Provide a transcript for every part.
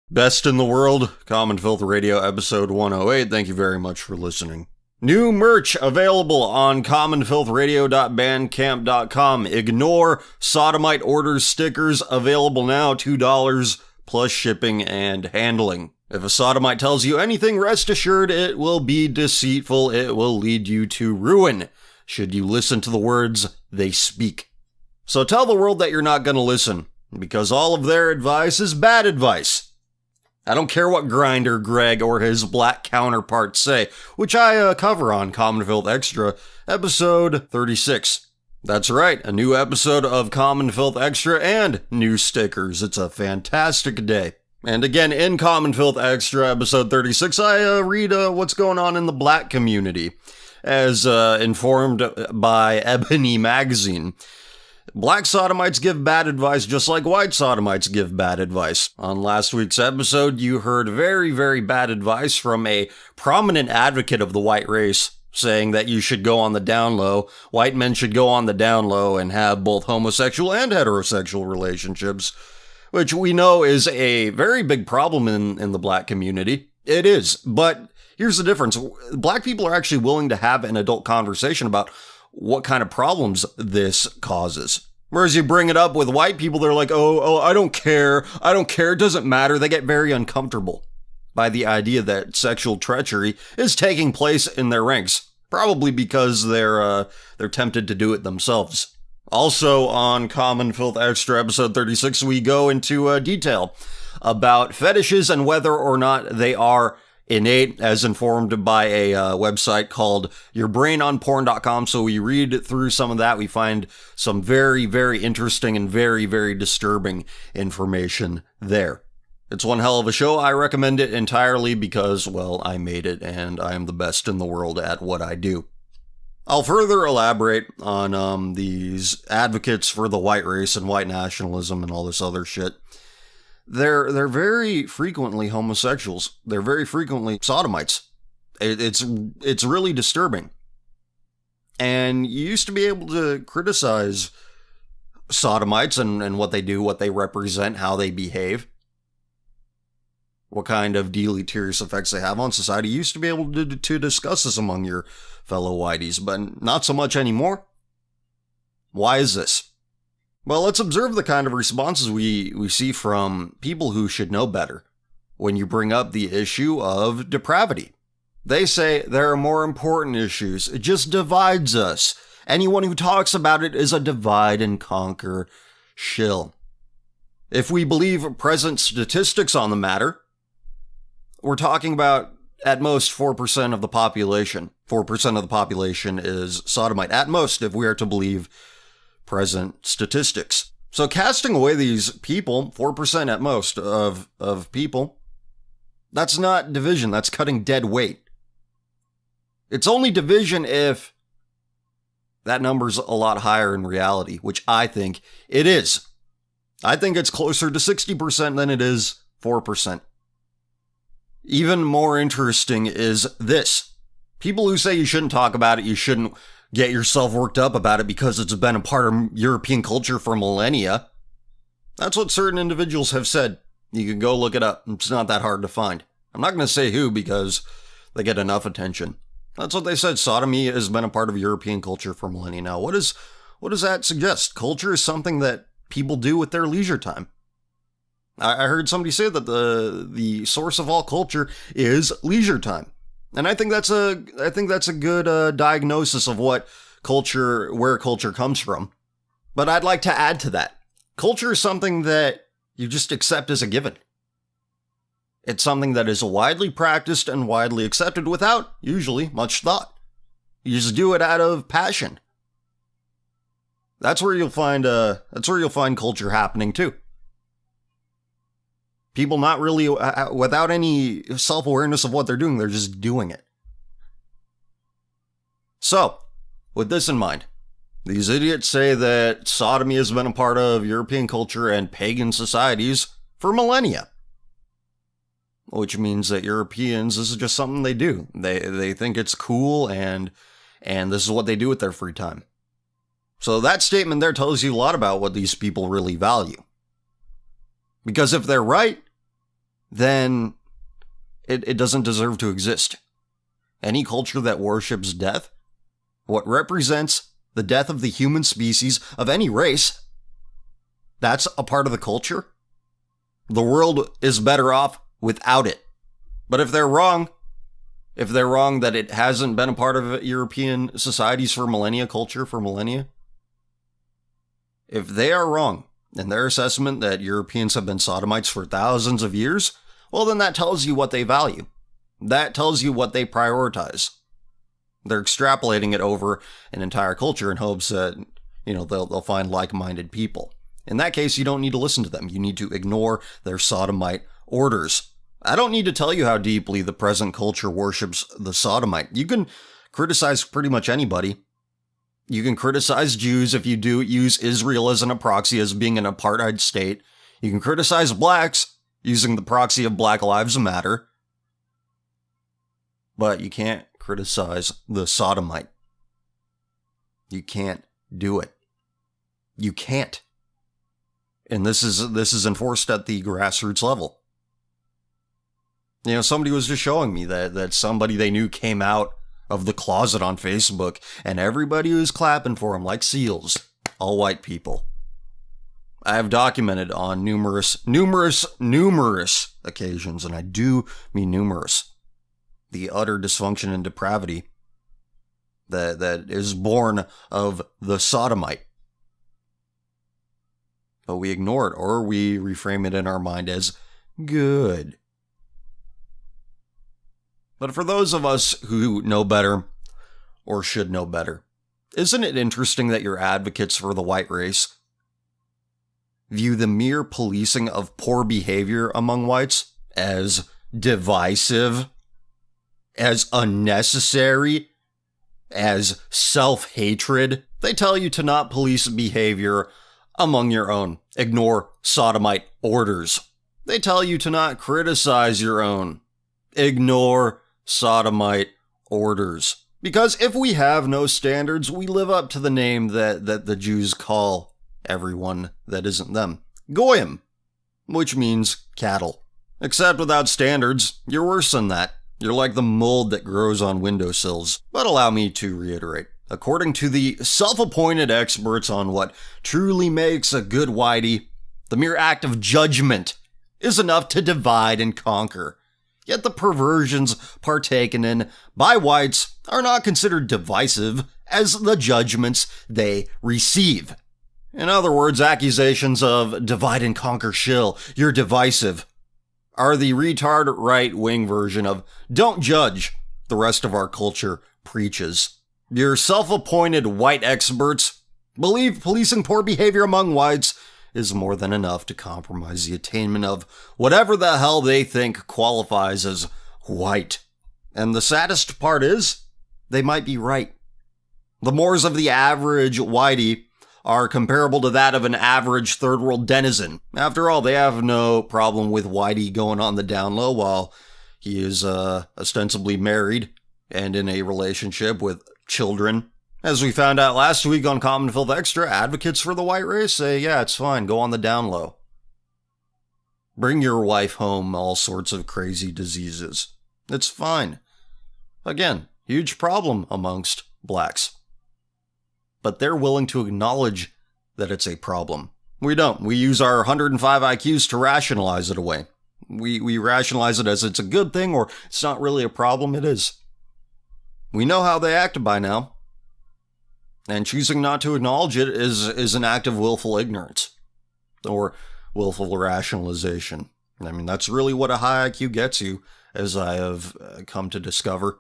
Best in the World, Common Filth Radio, episode 108. Thank you very much for listening. New merch available on commonfilthradio.bandcamp.com. Ignore Sodomite Orders stickers available now, $2 plus shipping and handling. If a sodomite tells you anything, rest assured it will be deceitful. It will lead you to ruin, should you listen to the words they speak. So tell the world that you're not going to listen, because all of their advice is bad advice. I don't care what Grindr, Greg, or his black counterparts say, which I cover on Common Filth Extra, episode 36. That's right, a new episode of Common Filth Extra and new stickers. It's a fantastic day. And again, in Common Filth Extra, episode 36, I read what's going on in the black community, as informed by Ebony Magazine. Black sodomites give bad advice just like white sodomites give bad advice. On last week's episode, you heard very, very bad advice from a prominent advocate of the white race, saying that you should go on the down low. White men should go on the down low and have both homosexual and heterosexual relationships, which we know is a very big problem in the black community. It is, but here's the difference. Black people are actually willing to have an adult conversation about what kind of problems this causes. Whereas you bring it up with white people, they're like, oh, I don't care, it doesn't matter. They get very uncomfortable by the idea that sexual treachery is taking place in their ranks, probably because they're tempted to do it themselves. Also on Common Filth Extra episode 36, we go into detail about fetishes and whether or not they are innate, as informed by a website called yourbrainonporn.com. So we read through some of that. We find some very, very interesting and very, very disturbing information there. It's one hell of a show. I recommend it entirely because, well, I made it and I am the best in the world at what I do. I'll further elaborate on these advocates for the white race and white nationalism and all this other shit. They're very frequently homosexuals. They're very frequently sodomites. It's really disturbing. And you used to be able to criticize sodomites and what they do, what they represent, how they behave, what kind of deleterious effects they have on society. You used to be able to discuss this among your fellow whiteys, but not so much anymore. Why is this? Well, let's observe the kind of responses we see from people who should know better when you bring up the issue of depravity. They say there are more important issues. It just divides us. Anyone who talks about it is a divide and conquer shill. If we believe present statistics on the matter, we're talking about at most 4% of the population. 4% of the population is sodomite. At most, if we are to believe present statistics. So casting away these people, 4% at most of people, that's not division, that's cutting dead weight. It's only division if that number's a lot higher in reality, which I think it is. I think it's closer to 60% than it is 4%. Even more interesting is this. People who say you shouldn't talk about it, you shouldn't get yourself worked up about it because it's been a part of European culture for millennia. That's what certain individuals have said. You can go look it up. It's not that hard to find. I'm not going to say who because they get enough attention. That's what they said. Sodomy has been a part of European culture for millennia now. What does that suggest? Culture is something that people do with their leisure time. I heard somebody say that the source of all culture is leisure time. And I think that's a good diagnosis of where culture comes from. But I'd like to add to that. Culture is something that you just accept as a given. It's something that is widely practiced and widely accepted without, usually, much thought. You just do it out of passion. That's where you'll find culture happening too. People not really, without any self-awareness of what they're doing, they're just doing it. So, with this in mind, these idiots say that sodomy has been a part of European culture and pagan societies for millennia. Which means that Europeans, this is just something they do. They think it's cool and this is what they do with their free time. So that statement there tells you a lot about what these people really value. Because if they're right, then it doesn't deserve to exist. Any culture that worships death, what represents the death of the human species of any race, that's a part of the culture. The world is better off without it. But if they're wrong that it hasn't been a part of European societies for millennia, culture for millennia, if they are wrong in their assessment that Europeans have been sodomites for thousands of years, well, then that tells you what they value. That tells you what they prioritize. They're extrapolating it over an entire culture in hopes that, they'll find like-minded people. In that case, you don't need to listen to them. You need to ignore their sodomite orders. I don't need to tell you how deeply the present culture worships the sodomite. You can criticize pretty much anybody. You can criticize Jews if you do use Israel as a proxy, as being an apartheid state. You can criticize blacks using the proxy of Black Lives Matter. But you can't criticize the sodomite. You can't do it. You can't. And this is enforced at the grassroots level. Somebody was just showing me that somebody they knew came out of the closet on Facebook, and everybody was clapping for him like seals. All white people. I have documented on numerous occasions, and I do mean numerous, the utter dysfunction and depravity that is born of the sodomite. But we ignore it, or we reframe it in our mind as good. But for those of us who know better, or should know better, isn't it interesting that your advocates for the white race view the mere policing of poor behavior among whites as divisive, as unnecessary, as self-hatred? They tell you to not police behavior among your own. Ignore sodomite orders. They tell you to not criticize your own. Ignore sodomite orders. Because if we have no standards, we live up to the name that the Jews call everyone that isn't them. Goyim, which means cattle. Except without standards, you're worse than that. You're like the mold that grows on windowsills. But allow me to reiterate. According to the self-appointed experts on what truly makes a good whitey, the mere act of judgment is enough to divide and conquer. Yet the perversions partaken in by whites are not considered divisive as the judgments they receive. In other words, accusations of divide and conquer shill, you're divisive, are the retard right-wing version of don't judge the rest of our culture preaches. Your self-appointed white experts believe policing poor behavior among whites is more than enough to compromise the attainment of whatever the hell they think qualifies as white. And the saddest part is, they might be right. The mores of the average whitey are comparable to that of an average third world denizen. After all, they have no problem with whitey going on the down low while he is ostensibly married and in a relationship with children. As we found out last week on Common Filth Extra, advocates for the white race say, yeah, it's fine, go on the down low. Bring your wife home all sorts of crazy diseases. It's fine. Again, huge problem amongst blacks. But they're willing to acknowledge that it's a problem. We don't. We use our 105 IQs to rationalize it away. We rationalize it as it's a good thing or it's not really a problem. It is. We know how they act by now. And choosing not to acknowledge it is an act of willful ignorance. Or willful rationalization. I mean, that's really what a high IQ gets you, as I have come to discover.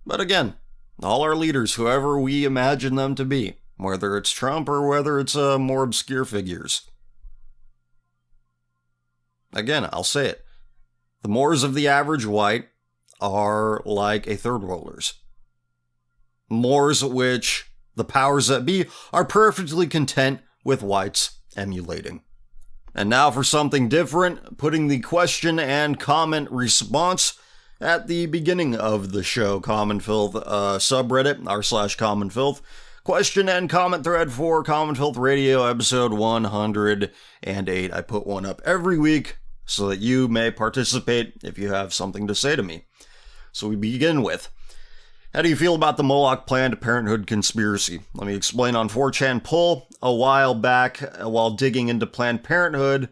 But again, all our leaders, whoever we imagine them to be, whether it's Trump or whether it's more obscure figures. Again, I'll say it. The mores of the average white are like a third worlders. Mores which the powers that be are perfectly content with whites emulating. And now for something different, putting the question and comment response at the beginning of the show, Common Filth subreddit, r/Common Filth. Question and comment thread for Common Filth Radio, episode 108. I put one up every week, so that you may participate if you have something to say to me. So we begin with, how do you feel about the Moloch Planned Parenthood conspiracy? Let me explain. On 4chan poll a while back, while digging into Planned Parenthood,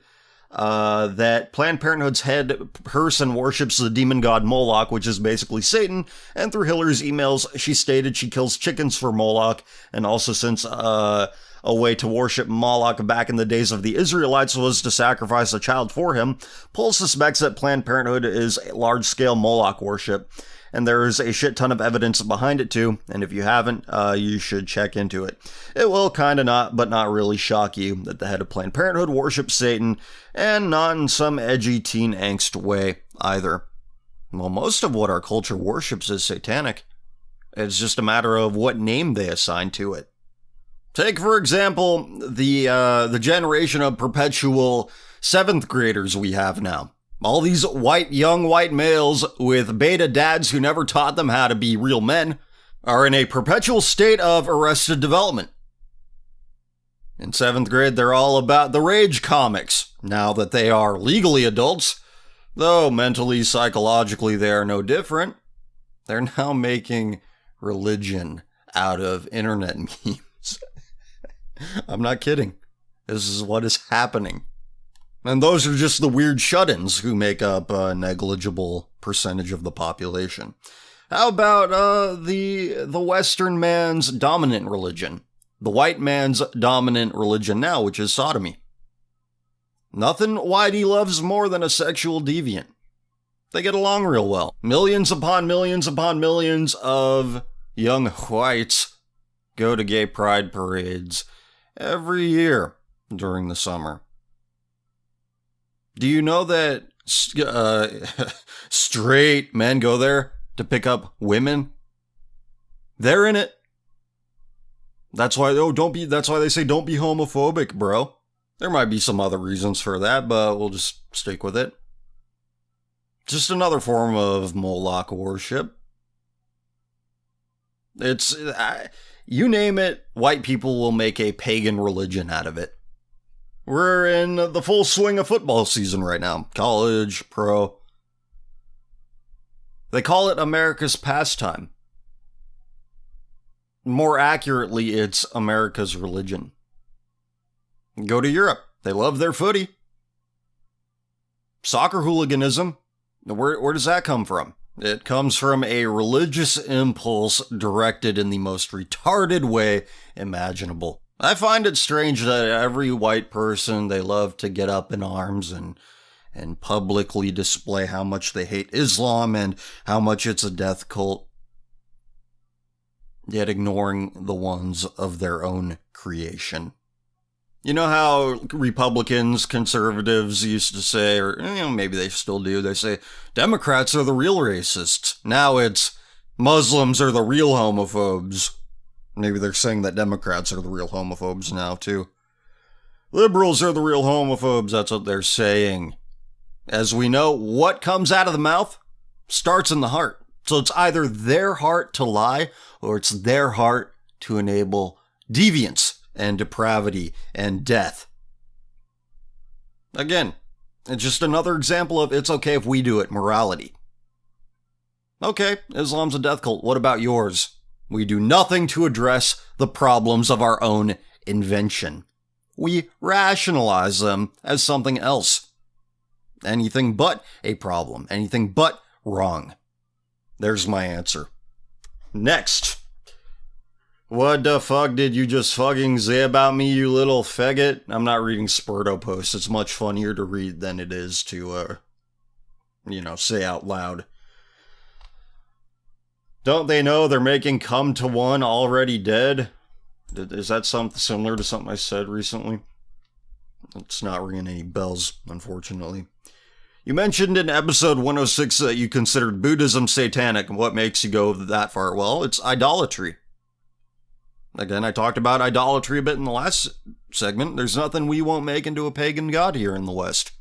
that Planned Parenthood's head person worships the demon god Moloch, which is basically Satan, and through Hiller's emails, she stated she kills chickens for Moloch, and also since a way to worship Moloch back in the days of the Israelites was to sacrifice a child for him, Pohl suspects that Planned Parenthood is large-scale Moloch worship, and there is a shit ton of evidence behind it too, and if you haven't, you should check into it. It will kinda not really shock you that the head of Planned Parenthood worships Satan, and not in some edgy teen angst way either. Well, most of what our culture worships is satanic. It's just a matter of what name they assign to it. Take, for example, the generation of perpetual 7th graders we have now. All these young white males with beta dads who never taught them how to be real men are in a perpetual state of arrested development. In 7th grade, they're all about the rage comics, now that they are legally adults, though mentally, psychologically, they are no different. They're now making religion out of internet memes. I'm not kidding. This is what is happening. And those are just the weird shut-ins who make up a negligible percentage of the population. How about the Western man's dominant religion? The white man's dominant religion now, which is sodomy. Nothing whitey loves more than a sexual deviant. They get along real well. Millions upon millions upon millions of young whites go to gay pride parades every year during the summer. Do you know that straight men go there to pick up women? They're in it. That's why they say don't be homophobic, bro. There might be some other reasons for that, but we'll just stick with it. Just another form of Moloch worship. It's you name it, white people will make a pagan religion out of it. We're in the full swing of football season right now. College, pro. They call it America's pastime. More accurately, it's America's religion. Go to Europe. They love their footy. Soccer hooliganism. Where does that come from? It comes from a religious impulse directed in the most retarded way imaginable. I find it strange that every white person, they love to get up in arms and publicly display how much they hate Islam and how much it's a death cult, yet ignoring the ones of their own creation. You know how Republicans, conservatives used to say, or maybe they still do, they say, Democrats are the real racists. Now it's Muslims are the real homophobes. Maybe they're saying that Democrats are the real homophobes now, too. Liberals are the real homophobes, that's what they're saying. As we know, what comes out of the mouth starts in the heart. So it's either their heart to lie, or it's their heart to enable deviance and depravity and death. Again, it's just another example of it's okay if we do it, morality. Okay, Islam's a death cult. What about yours? We do nothing to address the problems of our own invention. We rationalize them as something else. Anything but a problem. Anything but wrong. There's my answer. Next. What the fuck did you just fucking say about me, you little faggot? I'm not reading Spurto posts. It's much funnier to read than it is to, say out loud. Don't they know they're making Come to One already dead? Is that something similar to something I said recently? It's not ringing any bells, unfortunately. You mentioned in episode 106 that you considered Buddhism satanic, and what makes you go that far? Well, it's idolatry. Again, I talked about idolatry a bit in the last segment. There's nothing we won't make into a pagan god here in the West.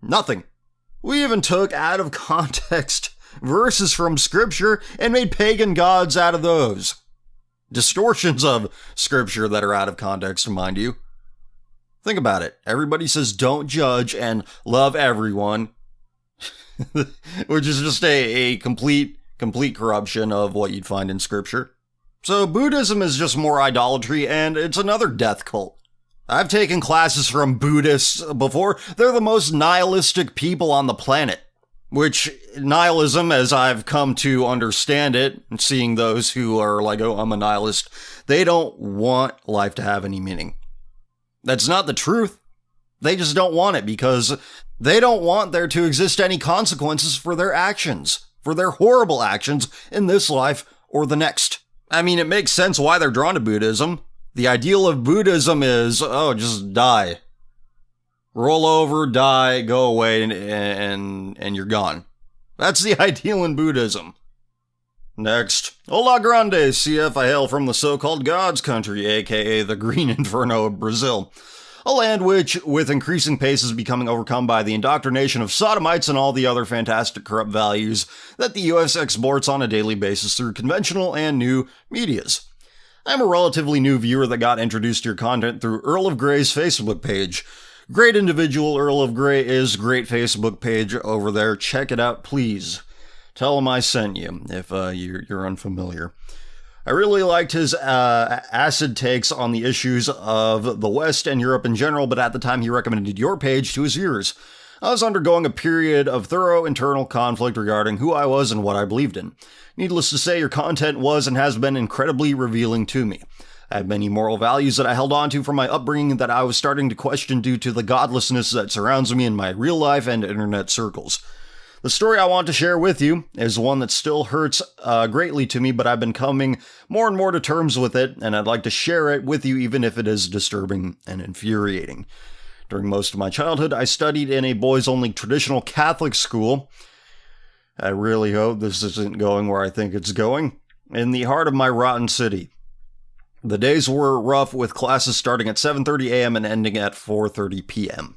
Nothing. We even took out of context verses from scripture and made pagan gods out of those. Distortions of scripture that are out of context, mind you. Think about it. Everybody says don't judge and love everyone, which is just a complete corruption of what you'd find in scripture. So Buddhism is just more idolatry, and it's another death cult. I've taken classes from Buddhists before. They're the most nihilistic people on the planet. Which, nihilism, as I've come to understand it, seeing those who are like, oh, I'm a nihilist, they don't want life to have any meaning. That's not the truth. They just don't want it because they don't want there to exist any consequences for their actions, for their horrible actions in this life or the next. I mean, it makes sense why they're drawn to Buddhism. The ideal of Buddhism is, oh, just die. Roll over, die, go away, and you're gone. That's the ideal in Buddhism. Next. Hola grande, CF. I hail from the so-called God's country, aka the Green Inferno of Brazil. A land which, with increasing pace, is becoming overcome by the indoctrination of sodomites and all the other fantastic corrupt values that the US exports on a daily basis through conventional and new medias. I'm a relatively new viewer that got introduced to your content through Earl of Grey's Facebook page. Great individual, Earl of Grey is great Facebook page over there. Check it out, please. Tell him I sent you, if you're unfamiliar. I really liked his acid takes on the issues of the West and Europe in general, but at the time he recommended your page to his viewers. I was undergoing a period of thorough internal conflict regarding who I was and what I believed in. Needless to say, your content was and has been incredibly revealing to me. I had many moral values that I held on to from my upbringing that I was starting to question due to the godlessness that surrounds me in my real life and internet circles. The story I want to share with you is one that still hurts greatly to me, but I've been coming more and more to terms with it, and I'd like to share it with you even if it is disturbing and infuriating. During most of my childhood, I studied in a boys-only traditional Catholic school. I really hope this isn't going where I think it's going. In the heart of my rotten city. The days were rough, with classes starting at 7:30 a.m. and ending at 4:30 p.m.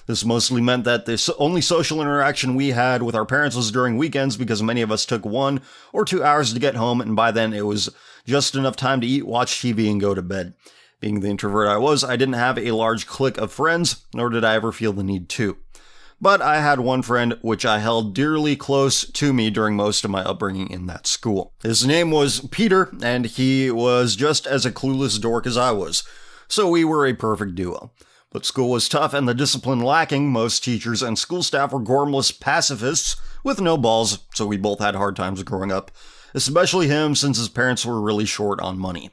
This mostly meant that the only social interaction we had with our parents was during weekends because many of us took 1 or 2 hours to get home, and by then it was just enough time to eat, watch TV, and go to bed. Being the introvert I was, I didn't have a large clique of friends, nor did I ever feel the need to. But I had one friend which I held dearly close to me during most of my upbringing in that school. His name was Peter, and he was just as a clueless dork as I was, so we were a perfect duo. But school was tough and the discipline lacking. Most teachers and school staff were gormless pacifists with no balls, so we both had hard times growing up, especially him since his parents were really short on money.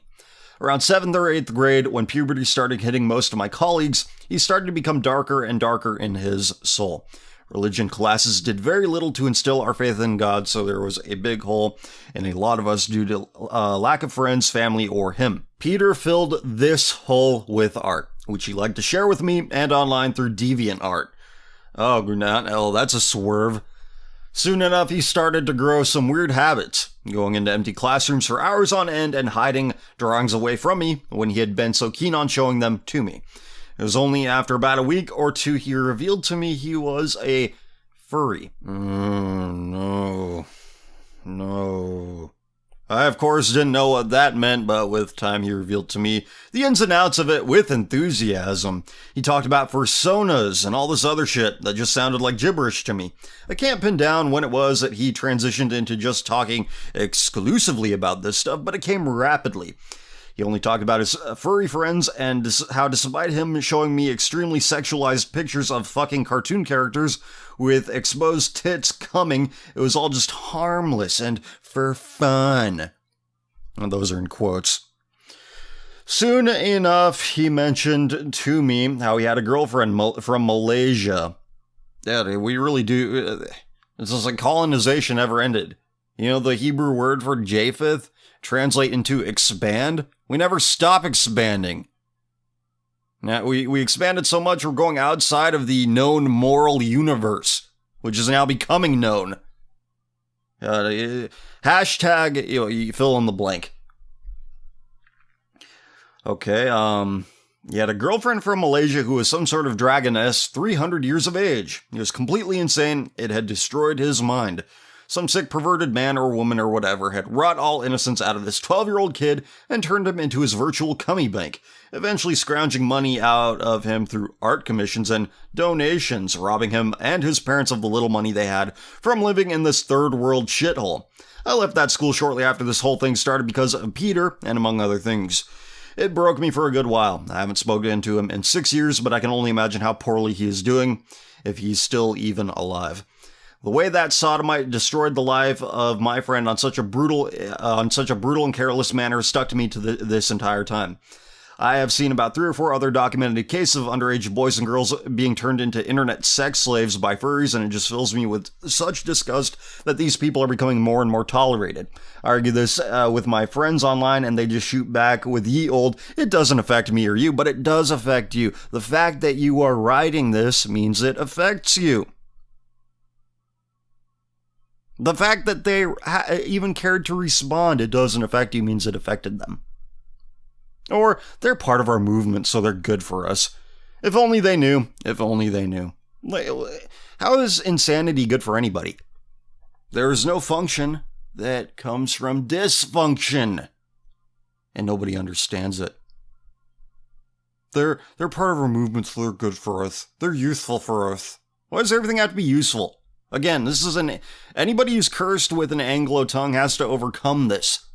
Around 7th or 8th grade, when puberty started hitting most of my colleagues, he started to become darker and darker in his soul. Religion classes did very little to instill our faith in God, so there was a big hole in a lot of us due to lack of friends, family, or him. Peter filled this hole with art, which he liked to share with me and online through DeviantArt. Oh, that's a swerve. Soon enough, he started to grow some weird habits, going into empty classrooms for hours on end and hiding drawings away from me when he had been so keen on showing them to me. It was only after about a week or two he revealed to me he was a furry. No. I, of course, didn't know what that meant, but with time he revealed to me the ins and outs of it with enthusiasm. He talked about personas and all this other shit that just sounded like gibberish to me. I can't pin down when it was that he transitioned into just talking exclusively about this stuff, but it came rapidly. He only talked about his furry friends and how, despite him showing me extremely sexualized pictures of fucking cartoon characters with exposed tits coming, it was all just harmless and for fun. And those are in quotes. Soon enough, he mentioned to me how he had a girlfriend from Malaysia. Yeah, we really do. It's just like colonization never ended. You know, the Hebrew word for Japheth translate into expand? We never stop expanding. Now, we expanded so much we're going outside of the known moral universe, which is now becoming known. Hashtag, you fill in the blank. Okay, he had a girlfriend from Malaysia who was some sort of dragoness, 300 years of age. He was completely insane. It had destroyed his mind. Some sick perverted man or woman or whatever had wrought all innocence out of this 12-year-old kid and turned him into his virtual cummy bank, eventually scrounging money out of him through art commissions and donations, robbing him and his parents of the little money they had from living in this third world shithole. I left that school shortly after this whole thing started because of Peter, and among other things. It broke me for a good while. I haven't spoken to him in 6 years, but I can only imagine how poorly he is doing, if he's still even alive. The way that sodomite destroyed the life of my friend on such a brutal and careless manner stuck to me to this entire time. I have seen about 3 or 4 other documented cases of underage boys and girls being turned into internet sex slaves by furries, and it just fills me with such disgust that these people are becoming more and more tolerated. I argue this with my friends online, and they just shoot back with ye old, it doesn't affect me or you, but it does affect you. The fact that you are writing this means it affects you. The fact that they even cared to respond, it doesn't affect you, means it affected them. Or, they're part of our movement, so they're good for us. If only they knew. If only they knew. How is insanity good for anybody? There is no function that comes from dysfunction. And nobody understands it. They're part of our movement, so they're good for us. They're useful for us. Why does everything have to be useful? Again, this is anybody who's cursed with an Anglo tongue has to overcome this.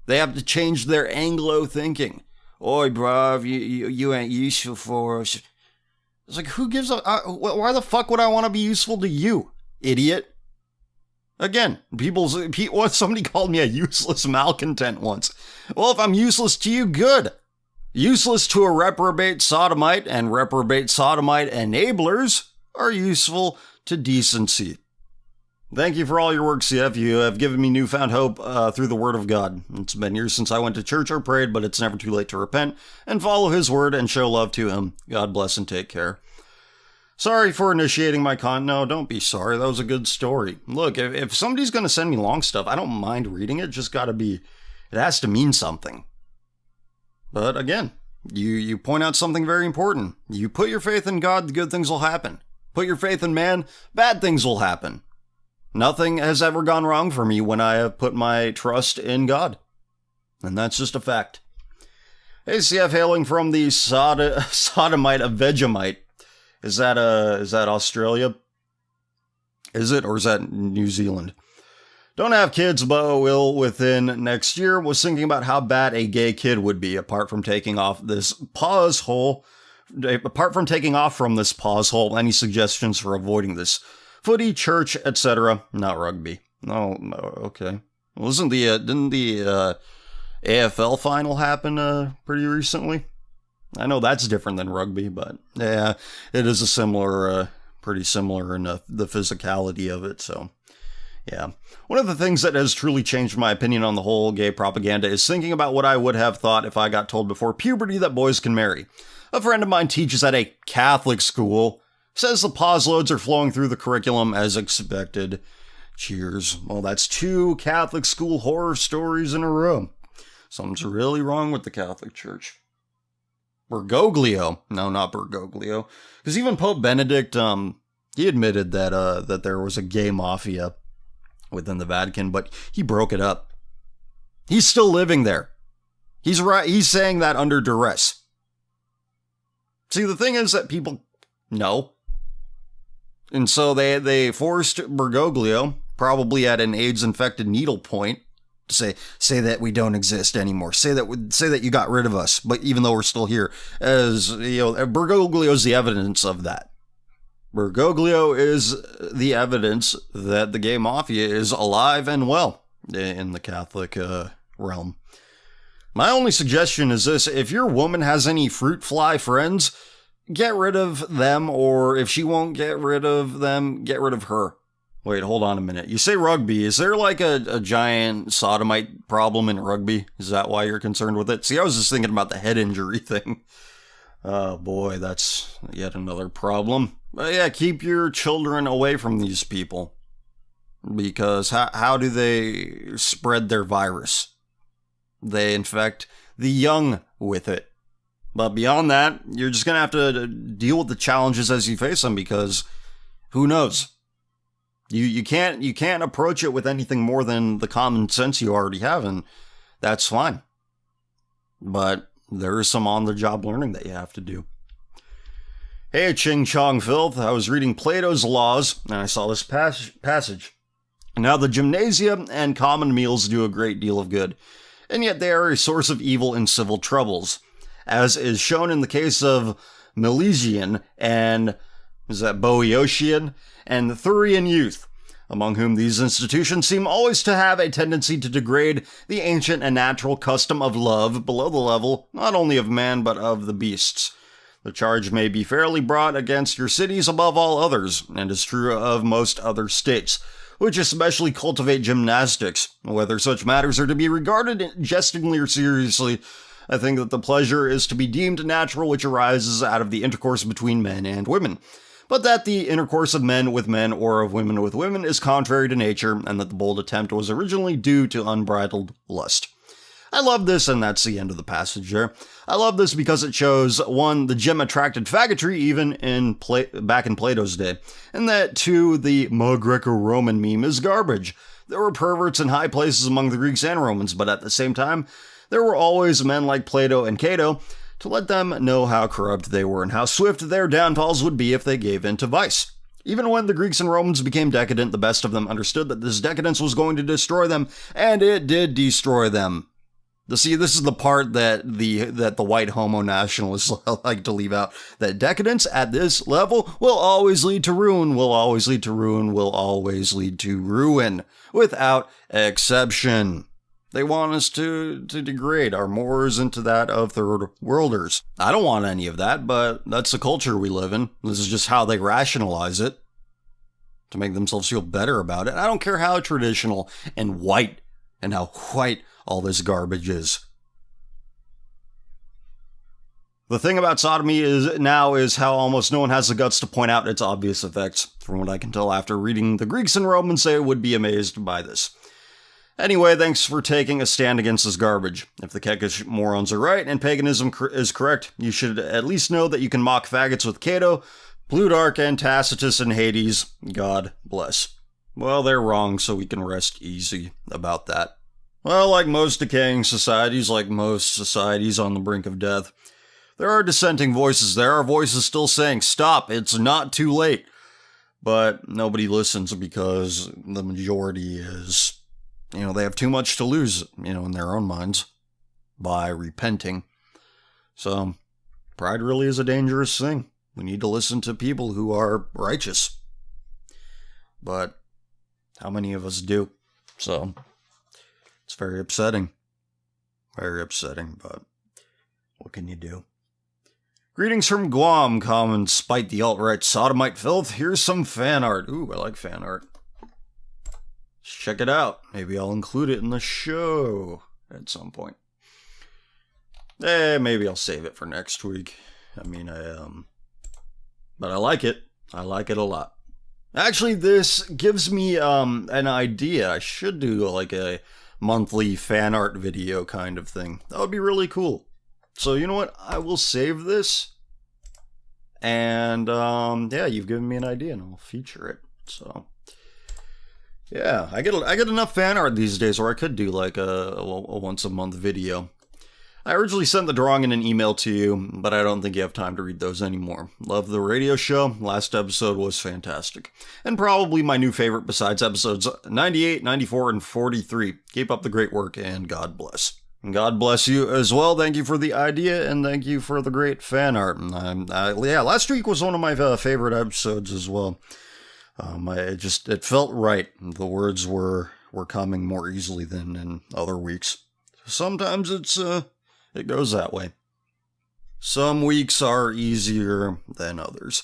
They have to change their Anglo thinking. Oi, bruv, you ain't useful for us. It's like, who gives a... why the fuck would I want to be useful to you, idiot? Again, somebody called me a useless malcontent once. Well, if I'm useless to you, good. Useless to a reprobate sodomite, and reprobate sodomite enablers are useful to decency. Thank you for all your work, CF. You have given me newfound hope through the word of God. It's been years since I went to church or prayed, but it's never too late to repent and follow his word and show love to him. God bless and take care. Sorry for initiating my No, don't be sorry. That was a good story. Look, if somebody's going to send me long stuff, I don't mind reading it. Just gotta be... It has to mean something. But again, you point out something very important. You put your faith in God, good things will happen. Put your faith in man, bad things will happen. Nothing has ever gone wrong for me when I have put my trust in God. And that's just a fact. Hey, CF, hailing from the sodomite of Vegemite. Is that Australia? Is it, or is that New Zealand? Don't have kids, but will within next year. Was thinking about how bad a gay kid would be, apart from taking off from this pause hole, any suggestions for avoiding this? Footy, church, etc. Not rugby. No, okay. Well, didn't the AFL final happen pretty recently? I know that's different than rugby, but yeah, it is a similar, pretty similar in the physicality of it, so yeah. One of the things that has truly changed my opinion on the whole gay propaganda is thinking about what I would have thought if I got told before puberty that boys can marry. A friend of mine teaches at a Catholic school. Says the pause loads are flowing through the curriculum as expected. Cheers. Well, that's 2 Catholic school horror stories in a row. Something's really wrong with the Catholic Church. Bergoglio. No, not Bergoglio. Because even Pope Benedict, he admitted that there was a gay mafia within the Vatican, but he broke it up. He's still living there. He's right. He's saying that under duress. See, the thing is that people know. And so they forced Bergoglio, probably at an AIDS-infected needle point, to say that we don't exist anymore. Say that you got rid of us, but even though we're still here, as you know, Bergoglio is the evidence of that. Bergoglio is the evidence that the gay mafia is alive and well in the Catholic realm. My only suggestion is this: if your woman has any fruit fly friends, get rid of them, or if she won't get rid of them, get rid of her. Wait, hold on a minute. You say rugby. Is there like a giant sodomite problem in rugby? Is that why you're concerned with it? See, I was just thinking about the head injury thing. Oh boy, that's yet another problem. But yeah, keep your children away from these people. Because how do they spread their virus? They infect the young with it. But beyond that, you're just going to have to deal with the challenges as you face them, because who knows? You can't approach it with anything more than the common sense you already have, and that's fine. But there is some on-the-job learning that you have to do. Hey, Ching Chong Filth, I was reading Plato's Laws, and I saw this passage. Now, the gymnasia and common meals do a great deal of good, and yet they are a source of evil and civil troubles, as is shown in the case of Milesian and Boeotian and the Thurian youth, among whom these institutions seem always to have a tendency to degrade the ancient and natural custom of love below the level not only of man but of the beasts. The charge may be fairly brought against your cities above all others, and is true of most other states, which especially cultivate gymnastics. Whether such matters are to be regarded jestingly or seriously, I think that the pleasure is to be deemed natural which arises out of the intercourse between men and women, but that the intercourse of men with men or of women with women is contrary to nature, and that the bold attempt was originally due to unbridled lust. I love this, and that's the end of the passage there. I love this because it shows, one, the gym attracted faggotry even back in Plato's day, and that, two, the Greco-Roman meme is garbage. There were perverts in high places among the Greeks and Romans, but at the same time, there were always men like Plato and Cato to let them know how corrupt they were and how swift their downfalls would be if they gave in to vice. Even when the Greeks and Romans became decadent, the best of them understood that this decadence was going to destroy them, and it did destroy them. See, this is the part that the white homo nationalists like to leave out. That decadence at this level will always lead to ruin, will always lead to ruin, will always lead to ruin, without exception. They want us to degrade our mores into that of third worlders. I don't want any of that, but that's the culture we live in. This is just how they rationalize it, to make themselves feel better about it. I don't care how traditional and white, and how white all this garbage is. The thing about sodomy is how almost no one has the guts to point out its obvious effects. From what I can tell after reading the Greeks and Romans, they would be amazed by this. Anyway, thanks for taking a stand against this garbage. If the Kekish morons are right and paganism is correct, you should at least know that you can mock faggots with Cato, Plutarch, and Tacitus and Hades. God bless. Well, they're wrong, so we can rest easy about that. Well, like most decaying societies, like most societies on the brink of death, there are dissenting voices. There are voices still saying, stop, it's not too late. But nobody listens because the majority is, they have too much to lose, in their own minds by repenting. So, pride really is a dangerous thing. We need to listen to people who are righteous. But how many of us do? So, it's very upsetting. Very upsetting, but what can you do? Greetings from Guam, common spite the alt-right sodomite filth. Here's some fan art. Ooh, I like fan art. Let's check it out. Maybe I'll include it in the show at some point. Maybe I'll save it for next week. But I like it. I like it a lot. Actually, this gives me an idea. I should do like a monthly fan art video kind of thing. That would be really cool. So you know what? I will save this. And yeah, you've given me an idea and I'll feature it. So yeah, I get enough fan art these days where I could do like a once a month video. I originally sent the drawing in an email to you, but I don't think you have time to read those anymore. Love the radio show. Last episode was fantastic. And probably my new favorite besides episodes 98, 94, and 43. Keep up the great work, and God bless. And God bless you as well. Thank you for the idea, and thank you for the great fan art. Yeah, last week was one of my favorite episodes as well. It felt right. The words were coming more easily than in other weeks. Sometimes it goes that way. Some weeks are easier than others.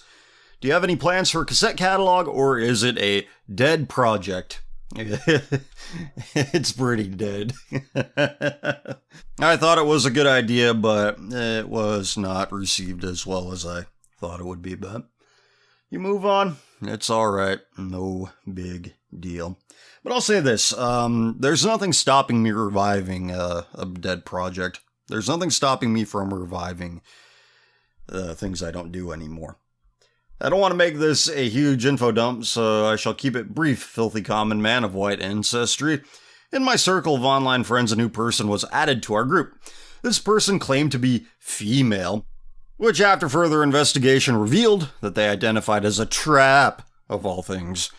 Do you have any plans for a cassette catalog, or is it a dead project? It's pretty dead. I thought it was a good idea, but it was not received as well as I thought it would be. But you move on. It's alright. No big deal. But I'll say this. There's nothing stopping me reviving a dead project. There's nothing stopping me from reviving things I don't do anymore. I don't want to make this a huge info dump, so I shall keep it brief, filthy common man of white ancestry. In my circle of online friends, a new person was added to our group. This person claimed to be female, which after further investigation revealed that they identified as a trap, of all things.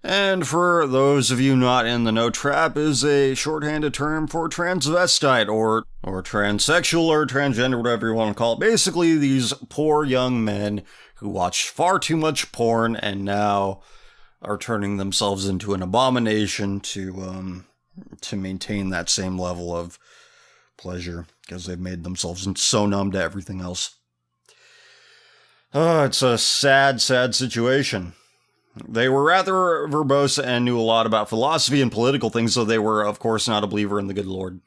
And for those of you not in the know, trap is a shorthanded term for transvestite, or transsexual, or transgender, whatever you want to call it. Basically, these poor young men who watch far too much porn and now are turning themselves into an abomination to maintain that same level of pleasure, because they've made themselves so numb to everything else. It's a sad, sad situation. They were rather verbose and knew a lot about philosophy and political things, so they were, of course, not a believer in the good Lord.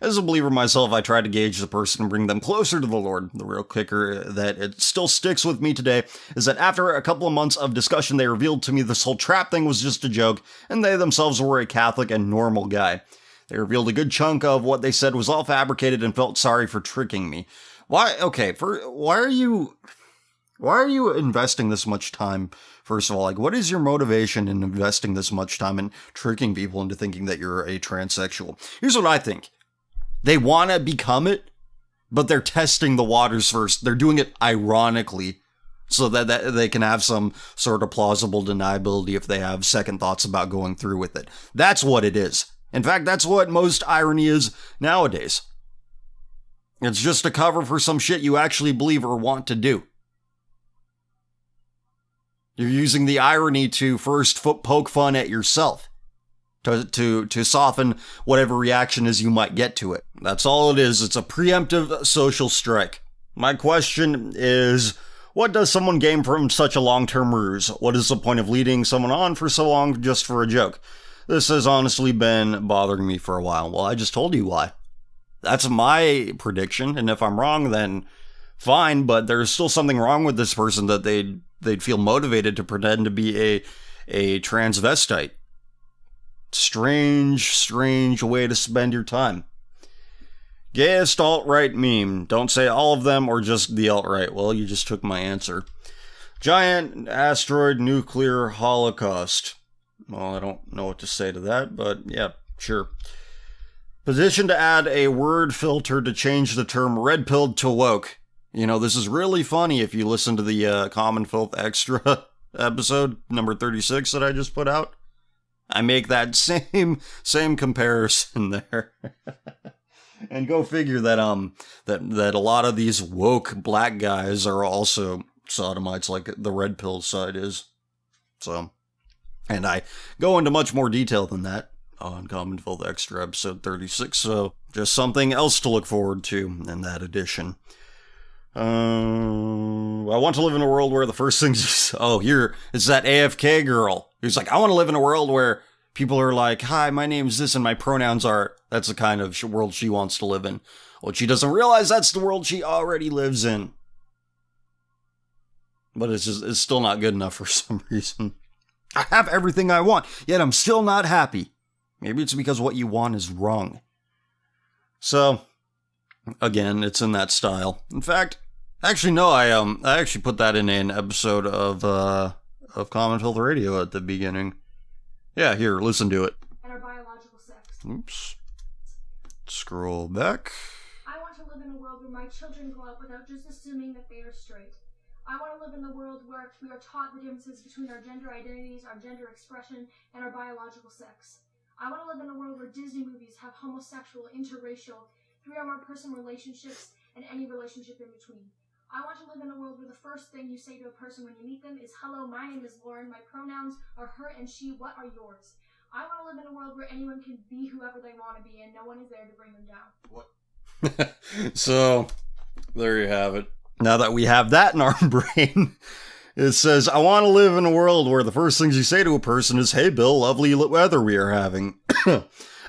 As a believer myself, I tried to gauge the person and bring them closer to the Lord. The real kicker that it still sticks with me today is that after a couple of months of discussion, they revealed to me this whole trap thing was just a joke, and they themselves were a Catholic and normal guy. They revealed a good chunk of what they said was all fabricated and felt sorry for tricking me. Why are you investing this much time? First of all, what is your motivation in investing this much time in tricking people into thinking that you're a transsexual? Here's what I think. They want to become it, but they're testing the waters first. They're doing it ironically so that they can have some sort of plausible deniability if they have second thoughts about going through with it. That's what it is. In fact, that's what most irony is nowadays. It's just a cover for some shit you actually believe or want to do. You're using the irony to first poke fun at yourself, to soften whatever reaction is you might get to it. That's all it is. It's a preemptive social strike. My question is, what does someone gain from such a long-term ruse? What is the point of leading someone on for so long just for a joke? This has honestly been bothering me for a while. Well, I just told you why. That's my prediction, and if I'm wrong, then fine, but there's still something wrong with this person that they'd feel motivated to pretend to be a transvestite. Strange way to spend your time. Gayest alt-right meme. Don't say all of them or just the alt-right. Well, you just took my answer. Giant asteroid nuclear holocaust. Well, I don't know what to say to that, but yeah, sure. Petition to add a word filter to change the term red-pilled to woke. You know, this is really funny if you listen to the Common Filth Extra episode, number 36, that I just put out. I make that same comparison there. And go figure that that a lot of these woke black guys are also sodomites, like the red pill side is. So, and I go into much more detail than that on Common Filth Extra episode 36, so just something else to look forward to in that edition. I want to live in a world where the first things... Oh, here, it's that AFK girl who's like, I want to live in a world where people are like, hi, my name's this and my pronouns are... That's the kind of world she wants to live in. What she doesn't realize, that's the world she already lives in. But it's still not good enough for some reason. I have everything I want, yet I'm still not happy. Maybe it's because what you want is wrong. So, again, it's in that style. In fact... Actually, no, I actually put that in an episode of Common Filth Radio at the beginning. Yeah, here, listen to it. And our biological sex. Oops. Scroll back. I want to live in a world where my children grow up without just assuming that they are straight. I want to live in a world where we are taught the differences between our gender identities, our gender expression, and our biological sex. I want to live in a world where Disney movies have homosexual, interracial, 3 or more person relationships, and any relationship in between. I want to live in a world where the first thing you say to a person when you meet them is, hello, my name is Lauren, my pronouns are her and she, what are yours? I want to live in a world where anyone can be whoever they want to be and no one is there to bring them down. What? So, there you have it. Now that we have that in our brain, it says, I want to live in a world where the first things you say to a person is, hey Bill, lovely weather we are having.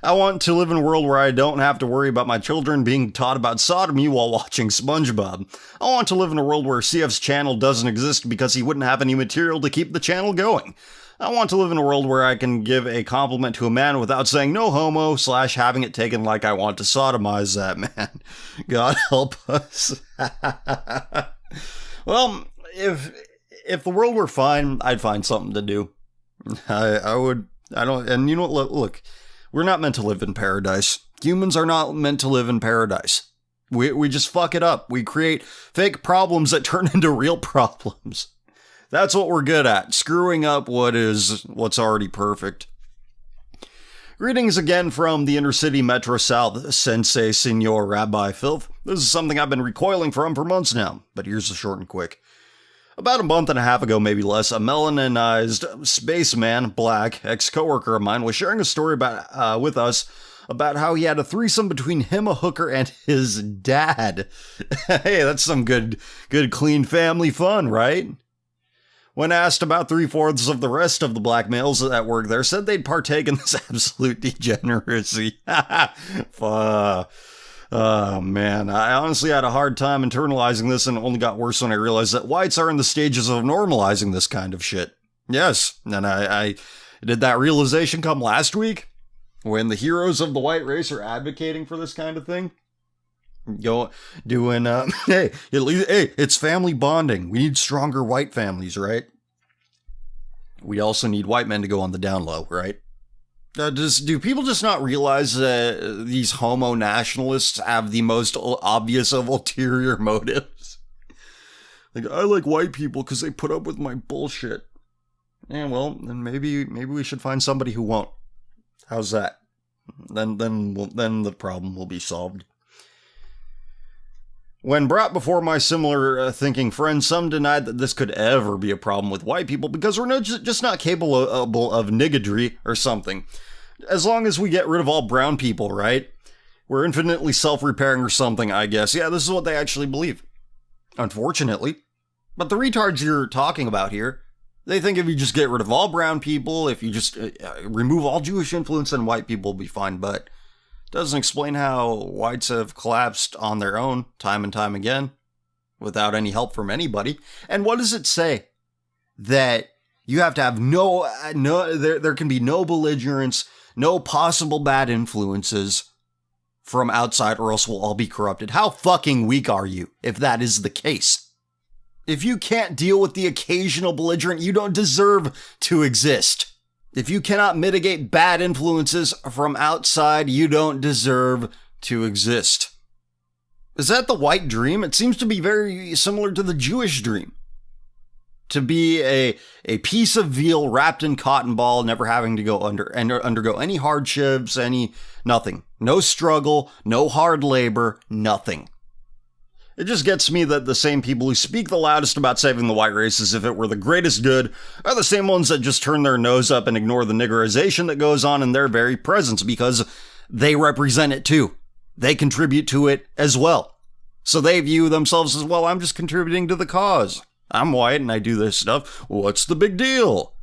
I want to live in a world where I don't have to worry about my children being taught about sodomy while watching SpongeBob. I want to live in a world where CF's channel doesn't exist because he wouldn't have any material to keep the channel going. I want to live in a world where I can give a compliment to a man without saying no homo / having it taken like I want to sodomize that man. God help us. Well, if the world were fine, I'd find something to do. I would, I don't, and you know what, look, we're not meant to live in paradise. Humans are not meant to live in paradise. We just fuck it up. We create fake problems that turn into real problems. That's what we're good at, screwing up what's already perfect. Greetings again from the inner city Metro South, Sensei Senor Rabbi Filth. This is something I've been recoiling from for months now, but here's the short and quick. About a month and a half ago, maybe less, a melaninized spaceman, black, ex-coworker of mine was sharing a story with us about how he had a threesome between him, a hooker, and his dad. Hey, that's some good clean family fun, right? When asked about 3/4 of the rest of the black males that work there, said they'd partake in this absolute degeneracy. Oh man, I honestly had a hard time internalizing this, and it only got worse when I realized that whites are in the stages of normalizing this kind of shit. Yes, and I did that realization come last week, when the heroes of the white race are advocating for this kind of thing. Hey, it's family bonding. We need stronger white families, right? We also need white men to go on the down low, right? Do people just not realize that these homo nationalists have the most obvious of ulterior motives? Like, I like white people because they put up with my bullshit. Yeah, well, then maybe we should find somebody who won't. How's that? Then the problem will be solved. When brought before my similar thinking friends, some denied that this could ever be a problem with white people because we're just not capable of niggardry or something. As long as we get rid of all brown people, right? We're infinitely self-repairing or something, I guess. Yeah, this is what they actually believe. Unfortunately. But the retards you're talking about here, they think if you just get rid of all brown people, if you just remove all Jewish influence, then white people will be fine. But it doesn't explain how whites have collapsed on their own time and time again without any help from anybody. And what does it say? That you have to have there can be no belligerence, no possible bad influences from outside, or else we'll all be corrupted. How fucking weak are you if that is the case? If you can't deal with the occasional belligerent, you don't deserve to exist. If you cannot mitigate bad influences from outside, you don't deserve to exist. Is that the white dream? It seems to be very similar to the Jewish dream. To be a piece of veal wrapped in cotton ball, never having to go undergo any hardships, nothing. No struggle, no hard labor, nothing. It just gets me that the same people who speak the loudest about saving the white race as if it were the greatest good are the same ones that just turn their nose up and ignore the niggerization that goes on in their very presence because they represent it too. They contribute to it as well. So they view themselves as, well, I'm just contributing to the cause. I'm white and I do this stuff. What's the big deal?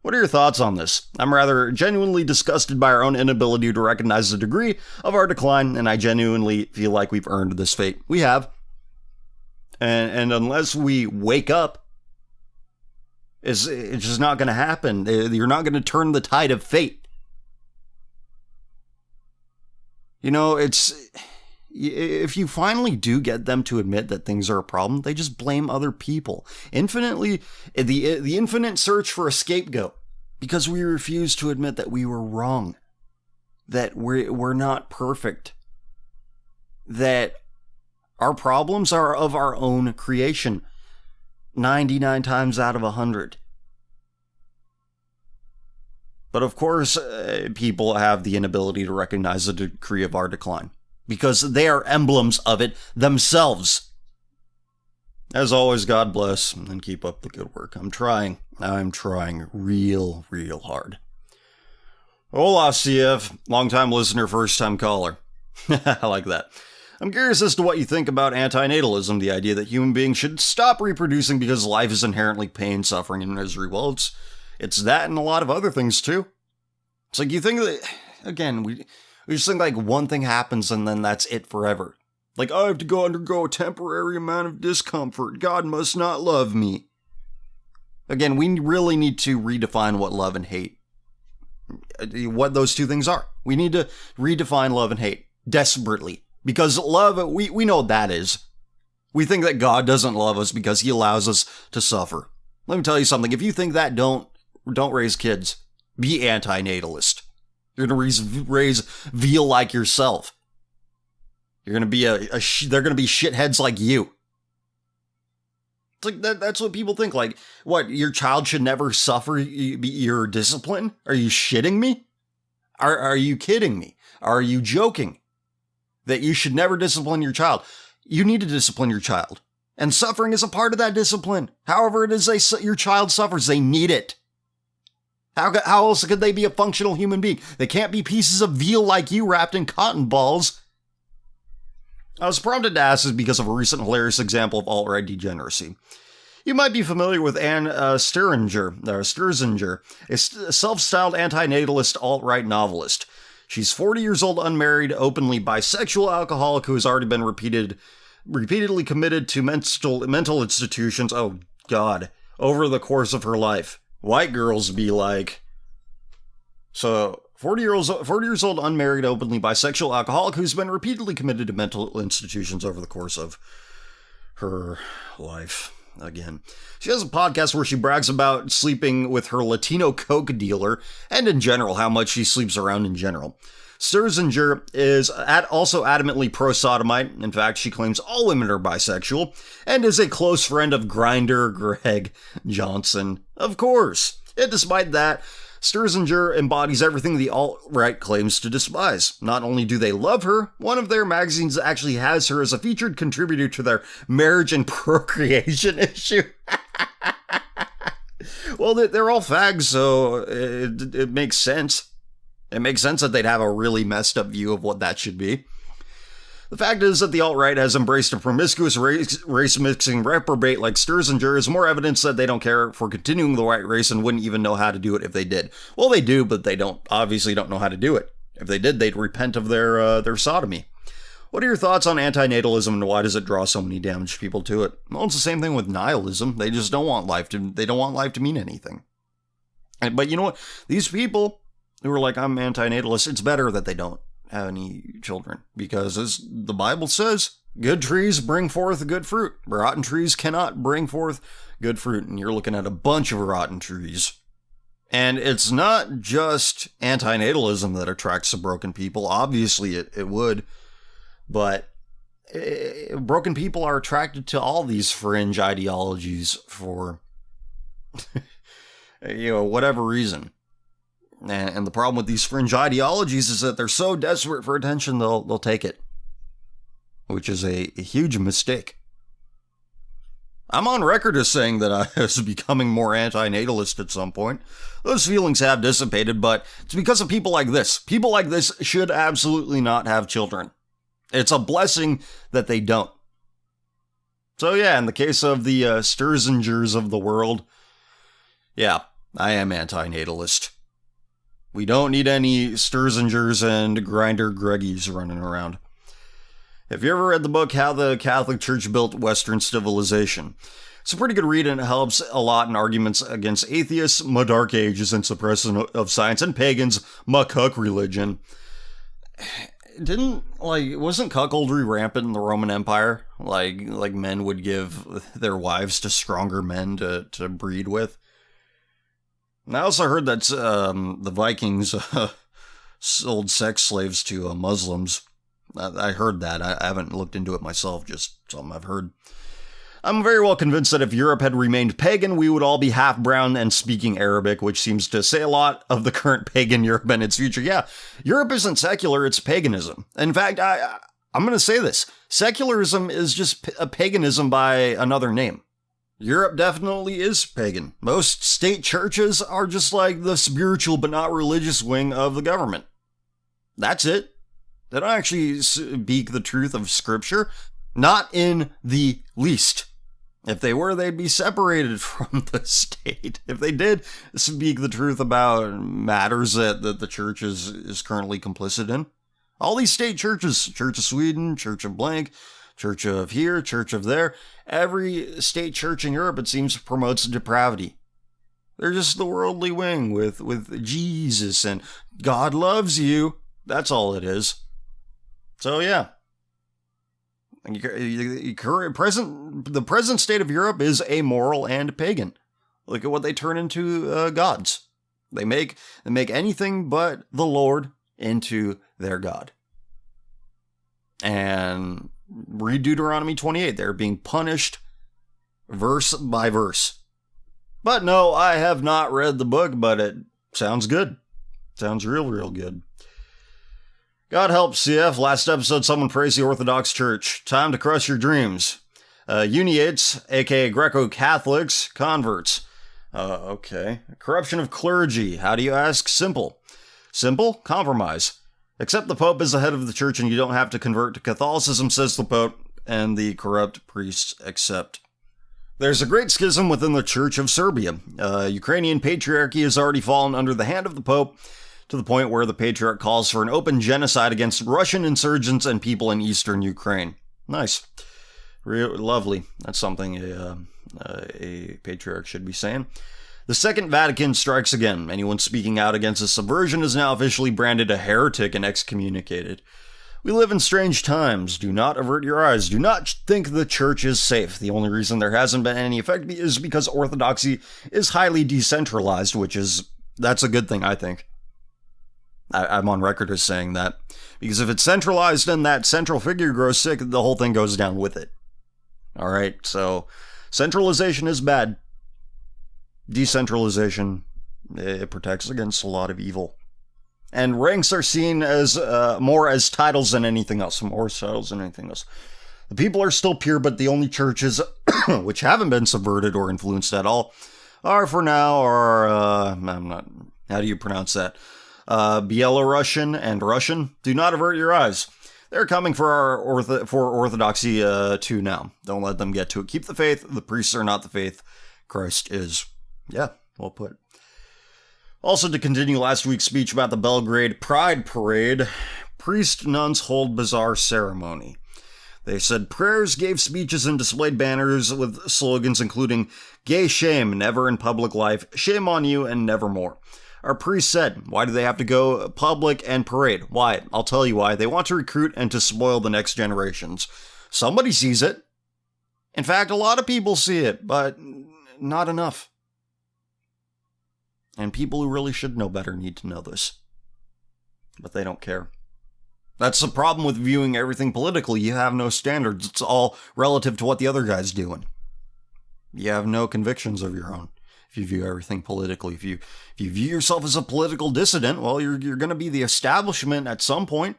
What are your thoughts on this? I'm rather genuinely disgusted by our own inability to recognize the degree of our decline, and I genuinely feel like we've earned this fate. We have. And unless we wake up, it's just not going to happen. You're not going to turn the tide of fate. You know, if you finally do get them to admit that things are a problem, they just blame other people. The infinite search for a scapegoat, because we refuse to admit that we were wrong, that we're not perfect, that our problems are of our own creation, 99 times out of 100. But of course, people have the inability to recognize the degree of our decline, because they are emblems of it themselves. As always, God bless, and keep up the good work. I'm trying real hard. Hola, CF. Long-time listener, first-time caller. I like that. I'm curious as to what you think about anti-natalism, the idea that human beings should stop reproducing because life is inherently pain, suffering, and misery. Well, it's that and a lot of other things, too. It's like you think that, again, we just think like one thing happens and then that's it forever. Like, I have to undergo a temporary amount of discomfort. God must not love me. Again, we really need to redefine what love and hate, what those two things are. We need to redefine love and hate desperately, because love, we know what that is. We think that God doesn't love us because he allows us to suffer. Let me tell you something. If you think that, don't raise kids. Be anti-natalist. You're going to raise veal like yourself. You're going to be they're going to be shitheads like you. It's like that's what people think. Like, what, your child should never suffer your discipline? Are you shitting me? Are you kidding me? Are you joking? That you should never discipline your child. You need to discipline your child. And suffering is a part of that discipline. However it is your child suffers, they need it. How else could they be a functional human being? They can't be pieces of veal like you wrapped in cotton balls. I was prompted to ask this because of a recent hilarious example of alt-right degeneracy. You might be familiar with Anne Sturzinger, a self-styled anti-natalist alt-right novelist. She's 40 years old, unmarried, openly bisexual alcoholic who has already been repeatedly committed to mental institutions, oh god, over the course of her life. White girls be like... So, 40 years old, unmarried, openly bisexual alcoholic who's been repeatedly committed to mental institutions over the course of her life. Again, she has a podcast where she brags about sleeping with her Latino coke dealer and in general how much she sleeps around in general. Sturzinger is also adamantly pro-sodomite. In fact, she claims all women are bisexual and is a close friend of Grindr Greg Johnson. Of course. Yet despite that, Sturzinger embodies everything the alt-right claims to despise. Not only do they love her, one of their magazines actually has her as a featured contributor to their marriage and procreation issue. Well, they're all fags, so it makes sense. It makes sense that they'd have a really messed up view of what that should be. The fact is that the alt-right has embraced a promiscuous race-mixing reprobate like Sturzinger is more evidence that they don't care for continuing the white race and wouldn't even know how to do it if they did. Well, they do, but they obviously don't know how to do it. If they did, they'd repent of their sodomy. What are your thoughts on anti-natalism and why does it draw so many damaged people to it? Well, it's the same thing with nihilism. They just don't want life to mean anything. But you know what? These people who are like, I'm anti-natalist, it's better that they don't have any children, because as the Bible says, good trees bring forth good fruit. Rotten trees cannot bring forth good fruit, and you're looking at a bunch of rotten trees. And it's not just anti-natalism that attracts the broken people. Obviously it would, but broken people are attracted to all these fringe ideologies for whatever reason. And the problem with these fringe ideologies is that they're so desperate for attention, they'll take it. Which is a huge mistake. I'm on record as saying that I was becoming more anti-natalist at some point. Those feelings have dissipated, but it's because of people like this. People like this should absolutely not have children. It's a blessing that they don't. So yeah, in the case of the Sturzingers of the world, yeah, I am anti-natalist. We don't need any Sturzingers and Grindr Greggies running around. Have you ever read the book How the Catholic Church Built Western Civilization? It's a pretty good read and it helps a lot in arguments against atheists, dark ages, and suppression of science, and pagans, cuck religion. Wasn't cuckoldry rampant in the Roman Empire? Like men would give their wives to stronger men to breed with? And I also heard that the Vikings sold sex slaves to Muslims. I heard that. I haven't looked into it myself, just something I've heard. I'm very well convinced that if Europe had remained pagan, we would all be half brown and speaking Arabic, which seems to say a lot of the current pagan Europe and its future. Yeah, Europe isn't secular, it's paganism. In fact, I'm going to say this. Secularism is just a paganism by another name. Europe definitely is pagan. Most state churches are just like the spiritual but not religious wing of the government. That's it. They don't actually speak the truth of Scripture. Not in the least. If they were, they'd be separated from the state. If they did speak the truth about matters that the church is currently complicit in. All these state churches, Church of Sweden, Church of blank, Church of here, Church of there. Every state church in Europe, it seems, promotes depravity. They're just the worldly wing with Jesus and God loves you. That's all it is. So yeah. The present state of Europe is amoral and pagan. Look at what they turn into gods. They make anything but the Lord into their god. And read Deuteronomy 28. They're being punished verse by verse. But no, I have not read the book, but it sounds good. Sounds real good. God help CF. Last episode, someone praised the Orthodox Church. Time to crush your dreams. Uniates, aka Greco-Catholics, converts. Okay. Corruption of clergy. How do you ask? Simple. Simple? Compromise. Accept the Pope as the head of the church and you don't have to convert to Catholicism, says the Pope, and the corrupt priests accept. There's a great schism within the Church of Serbia. Ukrainian patriarchy has already fallen under the hand of the Pope, to the point where the patriarch calls for an open genocide against Russian insurgents and people in eastern Ukraine. Nice. Lovely. That's something a patriarch should be saying. The Second Vatican strikes again. Anyone speaking out against a subversion is now officially branded a heretic and excommunicated. We live in strange times. Do not avert your eyes. Do not think the church is safe. The only reason there hasn't been any effect is because orthodoxy is highly decentralized, that's a good thing, I think. I'm on record as saying that. Because if it's centralized and that central figure grows sick, the whole thing goes down with it. Alright, so centralization is bad. Decentralization, it protects against a lot of evil. And ranks are seen as more as titles than anything else. More titles than anything else. The people are still pure, but the only churches which haven't been subverted or influenced at all are for now, how do you pronounce that? Belarusian and Russian. Do not avert your eyes. They're coming for orthodoxy too now. Don't let them get to it. Keep the faith. The priests are not the faith. Christ is. Yeah, well put. Also, to continue last week's speech about the Belgrade Pride Parade, priest nuns hold bizarre ceremony. They said prayers, gave speeches, and displayed banners with slogans including "Gay shame, never in public life, shame on you, and nevermore." Our priest said, why do they have to go public and parade? Why? I'll tell you why. They want to recruit and to spoil the next generations. Somebody sees it. In fact, a lot of people see it, but not enough. And people who really should know better need to know this. But they don't care. That's the problem with viewing everything politically. You have no standards. It's all relative to what the other guy's doing. You have no convictions of your own. If you view everything politically, if you view yourself as a political dissident, well, you're going to be the establishment at some point.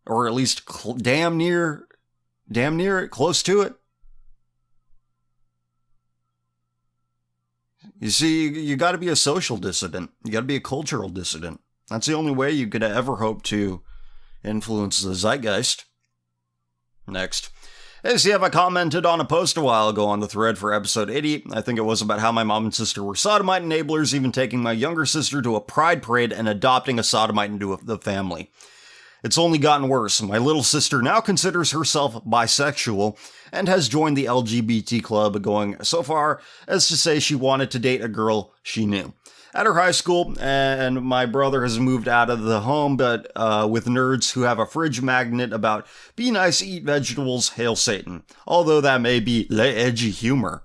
Or at least damn near it, close to it. You see, you got to be a social dissident. You got to be a cultural dissident. That's the only way you could ever hope to influence the zeitgeist. Next. Hey, see, I commented on a post a while ago on the thread for episode 80. I think it was about how my mom and sister were sodomite enablers, even taking my younger sister to a pride parade and adopting a sodomite into the family. It's only gotten worse. My little sister now considers herself bisexual and has joined the LGBT club, going so far as to say she wanted to date a girl she knew at her high school, and my brother has moved out of the home, but with nerds who have a fridge magnet about be nice, eat vegetables, hail Satan. Although that may be edgy humor.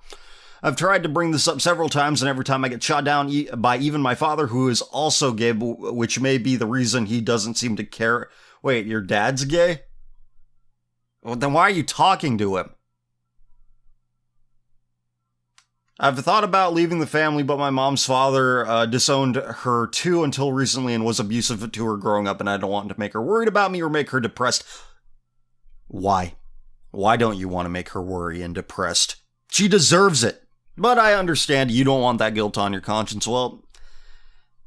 I've tried to bring this up several times, and every time I get shot down by even my father, who is also gay, which may be the reason he doesn't seem to care. Wait, your dad's gay? Well, then why are you talking to him? I've thought about leaving the family, but my mom's father disowned her too until recently and was abusive to her growing up, and I don't want to make her worried about me or make her depressed. Why? Why don't you want to make her worry and depressed? She deserves it. But I understand you don't want that guilt on your conscience. Well,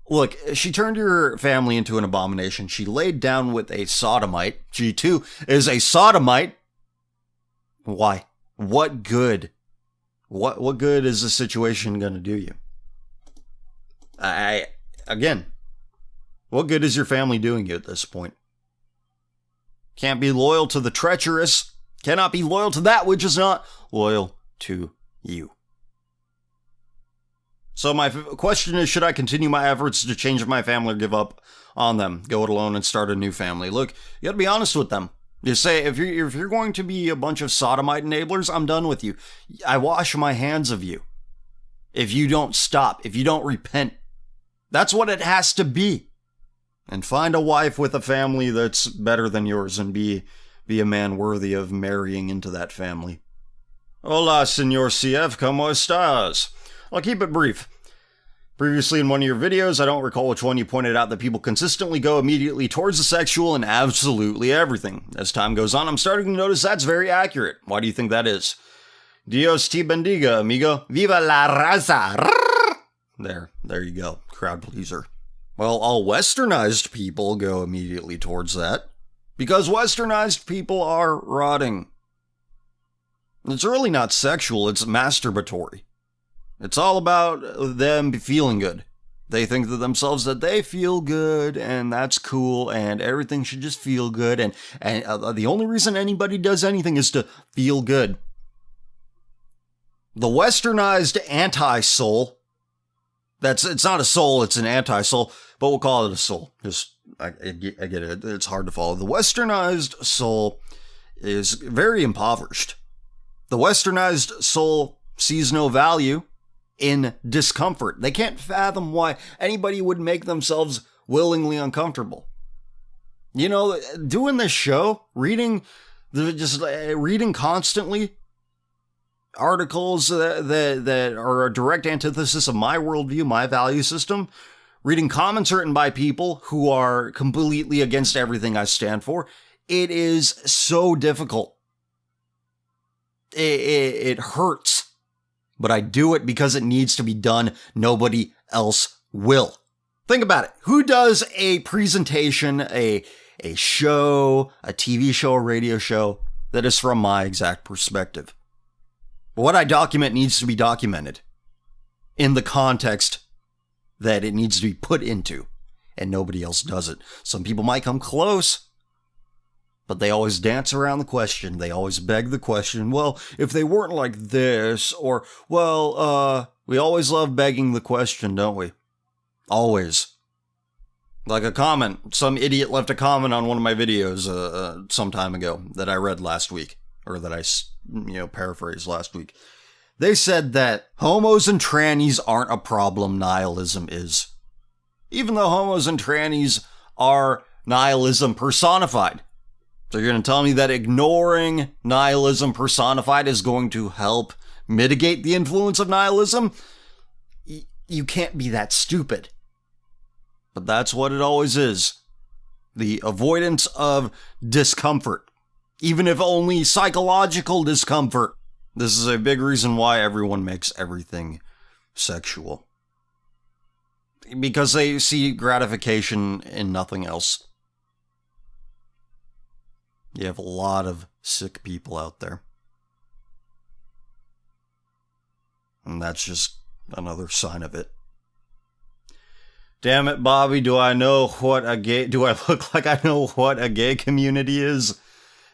look, she turned your family into an abomination. She laid down with a sodomite. She too is a sodomite. Why? What good? What good is the situation going to do you? Again, what good is your family doing you at this point? Can't be loyal to the treacherous. Cannot be loyal to that which is not loyal to you. So my question is, should I continue my efforts to change my family or give up on them? Go it alone and start a new family? Look, you gotta be honest with them. You say, if you're going to be a bunch of sodomite enablers, I'm done with you. I wash my hands of you. If you don't stop, if you don't repent, that's what it has to be. And find a wife with a family that's better than yours and be a man worthy of marrying into that family. Hola, Senor CF, ¿cómo estás? I'll keep it brief. Previously in one of your videos, I don't recall which one, you pointed out that people consistently go immediately towards the sexual in absolutely everything. As time goes on, I'm starting to notice that's very accurate. Why do you think that is? Dios te bendiga, amigo. Viva la raza! There you go. Crowd pleaser. Well, all westernized people go immediately towards that. Because westernized people are rotting. It's really not sexual, it's masturbatory. It's all about them feeling good. They think to themselves that they feel good, and that's cool, and everything should just feel good, and the only reason anybody does anything is to feel good. The westernized anti-soul, it's not a soul, it's an anti-soul, but we'll call it a soul. I get it, it's hard to follow. The westernized soul is very impoverished. The westernized soul sees no value in discomfort. They can't fathom why anybody would make themselves willingly uncomfortable. You know, doing this show, reading constantly articles that are a direct antithesis of my worldview, my value system, reading comments written by people who are completely against everything I stand for, it is so difficult. It hurts, but I do it because it needs to be done. Nobody else will. Think about it. Who does a presentation, a show, a TV show, a radio show that is from my exact perspective? What I document needs to be documented in the context that it needs to be put into, and nobody else does it. Some people might come close, but they always dance around the question. They always beg the question, well, if they weren't like this, or, well, we always love begging the question, don't we? Always. Like a comment. Some idiot left a comment on one of my videos some time ago that I read last week, or that I, paraphrased last week. They said that homos and trannies aren't a problem, nihilism is. Even though homos and trannies are nihilism personified. So you're going to tell me that ignoring nihilism personified is going to help mitigate the influence of nihilism? You can't be that stupid. But that's what it always is. The avoidance of discomfort. Even if only psychological discomfort. This is a big reason why everyone makes everything sexual. Because they see gratification in nothing else. You have a lot of sick people out there. And that's just another sign of it. Damn it, Bobby, do I look like I know what a gay community is?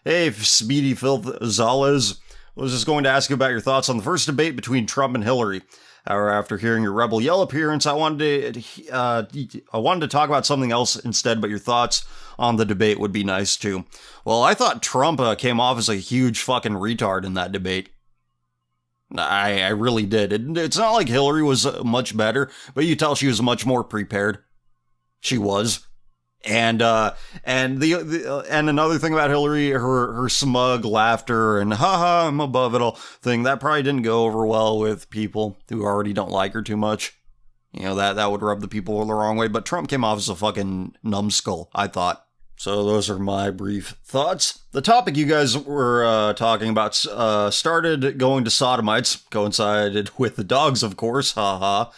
Hey, Speedy Filth Zales. I was just going to ask you about your thoughts on the first debate between Trump and Hillary. However, after hearing your Rebel Yell appearance, I wanted to talk about something else instead, but your thoughts on the debate would be nice too. Well, I thought Trump came off as a huge fucking retard in that debate. I really did. It's not like Hillary was much better, but you tell she was much more prepared. She was. And another thing about Hillary, her smug laughter and haha, I'm above it all thing, that probably didn't go over well with people who already don't like her too much. You know, that would rub the people the wrong way, but Trump came off as a fucking numbskull, I thought. So those are my brief thoughts. The topic you guys were talking about started going to sodomites, coincided with the dogs, of course, haha.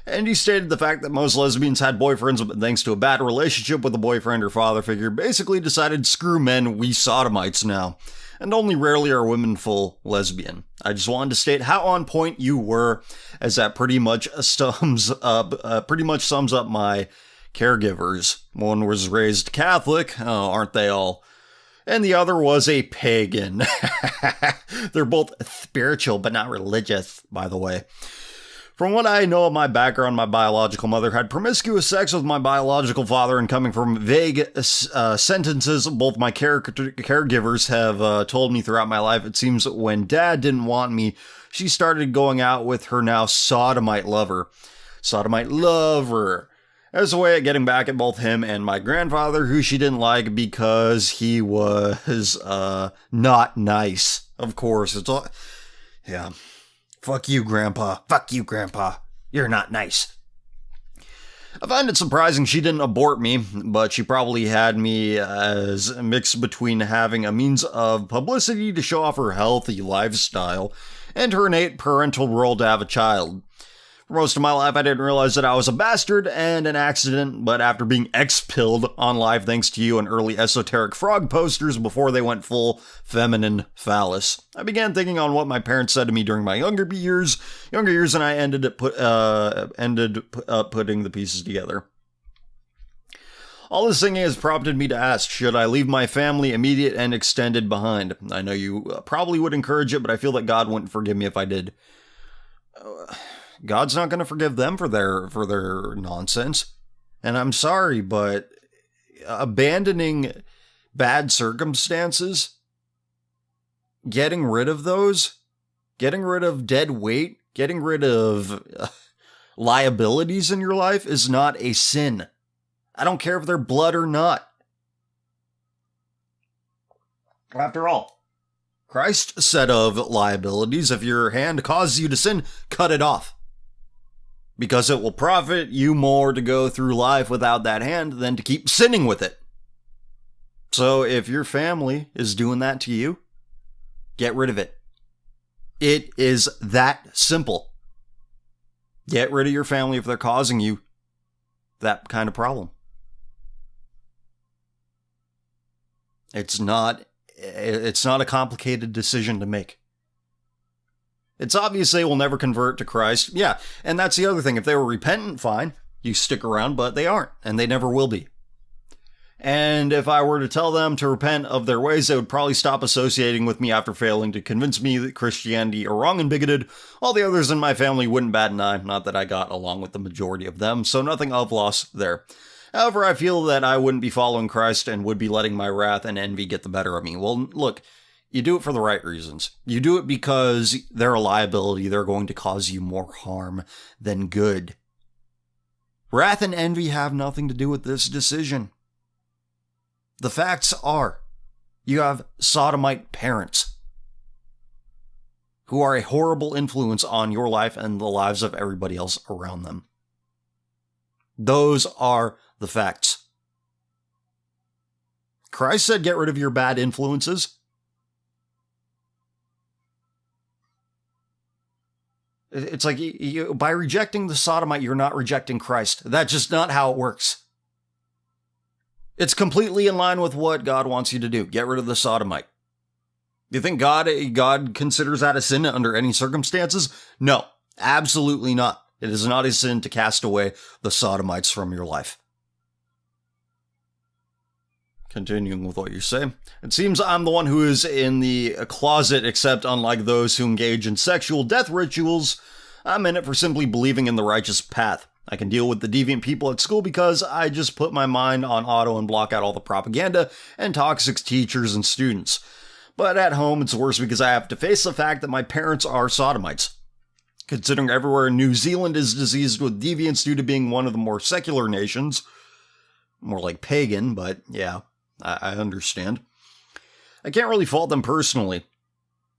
And he stated the fact that most lesbians had boyfriends, but thanks to a bad relationship with a boyfriend or father figure, basically decided, screw men, we sodomites now. And only rarely are women full lesbian. I just wanted to state how on point you were, as that pretty much sums up my caregivers. One was raised Catholic, oh, aren't they all? And the other was a pagan. They're both spiritual, but not religious, by the way. From what I know of my background, my biological mother had promiscuous sex with my biological father, and coming from vague sentences both my caregivers have told me throughout my life, it seems that when Dad didn't want me, she started going out with her now sodomite lover. Sodomite lover. As a way of getting back at both him and my grandfather, who she didn't like because he was not nice. Of course, it's all... Yeah. Fuck you, Grandpa. Fuck you, Grandpa. You're not nice. I find it surprising she didn't abort me, but she probably had me as a mix between having a means of publicity to show off her healthy lifestyle and her innate parental role to have a child. For most of my life, I didn't realize that I was a bastard and an accident, but after being X-pilled on life thanks to you and early esoteric frog posters before they went full feminine phallus, I began thinking on what my parents said to me during my younger years, and I ended up putting the pieces together. All this thinking has prompted me to ask, should I leave my family immediate and extended behind? I know you probably would encourage it, but I feel that God wouldn't forgive me if I did. God's not going to forgive them for their nonsense. And I'm sorry, but abandoning bad circumstances, getting rid of those, getting rid of dead weight, getting rid of liabilities in your life is not a sin. I don't care if they're blood or not. After all, Christ said of liabilities, if your hand causes you to sin, cut it off. Because it will profit you more to go through life without that hand than to keep sinning with it. So if your family is doing that to you, get rid of it. It is that simple. Get rid of your family if they're causing you that kind of problem. It's not a complicated decision to make. It's obvious they will never convert to Christ. Yeah, and that's the other thing. If they were repentant, fine. You stick around, but they aren't, and they never will be. And if I were to tell them to repent of their ways, they would probably stop associating with me after failing to convince me that Christianity are wrong and bigoted. All the others in my family wouldn't bat an eye, not that I got along with the majority of them, so nothing of loss there. However, I feel that I wouldn't be following Christ and would be letting my wrath and envy get the better of me. Well, look, you do it for the right reasons. You do it because they're a liability. They're going to cause you more harm than good. Wrath and envy have nothing to do with this decision. The facts are, you have sodomite parents who are a horrible influence on your life and the lives of everybody else around them. Those are the facts. Christ said, get rid of your bad influences. It's like by rejecting the sodomite, you're not rejecting Christ. That's just not how it works. It's completely in line with what God wants you to do. Get rid of the sodomite. Do you think God considers that a sin under any circumstances? No, absolutely not. It is not a sin to cast away the sodomites from your life. Continuing with what you say, it seems I'm the one who is in the closet, except unlike those who engage in sexual death rituals, I'm in it for simply believing in the righteous path. I can deal with the deviant people at school because I just put my mind on auto and block out all the propaganda and toxic teachers and students. But at home, it's worse because I have to face the fact that my parents are sodomites. Considering everywhere in New Zealand is diseased with deviance due to being one of the more secular nations, more like pagan, but yeah. I understand. I can't really fault them personally.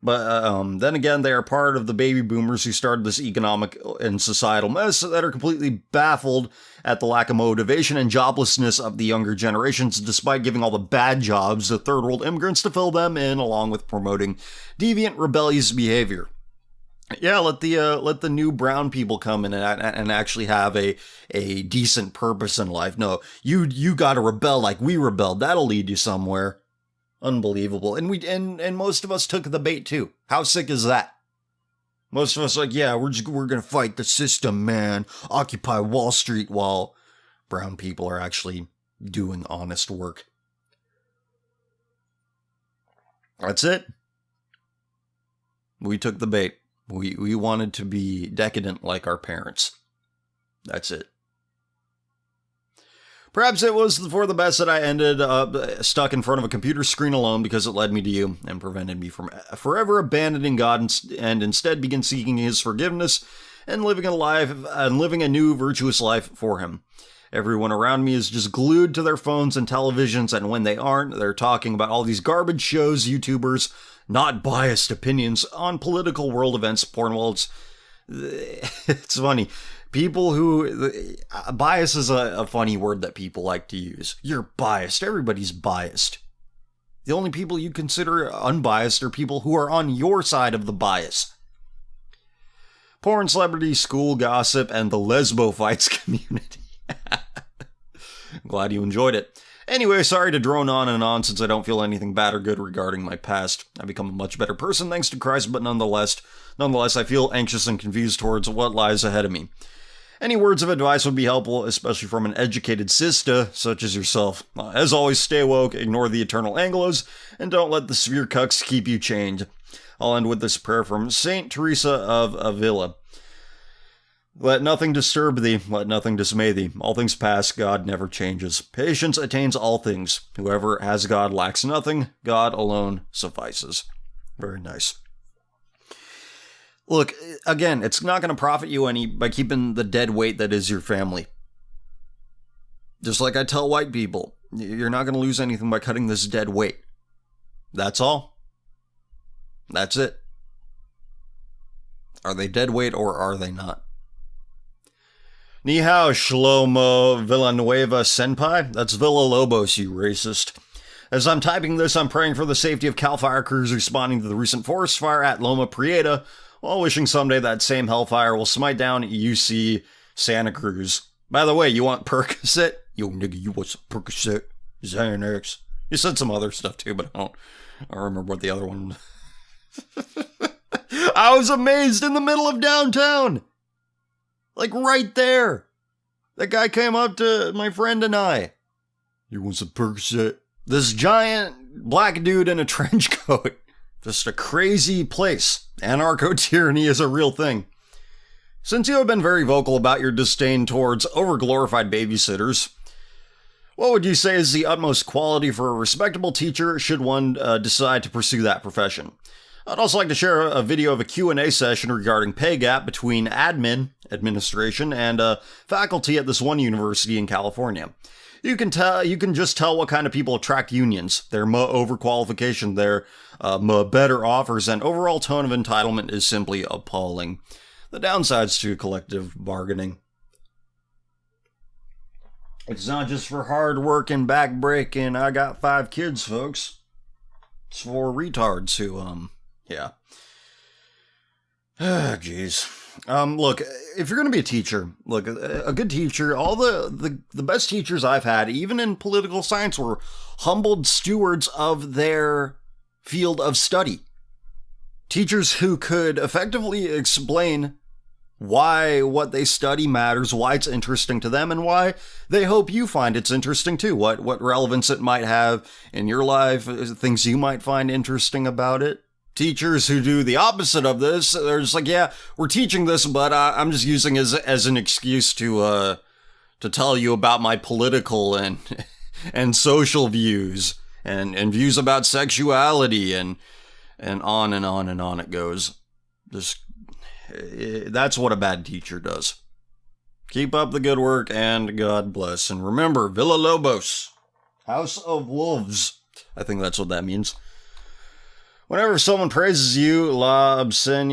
But then again, they are part of the baby boomers who started this economic and societal mess that are completely baffled at the lack of motivation and joblessness of the younger generations, despite giving all the bad jobs to third world immigrants to fill them in, along with promoting deviant, rebellious behavior. Yeah, let the new brown people come in and actually have a decent purpose in life. No, you gotta rebel like we rebelled. That'll lead you somewhere. Unbelievable. And most of us took the bait too. How sick is that? Most of us like, yeah, we're gonna fight the system, man. Occupy Wall Street, while brown people are actually doing honest work. That's it. We took the bait. We wanted to be decadent like our parents. That's it. Perhaps it was for the best that I ended up stuck in front of a computer screen alone, because it led me to you and prevented me from forever abandoning God and instead begin seeking his forgiveness and living a new virtuous life for him. Everyone around me is just glued to their phones and televisions, and when they aren't, they're talking about all these garbage shows, YouTubers, not biased opinions on political world events, porn. Well, it's funny. People who... bias is a funny word that people like to use. You're biased. Everybody's biased. The only people you consider unbiased are people who are on your side of the bias. Porn, celebrity, school gossip, and the lesbo fights community. I'm glad you enjoyed it. Anyway, sorry to drone on and on since I don't feel anything bad or good regarding my past. I've become a much better person thanks to Christ, but nonetheless, I feel anxious and confused towards what lies ahead of me. Any words of advice would be helpful, especially from an educated sister such as yourself. As always, stay woke, ignore the eternal anglos, and don't let the sphere cucks keep you chained. I'll end with this prayer from Saint Teresa of Avila. Let nothing disturb thee, let nothing dismay thee. All things pass, God never changes. Patience attains all things. Whoever has God lacks nothing. God alone suffices. Very nice. Look, again, it's not going to profit you any by keeping the dead weight that is your family. Just like I tell white people, you're not going to lose anything by cutting this dead weight. That's all. That's it. Are they dead weight or are they not? Ni hao, Shlomo Villanueva Senpai. That's Villa Lobos, you racist. As I'm typing this, I'm praying for the safety of CAL FIRE crews responding to the recent forest fire at Loma Prieta, while wishing someday that same hellfire will smite down UC Santa Cruz. By the way, you want Percocet? Yo, nigga, you want some Percocet? Xanax. You said some other stuff too, but I don't remember what the other one was. I was amazed in the middle of downtown. Like right there. That guy came up to my friend and I. You want some Percocet? This giant black dude in a trench coat. Just a crazy place. Anarcho-tyranny is a real thing. Since you have been very vocal about your disdain towards overglorified babysitters, what would you say is the utmost quality for a respectable teacher should one decide to pursue that profession? I'd also like to share a video of a Q&A session regarding pay gap between administration, and faculty at this one university in California. You can just tell what kind of people attract unions. Their overqualification, their better offers, and overall tone of entitlement is simply appalling. The downsides to collective bargaining. It's not just for hard work and back-breaking, I got 5 kids, folks. It's for retards who, yeah. Jeez. Look, if you're going to be a teacher, look, a good teacher, all the best teachers I've had, even in political science, were humbled stewards of their field of study. Teachers who could effectively explain why what they study matters, why it's interesting to them, and why they hope you find it's interesting too. What relevance it might have in your life, things you might find interesting about it. Teachers who do the opposite of this, they're just like, yeah, we're teaching this, but I'm just using it as an excuse to tell you about my political and social views and views about sexuality and on and on and on it goes. That's what a bad teacher does. Keep up the good work and God bless. And remember, Villa Lobos, House of Wolves. I think that's what that means. Whenever someone praises you, La Obscenidad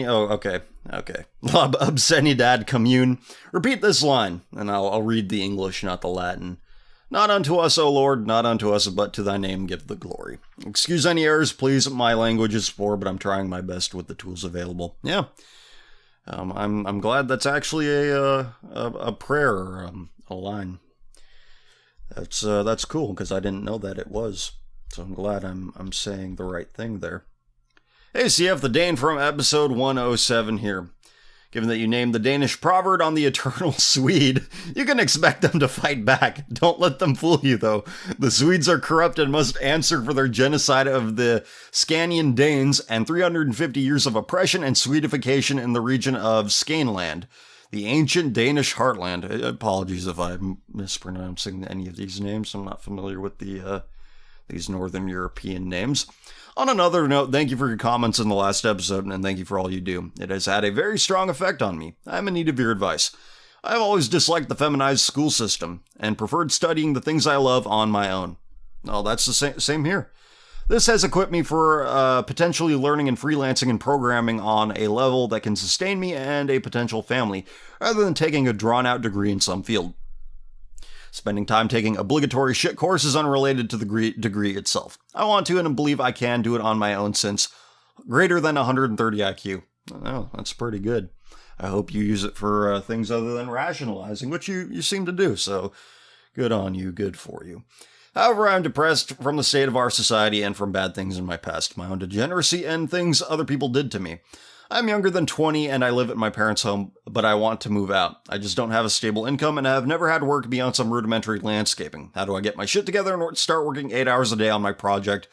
Commune, repeat this line, and I'll read the English, not the Latin. Not unto us, O Lord, not unto us, but to thy name give the glory. Excuse any errors, please. My language is poor, but I'm trying my best with the tools available. Yeah. I'm glad that's actually a prayer, a line. That's cool, because I didn't know that it was. So I'm glad I'm saying the right thing there. Hey CF, the Dane from episode 107 here. Given that you named the Danish proverb on the eternal Swede, you can expect them to fight back. Don't let them fool you, though. The Swedes are corrupt and must answer for their genocide of the Scandinavian Danes and 350 years of oppression and Swedification in the region of Skaneland, the ancient Danish heartland. Apologies if I'm mispronouncing any of these names. I'm not familiar with these Northern European names. On another note, thank you for your comments in the last episode, and thank you for all you do. It has had a very strong effect on me. I'm in need of your advice. I've always disliked the feminized school system, and preferred studying the things I love on my own. Well, that's the same here. This has equipped me for potentially learning and freelancing and programming on a level that can sustain me and a potential family, rather than taking a drawn-out degree in some field. Spending time taking obligatory shit courses unrelated to the degree itself. I want to and believe I can do it on my own since greater than 130 IQ. Oh, that's pretty good. I hope you use it for things other than rationalizing, which you seem to do, so good on you, good for you. However, I'm depressed from the state of our society and from bad things in my past, my own degeneracy and things other people did to me. I'm younger than 20 and I live at my parents' home, but I want to move out. I just don't have a stable income and have never had work beyond some rudimentary landscaping. How do I get my shit together and start working 8 hours a day on my project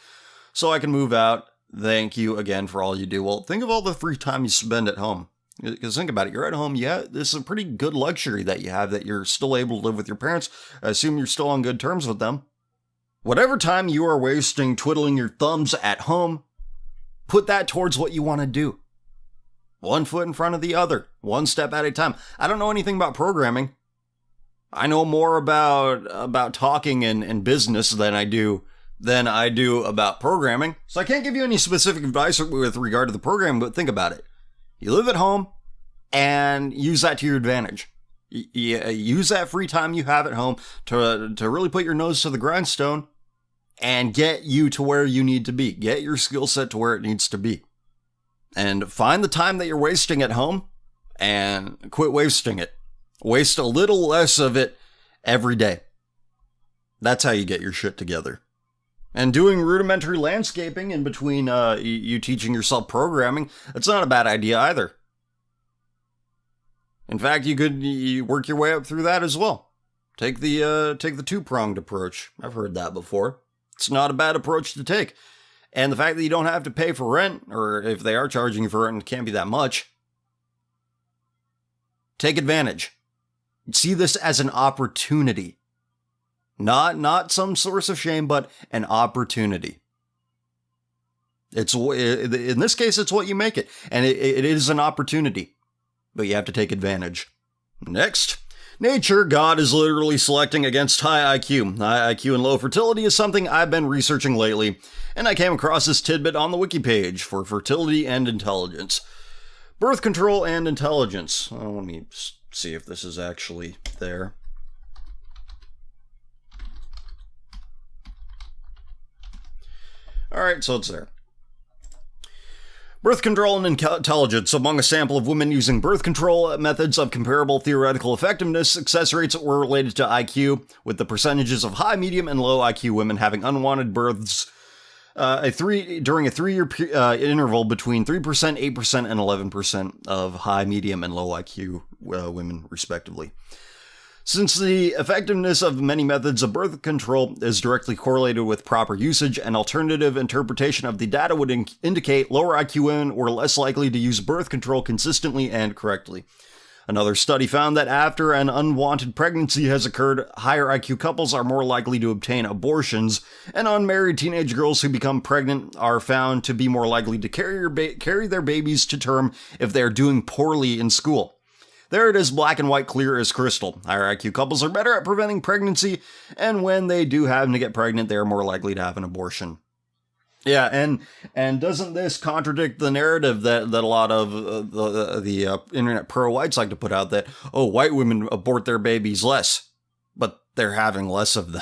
so I can move out? Thank you again for all you do. Well, think of all the free time you spend at home. Because think about it, you're at home, yeah, this is a pretty good luxury that you have, that you're still able to live with your parents. I assume you're still on good terms with them. Whatever time you are wasting twiddling your thumbs at home, put that towards what you want to do. One foot in front of the other, one step at a time. I don't know anything about programming. I know more about talking and business than I do about programming. So I can't give you any specific advice with regard to the program, but think about it. You live at home and use that to your advantage. Use that free time you have at home to really put your nose to the grindstone and get you to where you need to be. Get your skill set to where it needs to be. And find the time that you're wasting at home and quit wasting it. Waste a little less of it every day. That's how you get your shit together. And doing rudimentary landscaping in between you teaching yourself programming, that's not a bad idea either. In fact, you could work your way up through that as well. Take the two-pronged approach. I've heard that before. It's not a bad approach to take. And the fact that you don't have to pay for rent, or if they are charging you for rent, it can't be that much. Take advantage. See this as an opportunity. Not some source of shame, but an opportunity. In this case, it's what you make it. And it is an opportunity. But you have to take advantage. Next. Nature, God is literally selecting against high IQ. High IQ and low fertility is something I've been researching lately, and I came across this tidbit on the wiki page for fertility and intelligence. Birth control and intelligence. Let me see if this is actually there. Alright, so it's there. Birth control and intelligence. Among a sample of women using birth control methods of comparable theoretical effectiveness, success rates were related to IQ, with the percentages of high, medium, and low IQ women having unwanted births during a 3-year interval between 3%, 8%, and 11% of high, medium, and low IQ women, respectively. Since the effectiveness of many methods of birth control is directly correlated with proper usage, an alternative interpretation of the data would indicate lower IQ women were less likely to use birth control consistently and correctly. Another study found that after an unwanted pregnancy has occurred, higher IQ couples are more likely to obtain abortions, and unmarried teenage girls who become pregnant are found to be more likely to carry their babies to term if they are doing poorly in school. There it is, black and white, clear as crystal. Higher IQ couples are better at preventing pregnancy, and when they do happen to get pregnant, they are more likely to have an abortion. Yeah, and doesn't this contradict the narrative that a lot of the internet pro-whites like to put out, that, oh, white women abort their babies less, but they're having less of them?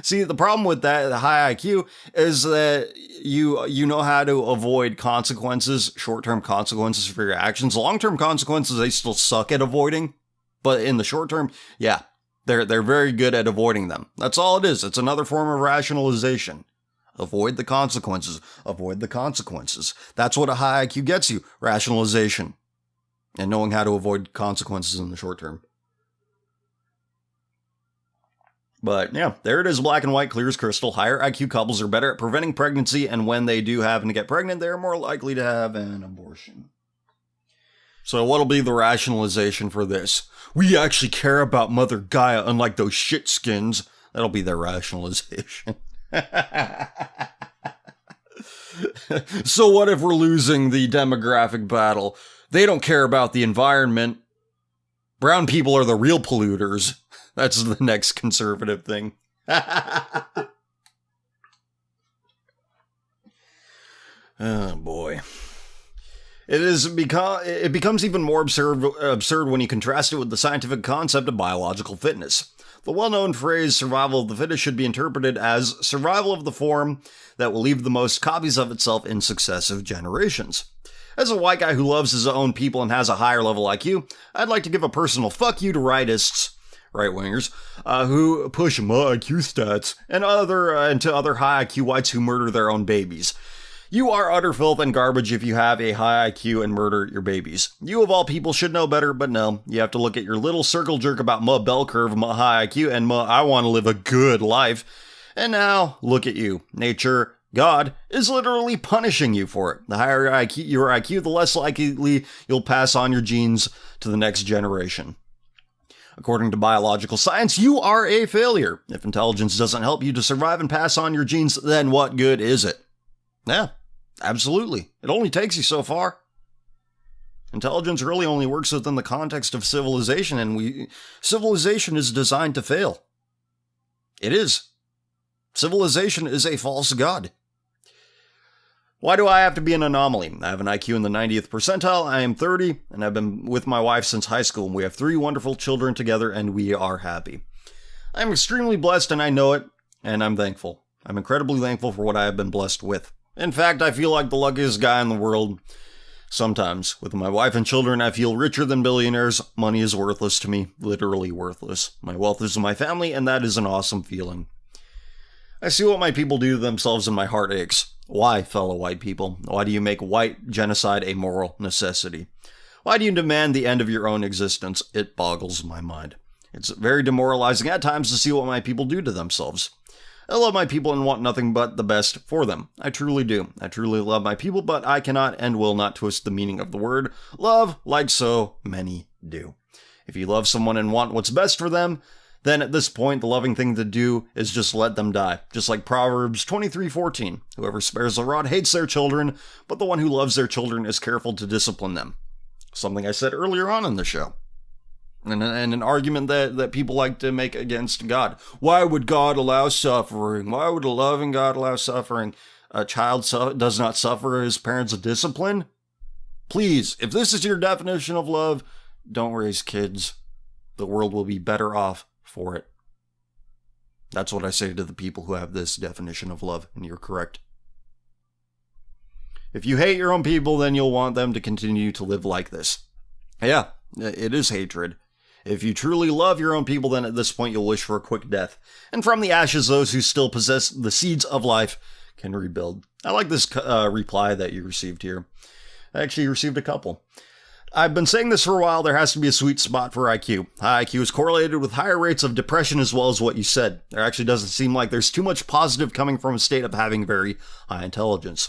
See, the problem with that, the high IQ, is that you know how to avoid consequences, short-term consequences for your actions. Long-term consequences, they still suck at avoiding. But in the short term, yeah, they're very good at avoiding them. That's all it is. It's another form of rationalization. Avoid the consequences. Avoid the consequences. That's what a high IQ gets you. Rationalization. and knowing how to avoid consequences in the short term. But yeah, there it is, black and white, clear as crystal. Higher IQ couples are better at preventing pregnancy, and when they do happen to get pregnant, they're more likely to have an abortion. So what'll be the rationalization for this? We actually care about Mother Gaia, unlike those shitskins. That'll be their rationalization. So what if we're losing the demographic battle? They don't care about the environment. Brown people are the real polluters. That's the next conservative thing. Oh boy. It becomes even more absurd when you contrast it with the scientific concept of biological fitness. The well-known phrase survival of the fittest should be interpreted as survival of the form that will leave the most copies of itself in successive generations. As a white guy who loves his own people and has a higher level IQ, I'd like to give a personal fuck you to rightists, right-wingers, who push my IQ stats, and to other high IQ whites who murder their own babies. You are utter filth and garbage if you have a high IQ and murder your babies. You of all people should know better, but no, you have to look at your little circle jerk about my bell curve, my high IQ, and my I want to live a good life. And now, look at you. Nature, God, is literally punishing you for it. The higher your IQ, the less likely you'll pass on your genes to the next generation. According to biological science, you are a failure. If intelligence doesn't help you to survive and pass on your genes, then what good is it? Yeah, absolutely. It only takes you so far. Intelligence really only works within the context of civilization, and civilization is designed to fail. It is. Civilization is a false god. Why do I have to be an anomaly? I have an IQ in the 90th percentile, I am 30, and I've been with my wife since high school, and we have 3 wonderful children together, and we are happy. I'm extremely blessed, and I know it, and I'm thankful. I'm incredibly thankful for what I have been blessed with. In fact, I feel like the luckiest guy in the world. Sometimes, with my wife and children, I feel richer than billionaires. Money is worthless to me, literally worthless. My wealth is my family, and that is an awesome feeling. I see what my people do to themselves and my heart aches. Why, fellow white people? Why do you make white genocide a moral necessity? Why do you demand the end of your own existence? It boggles my mind. It's very demoralizing at times to see what my people do to themselves. I love my people and want nothing but the best for them. I truly do. I truly love my people, but I cannot and will not twist the meaning of the word love like so many do. If you love someone and want what's best for them, then at this point, the loving thing to do is just let them die. Just like Proverbs 23:14. Whoever spares the rod hates their children, but the one who loves their children is careful to discipline them. Something I said earlier on in the show. And an argument that people like to make against God. Why would God allow suffering? Why would a loving God allow suffering? A child does not suffer his parents' discipline? Please, if this is your definition of love, don't raise kids. The world will be better off for it. That's what I say to the people who have this definition of love, and you're correct. If you hate your own people, then you'll want them to continue to live like this. Yeah, it is hatred. If you truly love your own people, then at this point you'll wish for a quick death. And from the ashes, those who still possess the seeds of life can rebuild. I like this reply that you received here. I actually received a couple. I've been saying this for a while, there has to be a sweet spot for IQ. High IQ is correlated with higher rates of depression as well as what you said. There actually doesn't seem like there's too much positive coming from a state of having very high intelligence.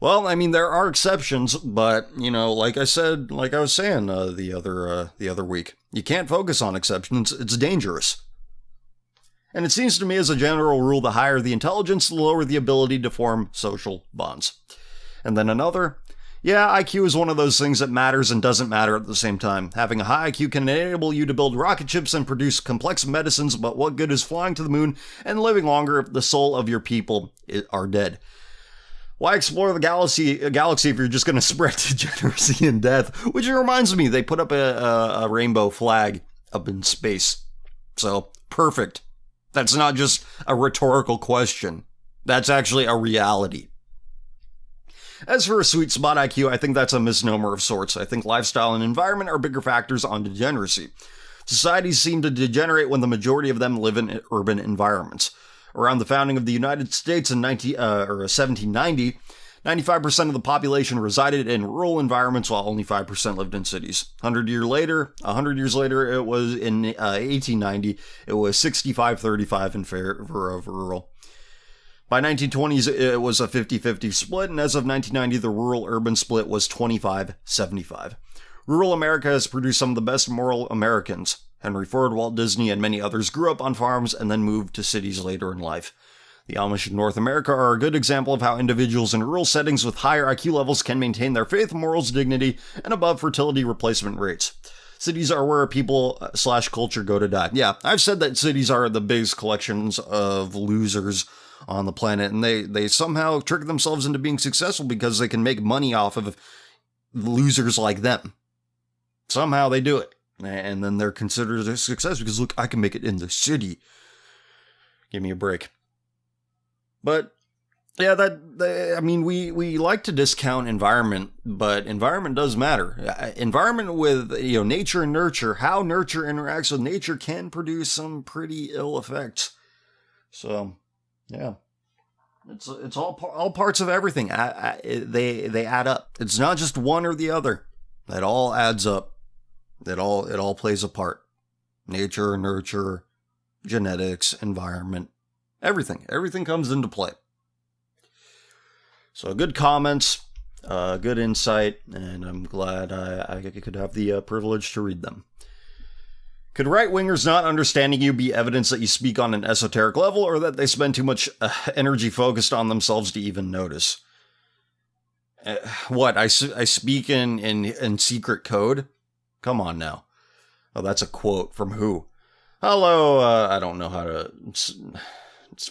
Well, I mean, there are exceptions, but, like I was saying the other week, you can't focus on exceptions, it's dangerous. And it seems to me as a general rule, the higher the intelligence, the lower the ability to form social bonds. And then another, yeah, IQ is one of those things that matters and doesn't matter at the same time. Having a high IQ can enable you to build rocket ships and produce complex medicines, but what good is flying to the moon and living longer if the soul of your people are dead? Why explore the galaxy if you're just going to spread degeneracy and death? Which reminds me, they put up a rainbow flag up in space. So, perfect. That's not just a rhetorical question. That's actually a reality. As for a sweet spot IQ, I think that's a misnomer of sorts. I think lifestyle and environment are bigger factors on degeneracy. Societies seem to degenerate when the majority of them live in urban environments. Around the founding of the United States in 1790, 95% of the population resided in rural environments while only 5% lived in cities. 100 years later, it was in 1890, it was 65-35 in favor of rural. By 1920s, it was a 50-50 split, and as of 1990, the rural-urban split was 25-75. Rural America has produced some of the best moral Americans. Henry Ford, Walt Disney, and many others grew up on farms and then moved to cities later in life. The Amish in North America are a good example of how individuals in rural settings with higher IQ levels can maintain their faith, morals, dignity, and above fertility replacement rates. Cities are where people/culture go to die. Yeah, I've said that cities are the biggest collections of losers on the planet, and they somehow trick themselves into being successful because they can make money off of losers like them. Somehow they do it, and then they're considered a success because, look, I can make it in the city. Give me a break. But yeah, we like to discount environment, but environment does matter. Environment with nature and nurture, how nurture interacts with nature can produce some pretty ill effects. So yeah, it's all parts of everything. They add up. It's not just one or the other. It all adds up. It all plays a part. Nature, nurture, genetics, environment. Everything comes into play. So good comments, good insight, and I'm glad I could have the privilege to read them. Could right-wingers not understanding you be evidence that you speak on an esoteric level, or that they spend too much energy focused on themselves to even notice? What, I speak in secret code? Come on now. Oh, that's a quote from who? Hello, I don't know how to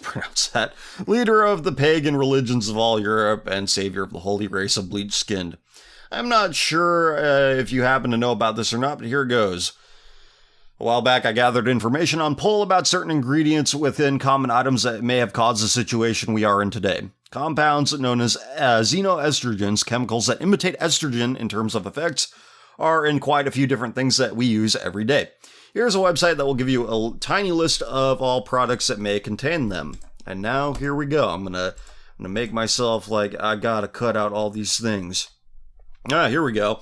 pronounce that. Leader of the pagan religions of all Europe and savior of the holy race of bleached-skinned. I'm not sure if you happen to know about this or not, but here it goes. A while back, I gathered information on poll about certain ingredients within common items that may have caused the situation we are in today. Compounds known as xenoestrogens, chemicals that imitate estrogen in terms of effects, are in quite a few different things that we use every day. Here's a website that will give you a tiny list of all products that may contain them. And now, here we go. I'm gonna make myself like I gotta cut out all these things. Here we go.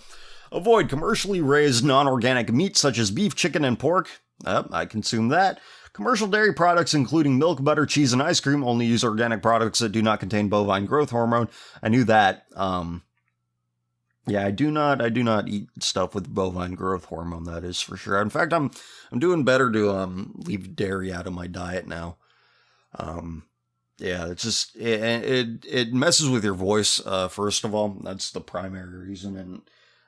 Avoid commercially raised non-organic meat such as beef, chicken, and pork. I consume that. Commercial dairy products including milk, butter, cheese, and ice cream only use organic products that do not contain bovine growth hormone. I knew that. Yeah, I do not eat stuff with bovine growth hormone, that is for sure. In fact, I'm doing better to leave dairy out of my diet now. Yeah, it's just it messes with your voice, first of all. That's the primary reason. And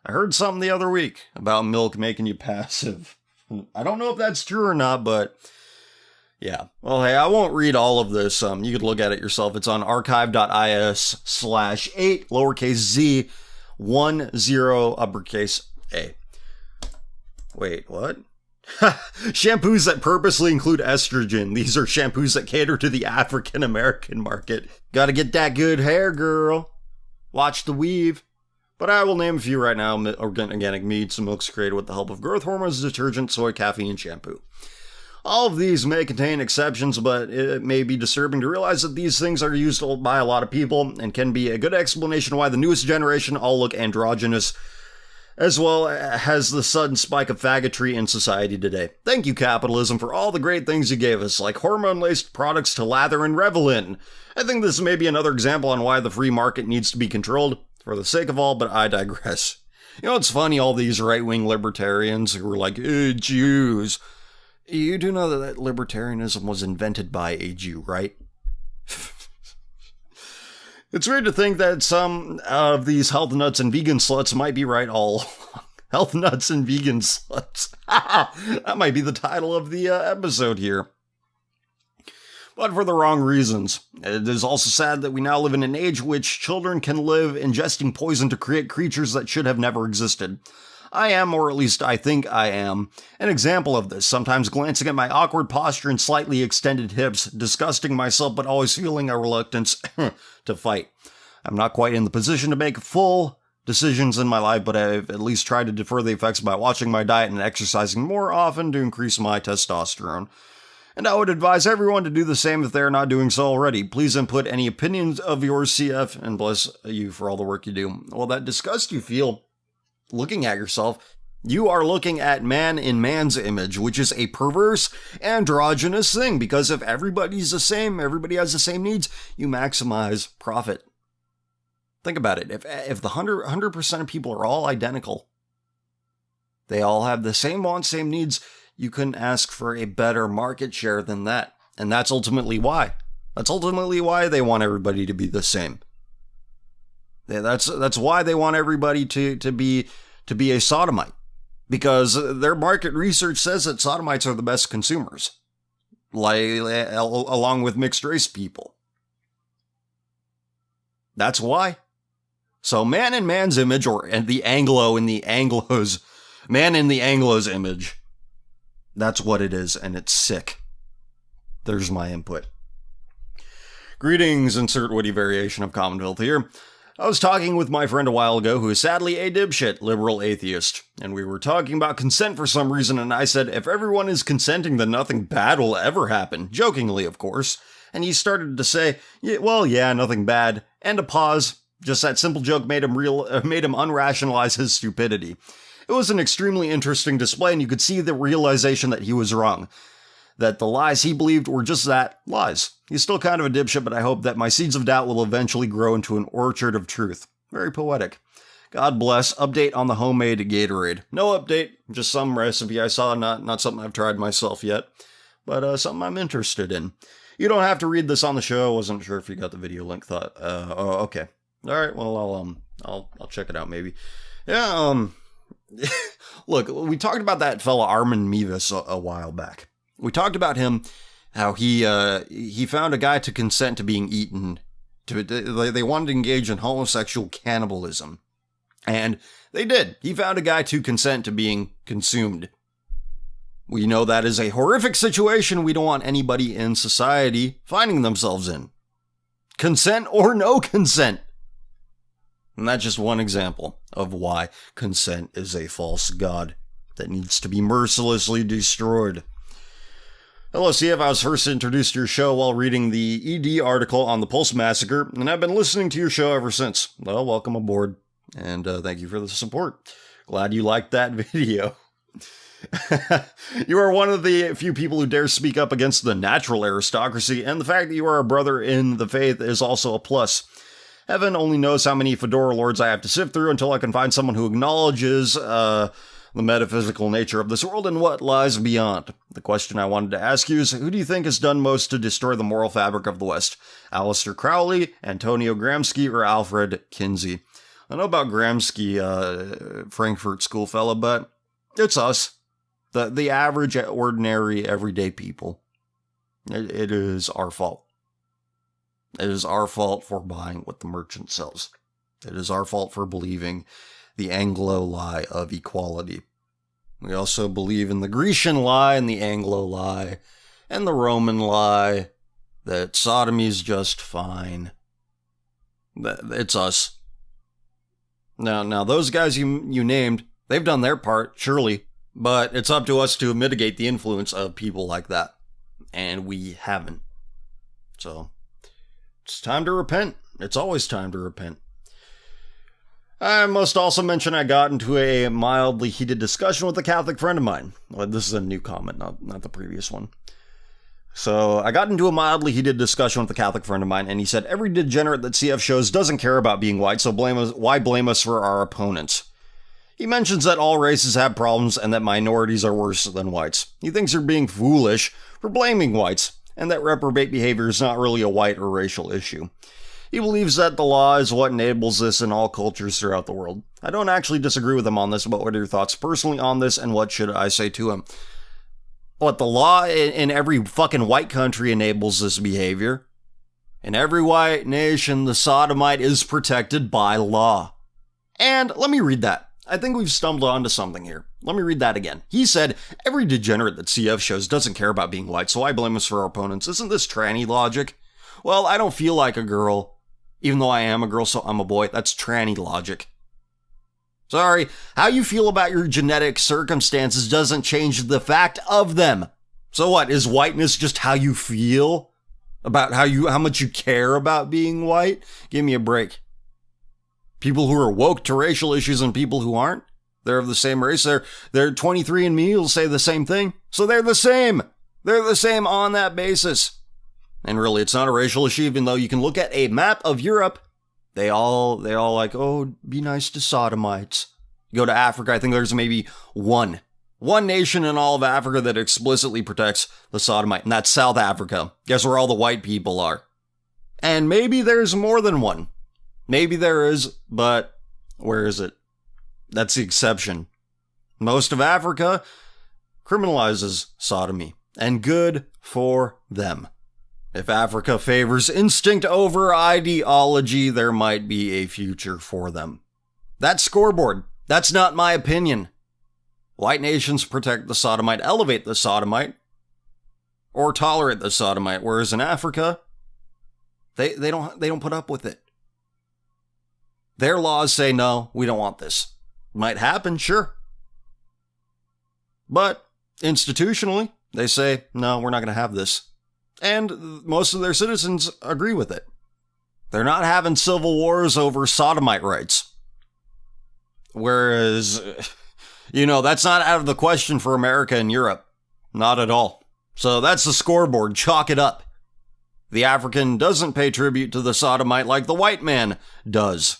I heard something the other week about milk making you passive. I don't know if that's true or not, but yeah. Well, hey, I won't read all of this. You could look at it yourself. It's on archive.is/8 lowercase z 10 uppercase A. Wait, what? Shampoos that purposely include estrogen. These are shampoos that cater to the African American market. Gotta get that good hair, girl. Watch the weave. But I will name a few right now. Organic meats and milks created with the help of growth hormones, detergent, soy, caffeine, and shampoo. All of these may contain exceptions, but it may be disturbing to realize that these things are used by a lot of people and can be a good explanation why the newest generation all look androgynous, as well as the sudden spike of faggotry in society today. Thank you, capitalism, for all the great things you gave us, like hormone-laced products to lather and revel in. I think this may be another example on why the free market needs to be controlled, for the sake of all, but I digress. You know, it's funny, all these right-wing libertarians who were like, Jews. You do know that libertarianism was invented by a Jew, right? It's weird to think that some of these health nuts and vegan sluts might be right all along. Health nuts and vegan sluts. That might be the title of the episode here. But for the wrong reasons. It is also sad that we now live in an age which children can live ingesting poison to create creatures that should have never existed. I am, or at least I think I am, an example of this, sometimes glancing at my awkward posture and slightly extended hips, disgusting myself but always feeling a reluctance to fight. I'm not quite in the position to make full decisions in my life, but I've at least tried to defer the effects by watching my diet and exercising more often to increase my testosterone. And I would advise everyone to do the same if they're not doing so already. Please input any opinions of yours, CF, and bless you for all the work you do. Well, that disgust you feel looking at yourself, you are looking at man in man's image, which is a perverse, androgynous thing, because if everybody's the same, everybody has the same needs, you maximize profit. Think about it. If the 100% of people are all identical, they all have the same wants, same needs, you couldn't ask for a better market share than that. And that's ultimately why. That's ultimately why they want everybody to be the same. That's why they want everybody to be a sodomite. Because their market research says that sodomites are the best consumers, along with mixed race people. That's why. So man in man's image, or the Anglo in the Anglos, man in the Anglos image, that's what it is, and it's sick. There's my input. Greetings, insert witty variation of common filth here. I was talking with my friend a while ago who is sadly a dipshit liberal atheist, and we were talking about consent for some reason, and I said, if everyone is consenting, then nothing bad will ever happen, jokingly, of course. And he started to say, yeah, nothing bad, and a pause. Just that simple joke made him unrationalize his stupidity. It was an extremely interesting display, and you could see the realization that he was wrong. That the lies he believed were just that, lies. He's still kind of a dipshit, but I hope that my seeds of doubt will eventually grow into an orchard of truth. Very poetic. God bless. Update on the homemade Gatorade. No update, just some recipe I saw, not something I've tried myself yet, but something I'm interested in. You don't have to read this on the show. I wasn't sure if you got the video link. Okay. All right. Well, I'll check it out maybe. Yeah. Look, we talked about that fella Armin Mevis a while back. We talked about him, how he found a guy to consent to being eaten. They wanted to engage in homosexual cannibalism. And they did. He found a guy to consent to being consumed. We know that is a horrific situation we don't want anybody in society finding themselves in. Consent or no consent. And that's just one example of why consent is a false god that needs to be mercilessly destroyed. Hello, CF. I was first introduced to your show while reading the ED article on the Pulse Massacre, and I've been listening to your show ever since. Well, welcome aboard, and thank you for the support. Glad you liked that video. You are one of the few people who dare speak up against the natural aristocracy, and the fact that you are a brother in the faith is also a plus. Heaven only knows how many fedora lords I have to sift through until I can find someone who acknowledges the metaphysical nature of this world and what lies beyond. The question I wanted to ask you is, who do you think has done most to destroy the moral fabric of the West? Aleister Crowley, Antonio Gramsci, or Alfred Kinsey? I know about Gramsci, Frankfurt School fella, but it's us. The average, ordinary, everyday people. It is our fault. It is our fault for buying what the merchant sells. It is our fault for believing the Anglo lie of equality. We also believe in the Grecian lie and the Anglo lie and the Roman lie that sodomy is just fine. It's us. Now those guys you named, they've done their part, surely, but it's up to us to mitigate the influence of people like that. And we haven't. So it's time to repent. It's always time to repent. I must also mention I got into a mildly heated discussion with a Catholic friend of mine. Well, this is a new comment, not the previous one. So I got into a mildly heated discussion with a Catholic friend of mine, and he said, every degenerate that CF shows doesn't care about being white, so why blame us for our opponents? He mentions that all races have problems and that minorities are worse than whites. He thinks you're being foolish for blaming whites, and that reprobate behavior is not really a white or racial issue. He believes that the law is what enables this in all cultures throughout the world. I don't actually disagree with him on this, but what are your thoughts personally on this, and what should I say to him? What, the law in every fucking white country enables this behavior? In every white nation, the sodomite is protected by law. And let me read that. I think we've stumbled onto something here. Let me read that again. He said, every degenerate that CF shows doesn't care about being white, so why blame us for our opponents? Isn't this tranny logic? Well, I don't feel like a girl, even though I am a girl, so I'm a boy. That's tranny logic. Sorry, how you feel about your genetic circumstances doesn't change the fact of them. So what, is whiteness just how you feel? About how much you care about being white? Give me a break. People who are woke to racial issues and people who aren't, they're of the same race. They're 23andMe will say the same thing. So they're the same. They're the same on that basis. And really, it's not a racial issue, even though you can look at a map of Europe. They all like, oh, be nice to sodomites. You go to Africa, I think there's maybe one nation in all of Africa that explicitly protects the sodomite, and that's South Africa. Guess where all the white people are. And maybe there's more than one. Maybe there is, but where is it? That's the exception. Most of Africa criminalizes sodomy, and good for them. If Africa favors instinct over ideology, there might be a future for them. That's scoreboard. That's not my opinion. White nations protect the sodomite, elevate the sodomite, or tolerate the sodomite, whereas in Africa, they don't put up with it. Their laws say, no, we don't want this. Might happen, sure. But institutionally, they say, no, we're not going to have this. And most of their citizens agree with it. They're not having civil wars over sodomite rights. Whereas, that's not out of the question for America and Europe. Not at all. So that's the scoreboard. Chalk it up. The African doesn't pay tribute to the sodomite like the white man does.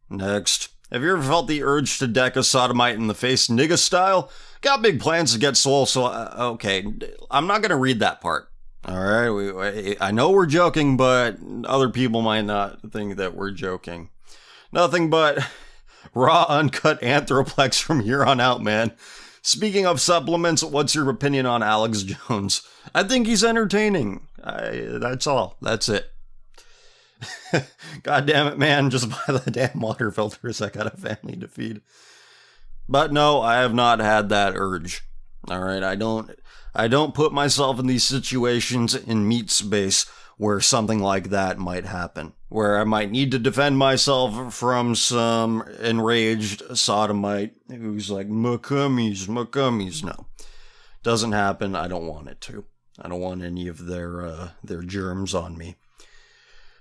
Next. Have you ever felt the urge to deck a sodomite in the face nigga style? Got big plans to get swole, so okay. I'm not going to read that part. All right, I know we're joking, but other people might not think that we're joking. Nothing but raw, uncut Anthroplex from here on out, man. Speaking of supplements, what's your opinion on Alex Jones? I think he's entertaining. That's all. That's it. God damn it, man. Just buy the damn water filters. I got a family to feed. But no, I have not had that urge. All right, I don't put myself in these situations in meat space where something like that might happen, where I might need to defend myself from some enraged sodomite who's like, McCummies. No, doesn't happen. I don't want it to. I don't want any of their germs on me.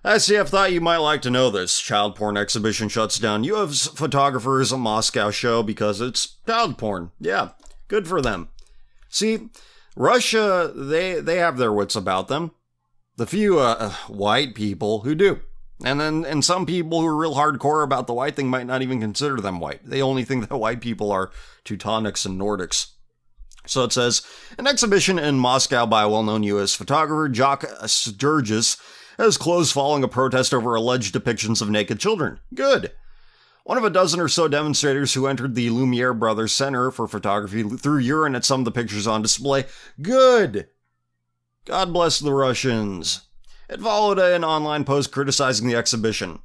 ICF thought you might like to know this. Child porn exhibition shuts down UF's photographers' Moscow show because it's child porn. Yeah, good for them. See, Russia, they have their wits about them. The few white people who do. And some people who are real hardcore about the white thing might not even consider them white. They only think that white people are Teutonics and Nordics. So it says, an exhibition in Moscow by a well-known U.S. photographer, Jock Sturgis, has closed following a protest over alleged depictions of naked children. Good. One of a dozen or so demonstrators who entered the Lumiere Brothers Center for Photography threw urine at some of the pictures on display. Good. God bless the Russians. It followed an online post criticizing the exhibition.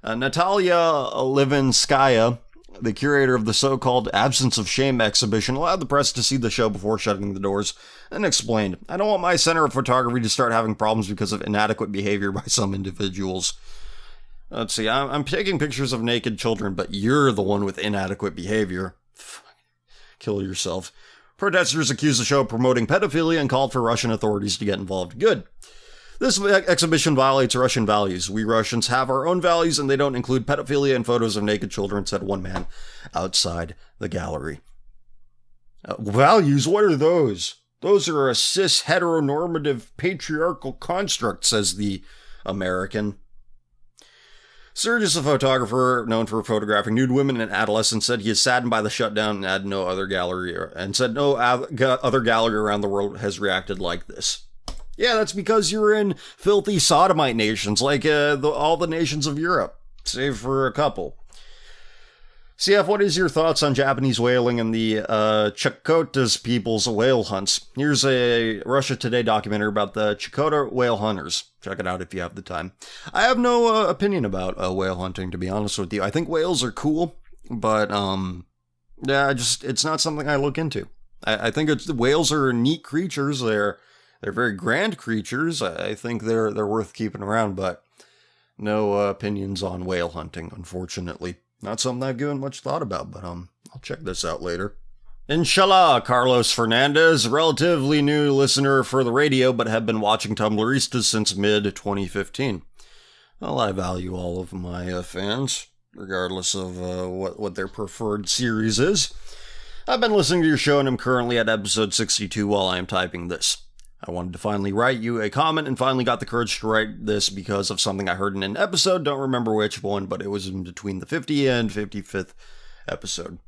Natalia Livinskaya, the curator of the so-called Absence of Shame exhibition, allowed the press to see the show before shutting the doors, and explained, I don't want my center of photography to start having problems because of inadequate behavior by some individuals. Let's see, I'm taking pictures of naked children, but you're the one with inadequate behavior. Kill yourself. Protesters accused the show of promoting pedophilia and called for Russian authorities to get involved. Good. This exhibition violates Russian values. We Russians have our own values, and they don't include pedophilia and photos of naked children, said one man outside the gallery. Values? What are those? Those are a cis heteronormative patriarchal construct, says the American. Sturgis, a photographer known for photographing nude women and adolescents, said he is saddened by the shutdown and had no other gallery, and said no other gallery around the world has reacted like this. Yeah, that's because you're in filthy sodomite nations, like all the nations of Europe, save for a couple. CF, what is your thoughts on Japanese whaling and the Chakotas people's whale hunts? Here's a Russia Today documentary about the Chakota whale hunters. Check it out if you have the time. I have no opinion about whale hunting, to be honest with you. I think whales are cool, but yeah, it's not something I look into. I think whales are neat creatures. They're very grand creatures. I think they're worth keeping around, but no opinions on whale hunting, unfortunately. Not something I've given much thought about, but I'll check this out later. Inshallah, Carlos Fernandez, relatively new listener for the radio, but have been watching Tumblristas since mid-2015. Well, I value all of my fans, regardless of what their preferred series is. I've been listening to your show, and I'm currently at episode 62 while I am typing this. I wanted to finally write you a comment, and finally got the courage to write this because of something I heard in an episode. Don't remember which one, but it was in between the 50th and 55th episode.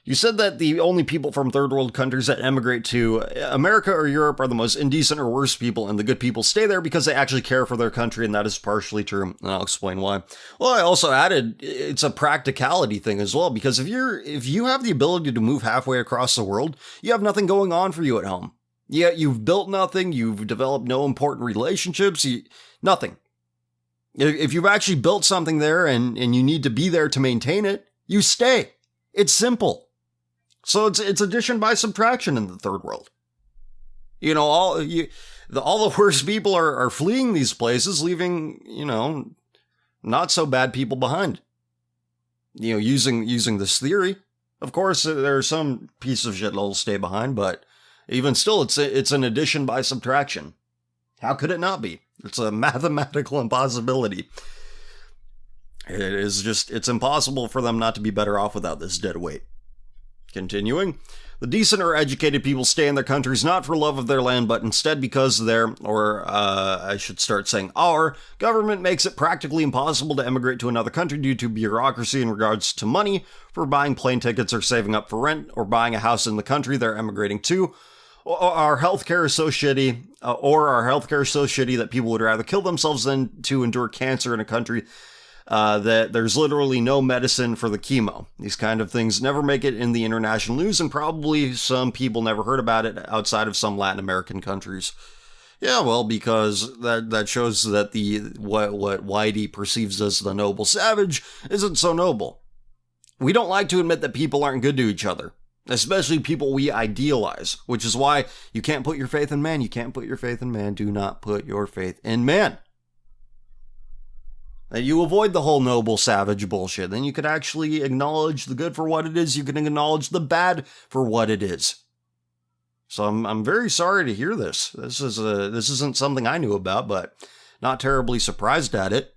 You said that the only people from third world countries that emigrate to America or Europe are the most indecent or worst people, and the good people stay there because they actually care for their country, and that is partially true, and I'll explain why. Well, I also added it's a practicality thing as well, because if you have the ability to move halfway across the world, you have nothing going on for you at home. Yeah, you've built nothing, you've developed no important relationships, nothing. If you've actually built something there and you need to be there to maintain it, you stay. It's simple. So it's addition by subtraction in the third world. You know, all the worst people are fleeing these places, leaving, not so bad people behind. Using this theory. Of course, there are some pieces of shit that'll stay behind, but even still, it's an addition by subtraction. How could it not be? It's a mathematical impossibility. It's impossible for them not to be better off without this dead weight. Continuing, the decent or educated people stay in their countries not for love of their land, but instead because our government makes it practically impossible to emigrate to another country due to bureaucracy in regards to money for buying plane tickets or saving up for rent or buying a house in the country they're emigrating to. Our healthcare is so shitty, that people would rather kill themselves than to endure cancer in a country that there's literally no medicine for the chemo. These kind of things never make it in the international news, and probably some people never heard about it outside of some Latin American countries. Yeah, well, because that shows that what Whitey perceives as the noble savage isn't so noble. We don't like to admit that people aren't good to each other, especially people we idealize, which is why you can't put your faith in man. You can't put your faith in man. Do not put your faith in man. And you avoid the whole noble savage bullshit. Then you could actually acknowledge the good for what it is. You can acknowledge the bad for what it is. So I'm very sorry to hear this. This isn't something I knew about, but not terribly surprised at it.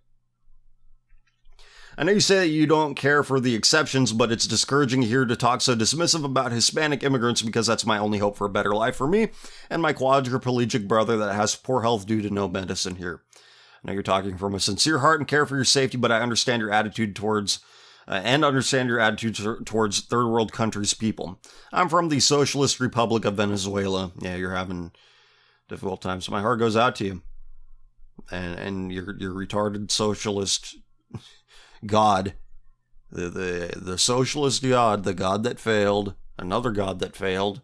I know you say that you don't care for the exceptions, but it's discouraging here to talk so dismissive about Hispanic immigrants because that's my only hope for a better life for me and my quadriplegic brother that has poor health due to no medicine here. I know you're talking from a sincere heart and care for your safety, but I understand your attitude towards third world countries' people. I'm from the Socialist Republic of Venezuela. Yeah, you're having difficult times. So my heart goes out to you. And your retarded socialist God, the socialist God, the God that failed, another God that failed.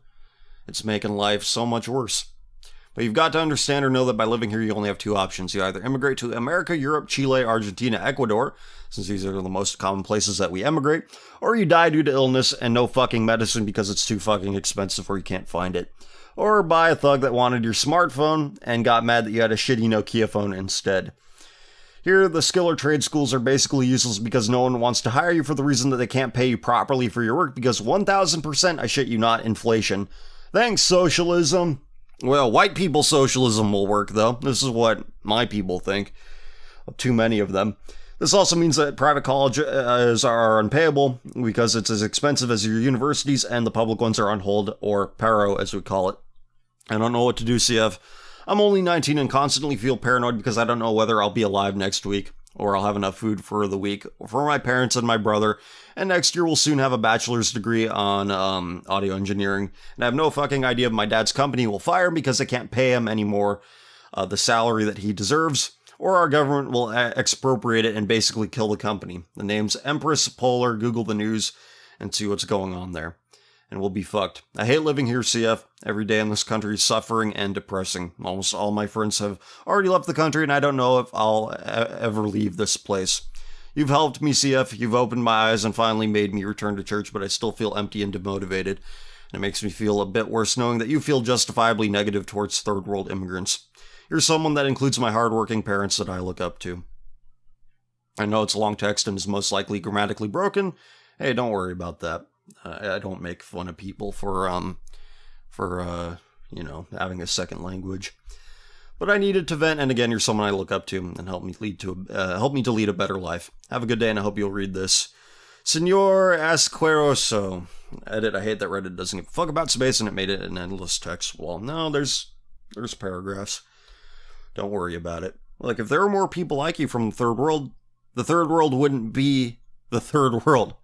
It's making life so much worse. But you've got to understand or know that by living here, you only have two options. You either immigrate to America, Europe, Chile, Argentina, Ecuador, since these are the most common places that we emigrate, or you die due to illness and no fucking medicine because it's too fucking expensive or you can't find it. Or buy a thug that wanted your smartphone and got mad that you had a shitty Nokia phone instead. Here, the skill or trade schools are basically useless because no one wants to hire you for the reason that they can't pay you properly for your work because 1,000%, I shit you not, inflation. Thanks, socialism. Well, white people socialism will work, though. This is what my people think. Too many of them. This also means that private colleges are unpayable because it's as expensive as your universities, and the public ones are on hold, or paro, as we call it. I don't know what to do, CF. I'm only 19 and constantly feel paranoid because I don't know whether I'll be alive next week, or I'll have enough food for the week, for my parents and my brother, and next year we'll soon have a bachelor's degree on audio engineering, and I have no fucking idea if my dad's company will fire him because they can't pay him anymore the salary that he deserves, or our government will expropriate it and basically kill the company. The name's Empress Polar. Google the news and see what's going on there. And we'll be fucked. I hate living here, CF. Every day in this country is suffering and depressing. Almost all my friends have already left the country, and I don't know if I'll ever leave this place. You've helped me, CF. You've opened my eyes and finally made me return to church, but I still feel empty and demotivated. And it makes me feel a bit worse knowing that you feel justifiably negative towards third world immigrants. You're someone that includes my hardworking parents that I look up to. I know it's a long text and is most likely grammatically broken. Hey, don't worry about that. I don't make fun of people for having a second language. But I needed to vent, and again, you're someone I look up to and help me to lead a better life. Have a good day, and I hope you'll read this. Senor Asqueroso. Edit, I hate that Reddit doesn't give a fuck about space, and it made it an endless text. Well, no, there's paragraphs. Don't worry about it. Like, if there were more people like you from the third world wouldn't be the third world.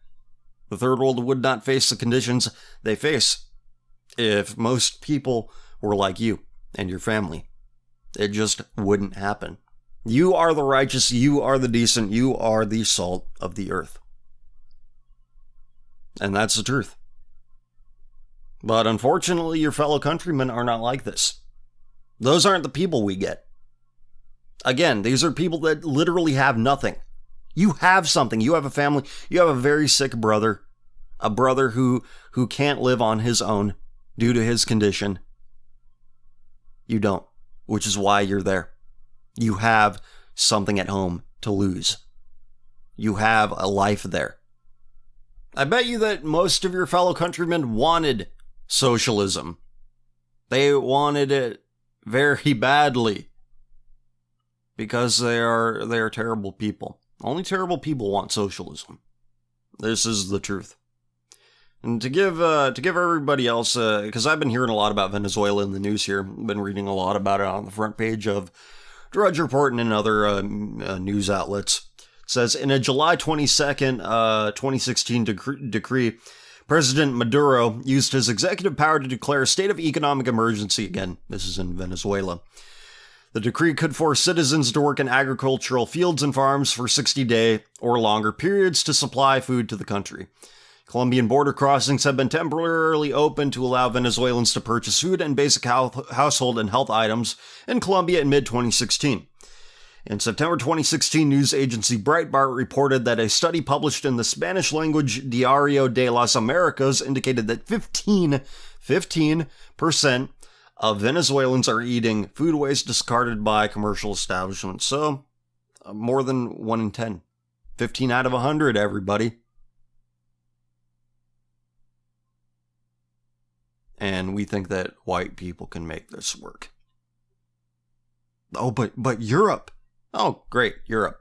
The third world would not face the conditions they face if most people were like you and your family. It just wouldn't happen. You are the righteous, you are the decent, you are the salt of the earth. And that's the truth. But unfortunately, your fellow countrymen are not like this. Those aren't the people we get. Again, these are people that literally have nothing. You have something. You have a family. You have a very sick brother. A brother who can't live on his own due to his condition. You don't, which is why you're there. You have something at home to lose. You have a life there. I bet you that most of your fellow countrymen wanted socialism. They wanted it very badly. Because they are terrible people. Only terrible people want socialism. This is the truth. And to give everybody else, because I've been hearing a lot about Venezuela in the news here. I've been reading a lot about it on the front page of Drudge Report and in other news outlets. It says, in a July 22nd, 2016 decree, President Maduro used his executive power to declare a state of economic emergency. Again, this is in Venezuela. The decree could force citizens to work in agricultural fields and farms for 60-day or longer periods to supply food to the country. Colombian border crossings have been temporarily opened to allow Venezuelans to purchase food and basic household and health items in Colombia in mid-2016. In September 2016, news agency Breitbart reported that a study published in the Spanish-language Diario de las Americas indicated that 15% of Venezuelans are eating food waste discarded by commercial establishments. So, more than 1 in 10. 15 out of 100, everybody. And we think that white people can make this work. Oh, but Europe. Oh, great, Europe.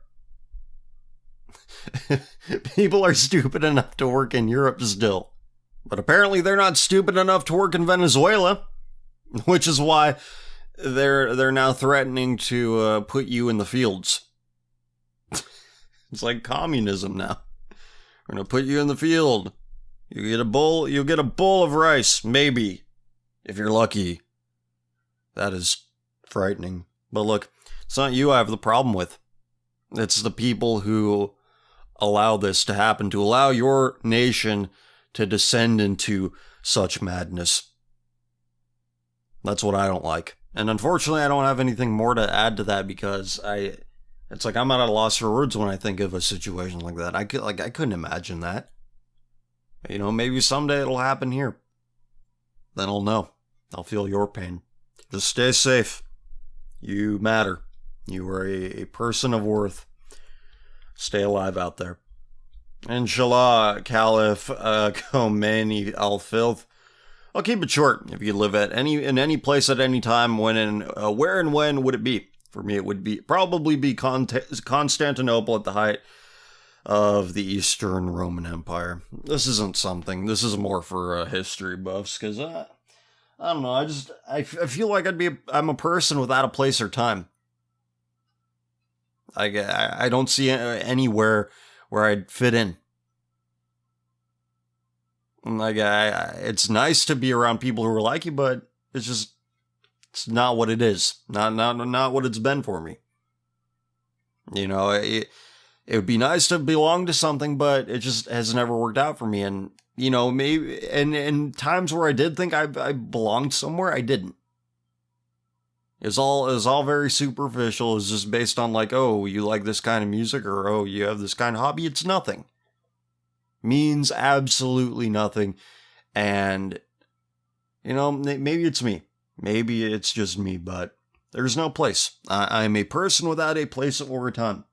People are stupid enough to work in Europe still. But apparently they're not stupid enough to work in Venezuela. Which is why they're now threatening to put you in the fields. It's like communism now. We're gonna put you in the field. You'll get a bowl of rice, maybe, if you're lucky. That is frightening. But look, it's not you I have the problem with. It's the people who allow this to happen, to allow your nation to descend into such madness. That's what I don't like. And unfortunately, I don't have anything more to add to that because it's like I'm at a loss for words when I think of a situation like that. I couldn't imagine that. You know, maybe someday it'll happen here. Then I'll know. I'll feel your pain. Just stay safe. You matter. You are a person of worth. Stay alive out there. Inshallah, Caliph Khomeini al-Filth. I'll keep it short. If you live in any place at any time, where and when would it be? For me, it would probably be Constantinople at the height of the Eastern Roman Empire. This isn't something. This is more for history buffs, because I don't know. I feel like I'm a person without a place or time. I don't see anywhere where I'd fit in. Like, it's nice to be around people who are like you, but it's not what it is. Not what it's been for me. You know, it would be nice to belong to something, but it just has never worked out for me. And, you know, maybe, and in times where I did think I belonged somewhere, I didn't. It was all very superficial. It was just based on like, oh, you like this kind of music, or oh, you have this kind of hobby. It's nothing. Means absolutely nothing. And, you know, maybe it's me. Maybe it's just me, but there's no place. I'm a person without a place or a time.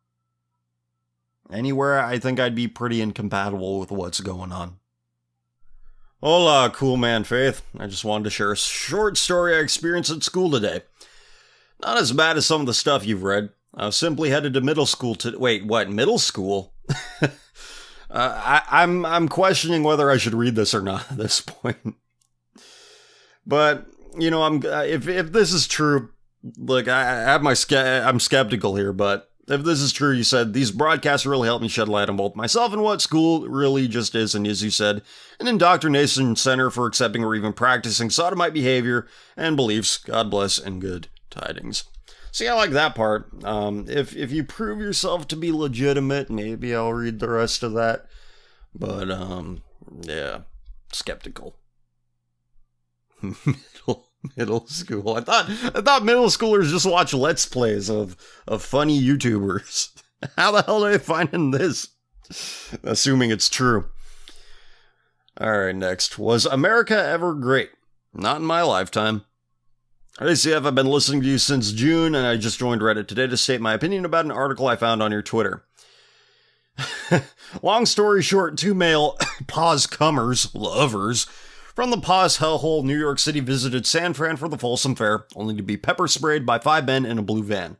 Anywhere, I think I'd be pretty incompatible with what's going on. Hola, cool man Faith. I just wanted to share a short story I experienced at school today. Not as bad as some of the stuff you've read. I was simply headed to middle school to... Wait, what? Middle school? I'm questioning whether I should read this or not at this point. But, you know, if this is true, look, I'm skeptical here, but if this is true, you said, these broadcasts really helped me shed light on both myself and what school really just is, and as you said, an indoctrination center for accepting or even practicing sodomite behavior and beliefs. God bless and good tidings. See, I like that part. If you prove yourself to be legitimate, maybe I'll read the rest of that. But, yeah, skeptical. Middle school. I thought middle schoolers just watch Let's Plays of funny YouTubers. How the hell are they finding this? Assuming it's true. Alright, next. Was America ever great? Not in my lifetime. Hey CF, I've been listening to you since June, and I just joined Reddit today to state my opinion about an article I found on your Twitter. Long story short, two male pause cummers, lovers, from the pause hellhole New York City visited San Fran for the Folsom Fair, only to be pepper sprayed by 5 men in a blue van.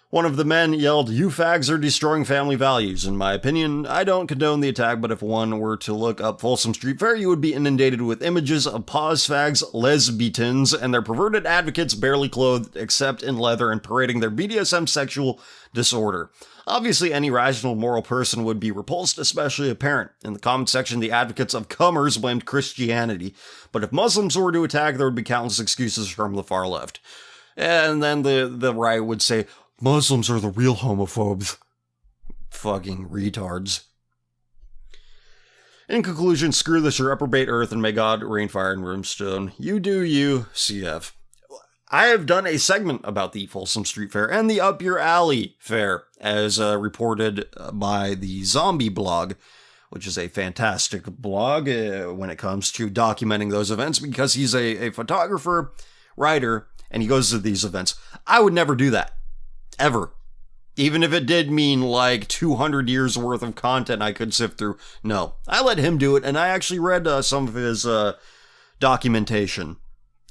One of the men yelled, "You fags are destroying family values." In my opinion, I don't condone the attack, but if one were to look up Folsom Street Fair, you would be inundated with images of pause fags, lesbians, and their perverted advocates barely clothed except in leather and parading their BDSM sexual disorder. Obviously, any rational moral person would be repulsed, especially a parent. In the comment section, the advocates of cummers blamed Christianity, but if Muslims were to attack, there would be countless excuses from the far left. And then the right would say, Muslims are the real homophobes. Fucking retards. In conclusion, screw this reprobate earth and may God rain fire and brimstone. You do you, CF. I have done a segment about the Folsom Street Fair and the Up Your Alley Fair, as reported by the Zombie blog, which is a fantastic blog when it comes to documenting those events, because he's a photographer, writer, and he goes to these events. I would never do that. Ever. Even if it did mean like 200 years worth of content I could sift through. No. I let him do it, and I actually read some of his documentation.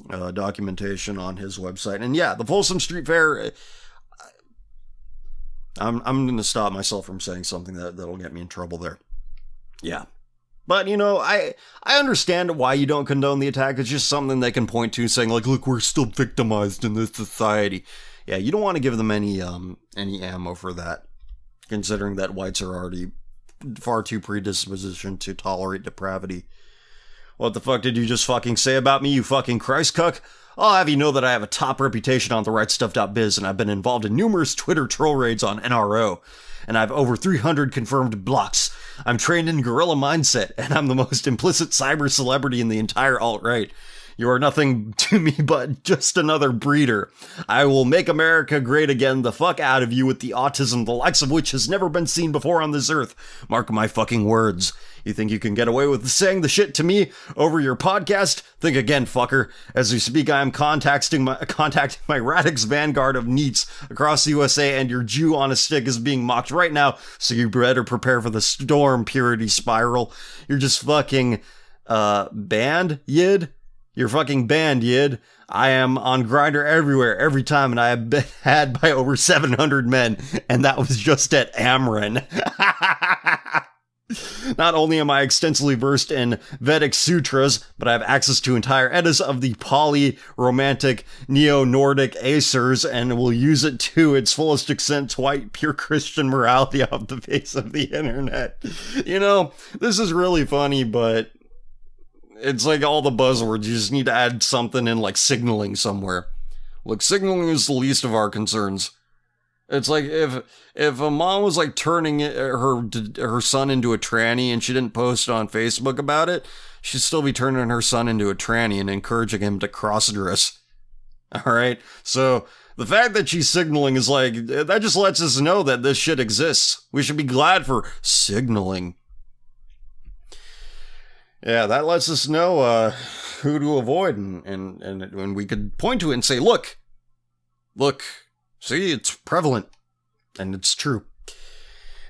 Documentation on his website. And yeah, the Folsom Street Fair, I'm going to stop myself from saying something that'll get me in trouble there. Yeah. But, you know, I understand why you don't condone the attack. It's just something they can point to, saying, like, look, we're still victimized in this society. Yeah, you don't want to give them any ammo for that, considering that whites are already far too predispositioned to tolerate depravity. What the fuck did you just fucking say about me, you fucking Christ cuck? I'll have you know that I have a top reputation on therightstuff.biz, and I've been involved in numerous Twitter troll raids on NRO, and I've over 300 confirmed blocks. I'm trained in guerrilla mindset, and I'm the most implicit cyber celebrity in the entire alt-right. You are nothing to me but just another breeder. I will make America great again, the fuck out of you with the autism, the likes of which has never been seen before on this earth. Radix my fucking words. You think you can get away with saying the shit to me over your podcast? Think again, fucker. As we speak, I am contacting my Radix vanguard of NEETs across the USA, and your Jew on a stick is being mocked right now, so you better prepare for the storm purity spiral. You're just fucking, banned, Yid? You're fucking banned, Yid. I am on Grindr everywhere, every time, and I have been had by over 700 men, and that was just at Amran. Not only am I extensively versed in Vedic sutras, but I have access to entire eddas of the poly-romantic neo-Nordic Aesers, and will use it to its fullest extent to wipe pure Christian morality off the face of the internet. You know, this is really funny, but it's like all the buzzwords. You just need to add something in, like signaling somewhere. Look, signaling is the least of our concerns. It's like if a mom was like turning her son into a tranny and she didn't post on Facebook about it, she'd still be turning her son into a tranny and encouraging him to cross-dress. Alright? So the fact that she's signaling is like, that just lets us know that this shit exists. We should be glad for signaling. Yeah, that lets us know who to avoid, and we could point to it and say, look, see, it's prevalent, and it's true.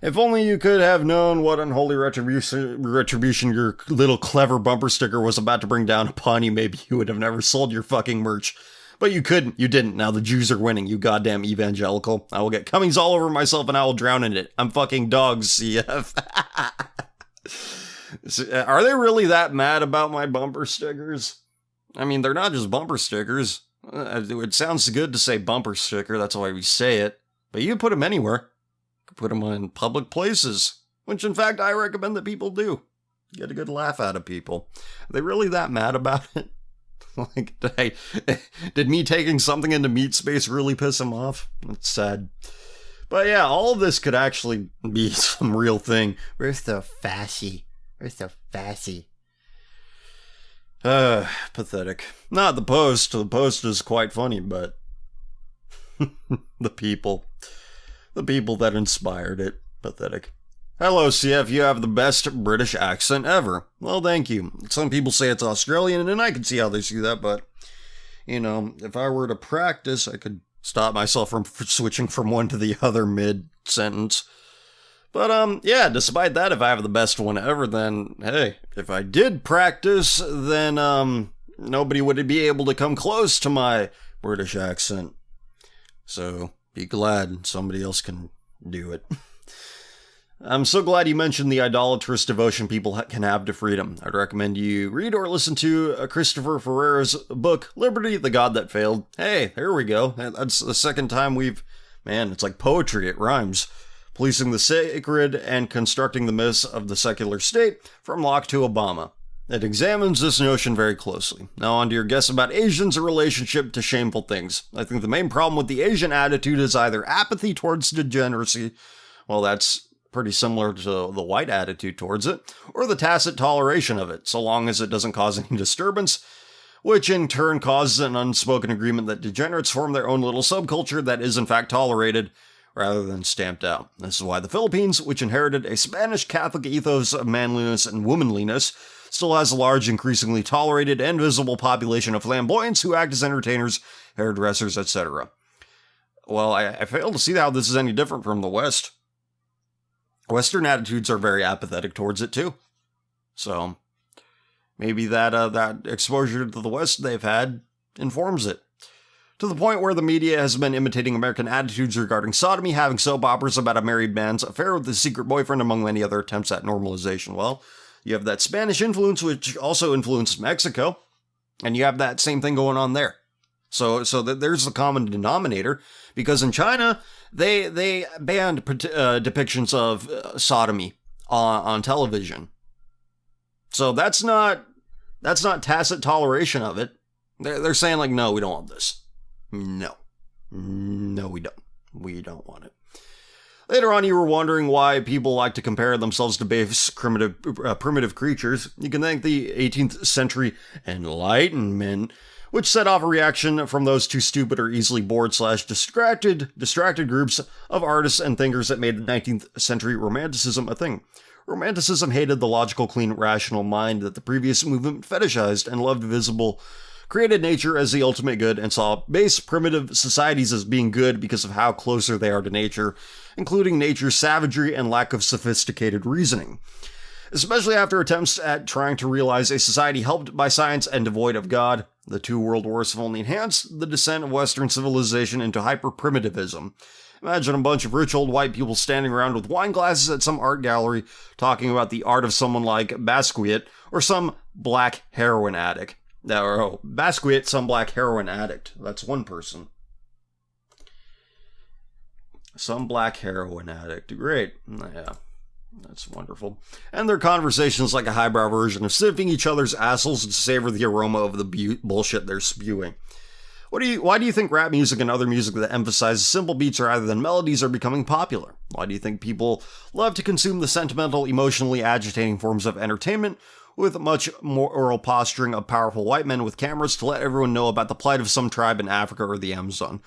If only you could have known what unholy retribution your little clever bumper sticker was about to bring down upon you, maybe you would have never sold your fucking merch. But you couldn't. You didn't. Now the Jews are winning, you goddamn evangelical. I will get Cummings all over myself and I will drown in it. I'm fucking dogs, CF. Are they really that mad about my bumper stickers? I mean, they're not just bumper stickers. It sounds good to say bumper sticker, that's why we say it. But you can put them anywhere. You can put them in public places, which in fact I recommend that people do. Get a good laugh out of people. Are they really that mad about it? Like, did me taking something into meat space really piss them off? That's sad. But yeah, all of this could actually be some real thing. We're so fashy. We're so fashy. Pathetic. Not the post. The post is quite funny, but the people that inspired it. Pathetic. Hello, CF, you have the best British accent ever. Well, thank you. Some people say it's Australian, and I can see how they see that, but, you know, if I were to practice, I could stop myself from switching from one to the other mid-sentence. But, yeah, despite that, if I have the best one ever, then, hey, if I did practice, then, nobody would be able to come close to my British accent. So, be glad somebody else can do it. I'm so glad you mentioned the idolatrous devotion people can have to freedom. I'd recommend you read or listen to Christopher Ferrera's book, Liberty, the God That Failed. Hey, there we go. That's the second time man, it's like poetry, it rhymes. Policing the Sacred and Constructing the Myths of the Secular State, from Locke to Obama. It examines this notion very closely. Now on to your guess about Asians' relationship to shameful things. I think the main problem with the Asian attitude is either apathy towards degeneracy, well that's pretty similar to the white attitude towards it, or the tacit toleration of it, so long as it doesn't cause any disturbance, which in turn causes an unspoken agreement that degenerates form their own little subculture that is in fact tolerated, rather than stamped out. This is why the Philippines, which inherited a Spanish Catholic ethos of manliness and womanliness, still has a large, increasingly tolerated and visible population of flamboyants who act as entertainers, hairdressers, etc. Well, I fail to see how this is any different from the West. Western attitudes are very apathetic towards it too. So, maybe that exposure to the West they've had informs it. To the point where the media has been imitating American attitudes regarding sodomy, having soap operas about a married man's affair with his secret boyfriend, among many other attempts at normalization. Well, you have that Spanish influence, which also influenced Mexico, and you have that same thing going on there. So there's the common denominator, because in China, they banned depictions of sodomy on television. So that's not tacit toleration of it. They're saying like, no, we don't want this. No, we don't. We don't want it. Later on, you were wondering why people like to compare themselves to base, primitive creatures. You can thank the 18th century Enlightenment, which set off a reaction from those too stupid or easily bored / distracted groups of artists and thinkers that made the 19th century Romanticism a thing. Romanticism hated the logical, clean, rational mind that the previous movement fetishized and loved visible, created nature as the ultimate good, and saw base, primitive societies as being good because of how closer they are to nature, including nature's savagery and lack of sophisticated reasoning. Especially after attempts at trying to realize a society helped by science and devoid of God, the two world wars have only enhanced the descent of Western civilization into hyper-primitivism. Imagine a bunch of rich old white people standing around with wine glasses at some art gallery talking about the art of someone like Basquiat or some black heroin addict. Basquiat, some black heroin addict. That's one person. Some black heroin addict. Great. Yeah. That's wonderful. And their conversations like a highbrow version of sniffing each other's assholes to savor the aroma of the bullshit they're spewing. Why do you think rap music and other music that emphasizes simple beats rather than melodies are becoming popular? Why do you think people love to consume the sentimental, emotionally agitating forms of entertainment with much more oral posturing of powerful white men with cameras to let everyone know about the plight of some tribe in Africa or the Amazon?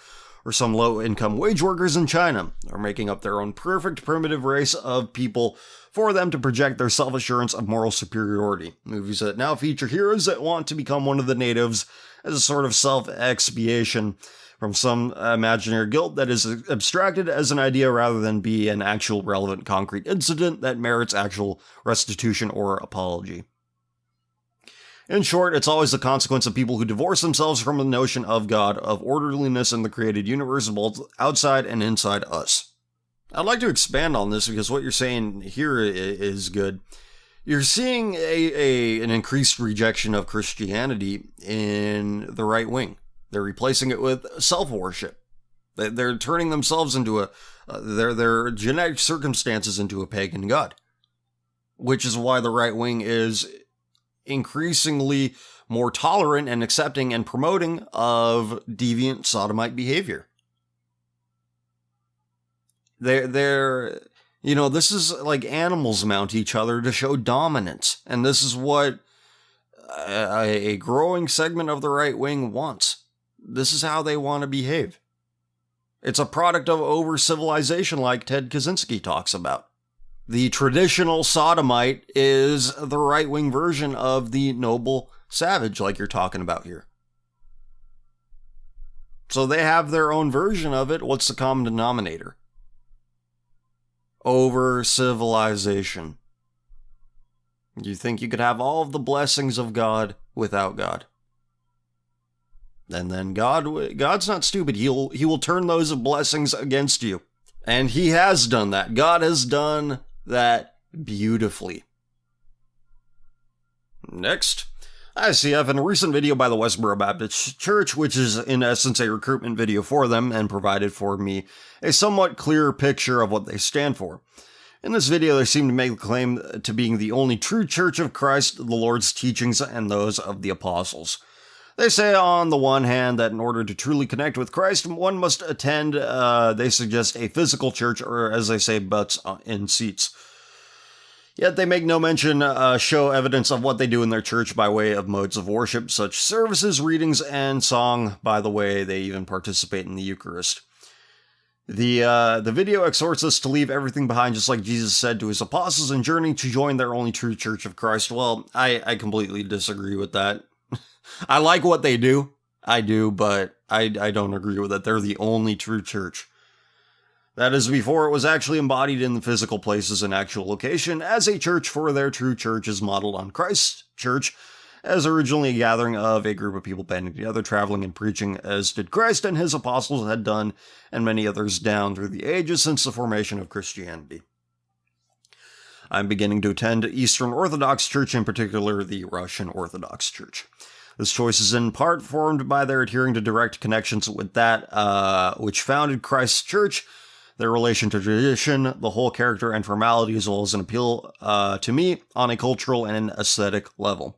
Or some low-income wage workers in China are making up their own perfect primitive race of people for them to project their self-assurance of moral superiority. Movies that now feature heroes that want to become one of the natives as a sort of self-expiation from some imaginary guilt that is abstracted as an idea rather than be an actual relevant concrete incident that merits actual restitution or apology. In short, it's always the consequence of people who divorce themselves from the notion of God, of orderliness in the created universe, both outside and inside us. I'd like to expand on this because what you're saying here is good. You're seeing an increased rejection of Christianity in the right wing. They're replacing it with self-worship. They're turning themselves into their genetic circumstances into a pagan god. Which is why the right wing is increasingly more tolerant and accepting and promoting of deviant sodomite behavior. This is like animals mount each other to show dominance. And this is what a growing segment of the right wing wants. This is how they want to behave. It's a product of over-civilization like Ted Kaczynski talks about. The traditional sodomite is the right-wing version of the noble savage like you're talking about here. So they have their own version of it. What's the common denominator? Over-civilization. You think you could have all of the blessings of God without God. And then God's not stupid. He will turn those blessings against you. And he has done that. God has done that beautifully. Next, ICF, in a recent video by the Westboro Baptist Church, which is in essence a recruitment video for them and provided for me a somewhat clearer picture of what they stand for. In this video, they seem to make the claim to being the only true Church of Christ, the Lord's teachings, and those of the apostles. They say on the one hand that in order to truly connect with Christ, one must attend, they suggest a physical church, or as they say, butts in seats. Yet they make no mention, show evidence of what they do in their church by way of modes of worship, such services, readings, and song. By the way, they even participate in the Eucharist. The video exhorts us to leave everything behind, just like Jesus said to his apostles, and journey to join their only true Church of Christ. Well, I completely disagree with that. I like what they do. I do, but I don't agree with it. They're the only true church. That is before it was actually embodied in the physical places and actual location as a church, for their true church is modeled on Christ's church, as originally a gathering of a group of people banding together, traveling and preaching as did Christ and his apostles had done, and many others down through the ages since the formation of Christianity. I'm beginning to attend Eastern Orthodox Church, in particular the Russian Orthodox Church. This choice is in part formed by their adhering to direct connections with that which founded Christ's church, their relation to tradition, the whole character and formality, as well as an appeal to me on a cultural and aesthetic level.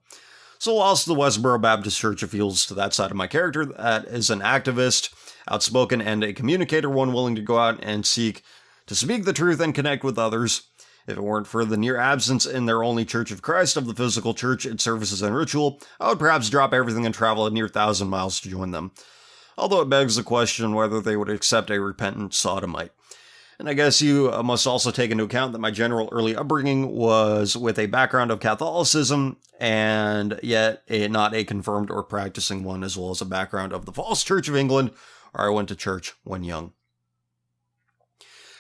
So whilst the Westboro Baptist Church appeals to that side of my character, that is an activist, outspoken, and a communicator, one willing to go out and seek to speak the truth and connect with others. If it weren't for the near absence in their only Church of Christ of the physical church, its services and ritual, I would perhaps drop everything and travel a near 1,000 miles to join them. Although it begs the question whether they would accept a repentant sodomite. And I guess you must also take into account that my general early upbringing was with a background of Catholicism, and yet not a confirmed or practicing one, as well as a background of the false Church of England, where I went to church when young.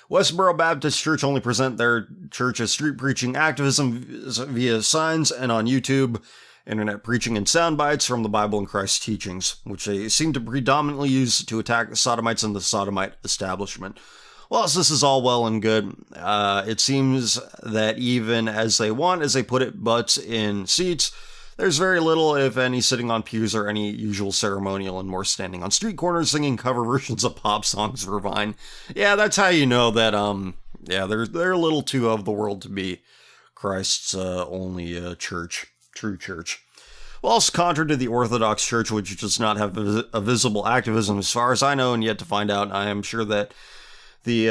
Westboro Baptist Church only present their church as street preaching activism via signs and on YouTube, internet preaching and sound bites from the Bible and Christ's teachings, which they seem to predominantly use to attack sodomites and the sodomite establishment. Whilst this is all well and good, it seems that even as they want, as they put it, butts in seats, there's very little, if any, sitting on pews or any usual ceremonial, and more standing on street corners singing cover versions of pop songs for Vine. Yeah, that's how you know that, they're a little too of the world to be Christ's only church, true church. Whilst contrary to the Orthodox Church, which does not have a visible activism as far as I know, and yet to find out, I am sure that the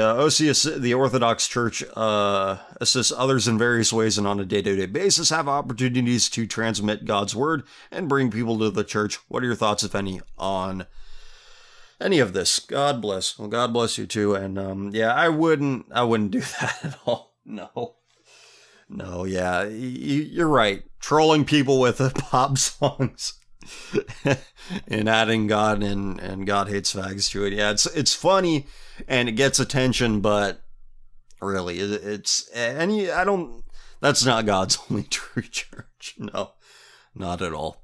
Orthodox Church assists others in various ways and on a day-to-day basis, have opportunities to transmit God's word and bring people to the church. What are your thoughts, if any, on any of this? God bless. Well, God bless you too. And I wouldn't do that at all. No, yeah, you're right. Trolling people with pop songs. and adding God and God hates fags to it. Yeah, it's funny and it gets attention, but really, that's not God's only true church. No, not at all.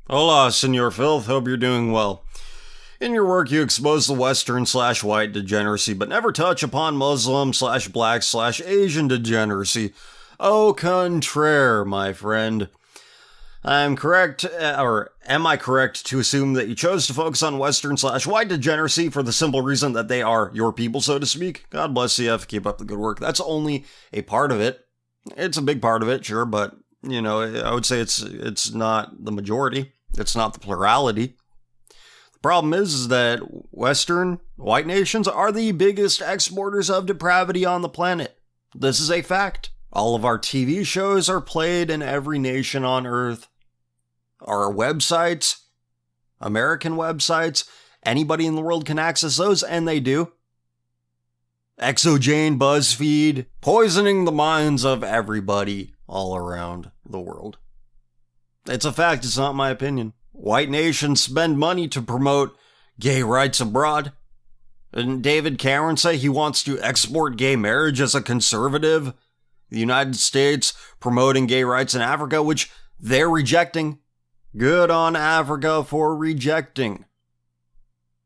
Hola, Senor Filth. Hope you're doing well. In your work, you expose the Western/white degeneracy, but never touch upon Muslim/Black/Asian degeneracy. Au contraire, my friend. I'm correct, or am I correct to assume that you chose to focus on Western/white degeneracy for the simple reason that they are your people, so to speak? God bless CF, keep up the good work. That's only a part of it. It's a big part of it, sure, but, I would say it's not the majority. It's not the plurality. The problem is that Western, white nations are the biggest exporters of depravity on the planet. This is a fact. All of our TV shows are played in every nation on Earth. Our websites, American websites, anybody in the world can access those, and they do. Exojane, BuzzFeed, poisoning the minds of everybody all around the world. It's a fact, it's not my opinion. White nations spend money to promote gay rights abroad. Didn't David Cameron say he wants to export gay marriage as a conservative? The United States promoting gay rights in Africa, which they're rejecting. Good on Africa for rejecting.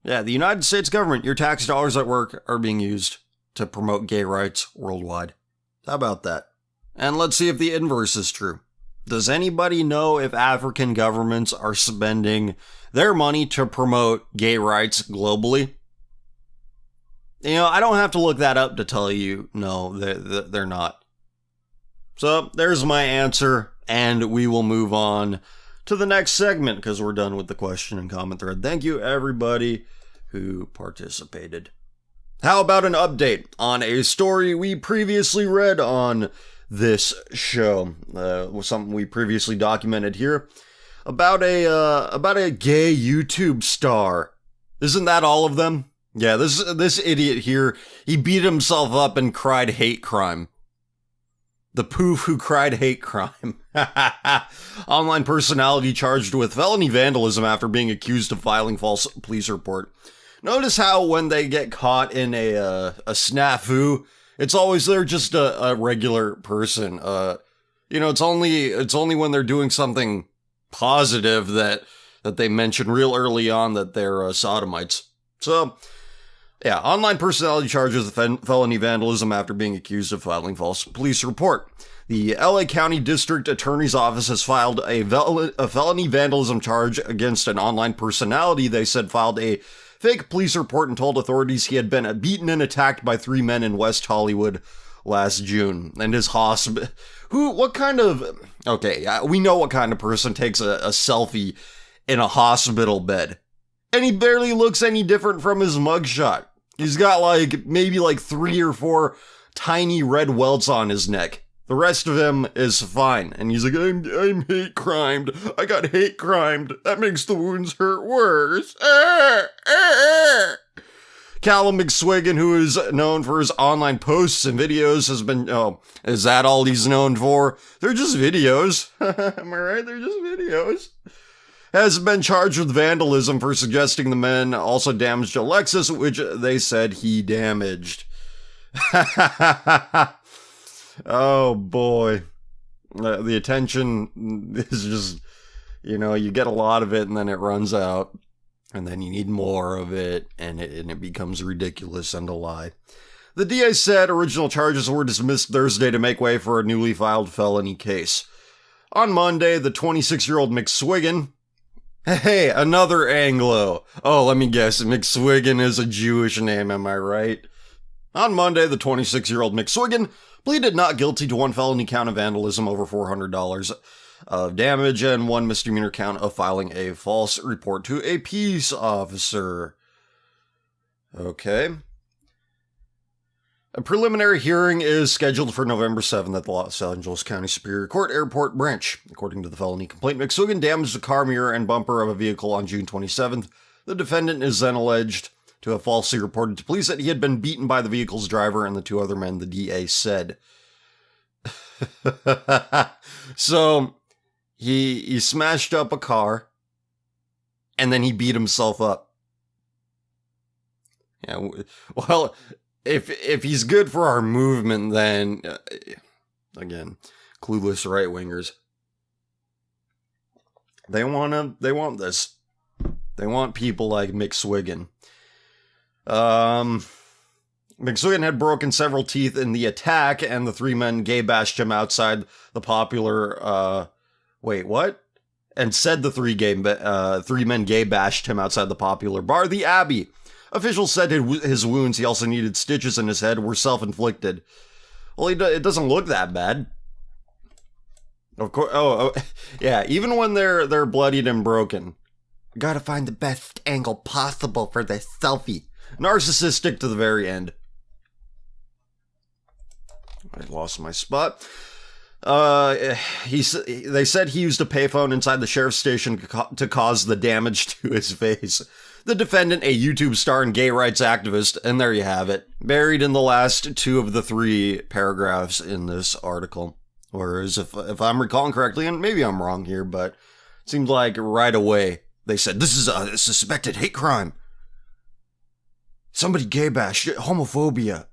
Yeah, the United States government, your tax dollars at work are being used to promote gay rights worldwide. How about that? And let's see if the inverse is true. Does anybody know if African governments are spending their money to promote gay rights globally? I don't have to look that up to tell you, no, they're not. So there's my answer, and we will move on to the next segment because we're done with the question and comment thread. Thank you, everybody who participated. How about an update on a story we previously read on this show? Was something we previously documented here about a gay YouTube star. Isn't that all of them? Yeah, this idiot here, he beat himself up and cried hate crime. The poof who cried hate crime. Online personality charged with felony vandalism after being accused of filing false police report. Notice how when they get caught in a snafu, it's always they're just a regular person. It's only when they're doing something positive that they mention real early on that they're sodomites. So, yeah, online personality charges felony vandalism after being accused of filing false police report. The LA County District Attorney's Office has filed a felony vandalism charge against an online personality they said filed a fake police report and told authorities he had been beaten and attacked by 3 men in West Hollywood last June. And his hospital... we know what kind of person takes a selfie in a hospital bed. And he barely looks any different from his mugshot. He's got maybe 3 or 4 tiny red welts on his neck. The rest of him is fine. And he's like, I'm hate crimed. I got hate crimed. That makes the wounds hurt worse. Callum McSwiggan, who is known for his online posts and videos, has been... Oh, is that all he's known for? They're just videos. Am I right? They're just videos. Has been charged with vandalism for suggesting the men also damaged a Lexus, which they said he damaged. Oh boy. The attention is just, you get a lot of it and then it runs out. And then you need more of it, and it becomes ridiculous and a lie. The DA said original charges were dismissed Thursday to make way for a newly filed felony case. On Monday, the 26-year-old McSwiggan... Hey, another Anglo. Oh, let me guess, McSwiggan is a Jewish name, am I right? On Monday, the 26-year-old McSwiggan pleaded not guilty to one felony count of vandalism over $400 of damage and one misdemeanor count of filing a false report to a peace officer. Okay. A preliminary hearing is scheduled for November 7th at the Los Angeles County Superior Court Airport Branch. According to the felony complaint, McSwiggan damaged the car mirror and bumper of a vehicle on June 27th. The defendant is then alleged to have falsely reported to police that he had been beaten by the vehicle's driver and the 2 other men, the DA said. So, he smashed up a car, and then he beat himself up. Yeah, well, if he's good for our movement, then, again, clueless right-wingers. They want this. They want people like McSwiggan. McSwiggan had broken several teeth in the attack, and the three men gay bashed him outside the popular, And said the three men gay bashed him outside the popular bar, the Abbey. Officials said his wounds, he also needed stitches in his head, were self-inflicted. Well, it doesn't look that bad. Of course, yeah, even when they're bloodied and broken. Gotta find the best angle possible for this selfie. Narcissistic to the very end. I lost my spot. They said he used a payphone inside the sheriff's station to cause the damage to his face. The defendant, a YouTube star and gay rights activist, and there you have it. Buried in the last two of the three paragraphs in this article. Whereas, if I'm recalling correctly, and maybe I'm wrong here, but it seems like right away they said, this is a suspected hate crime. Somebody gay bashed, homophobia.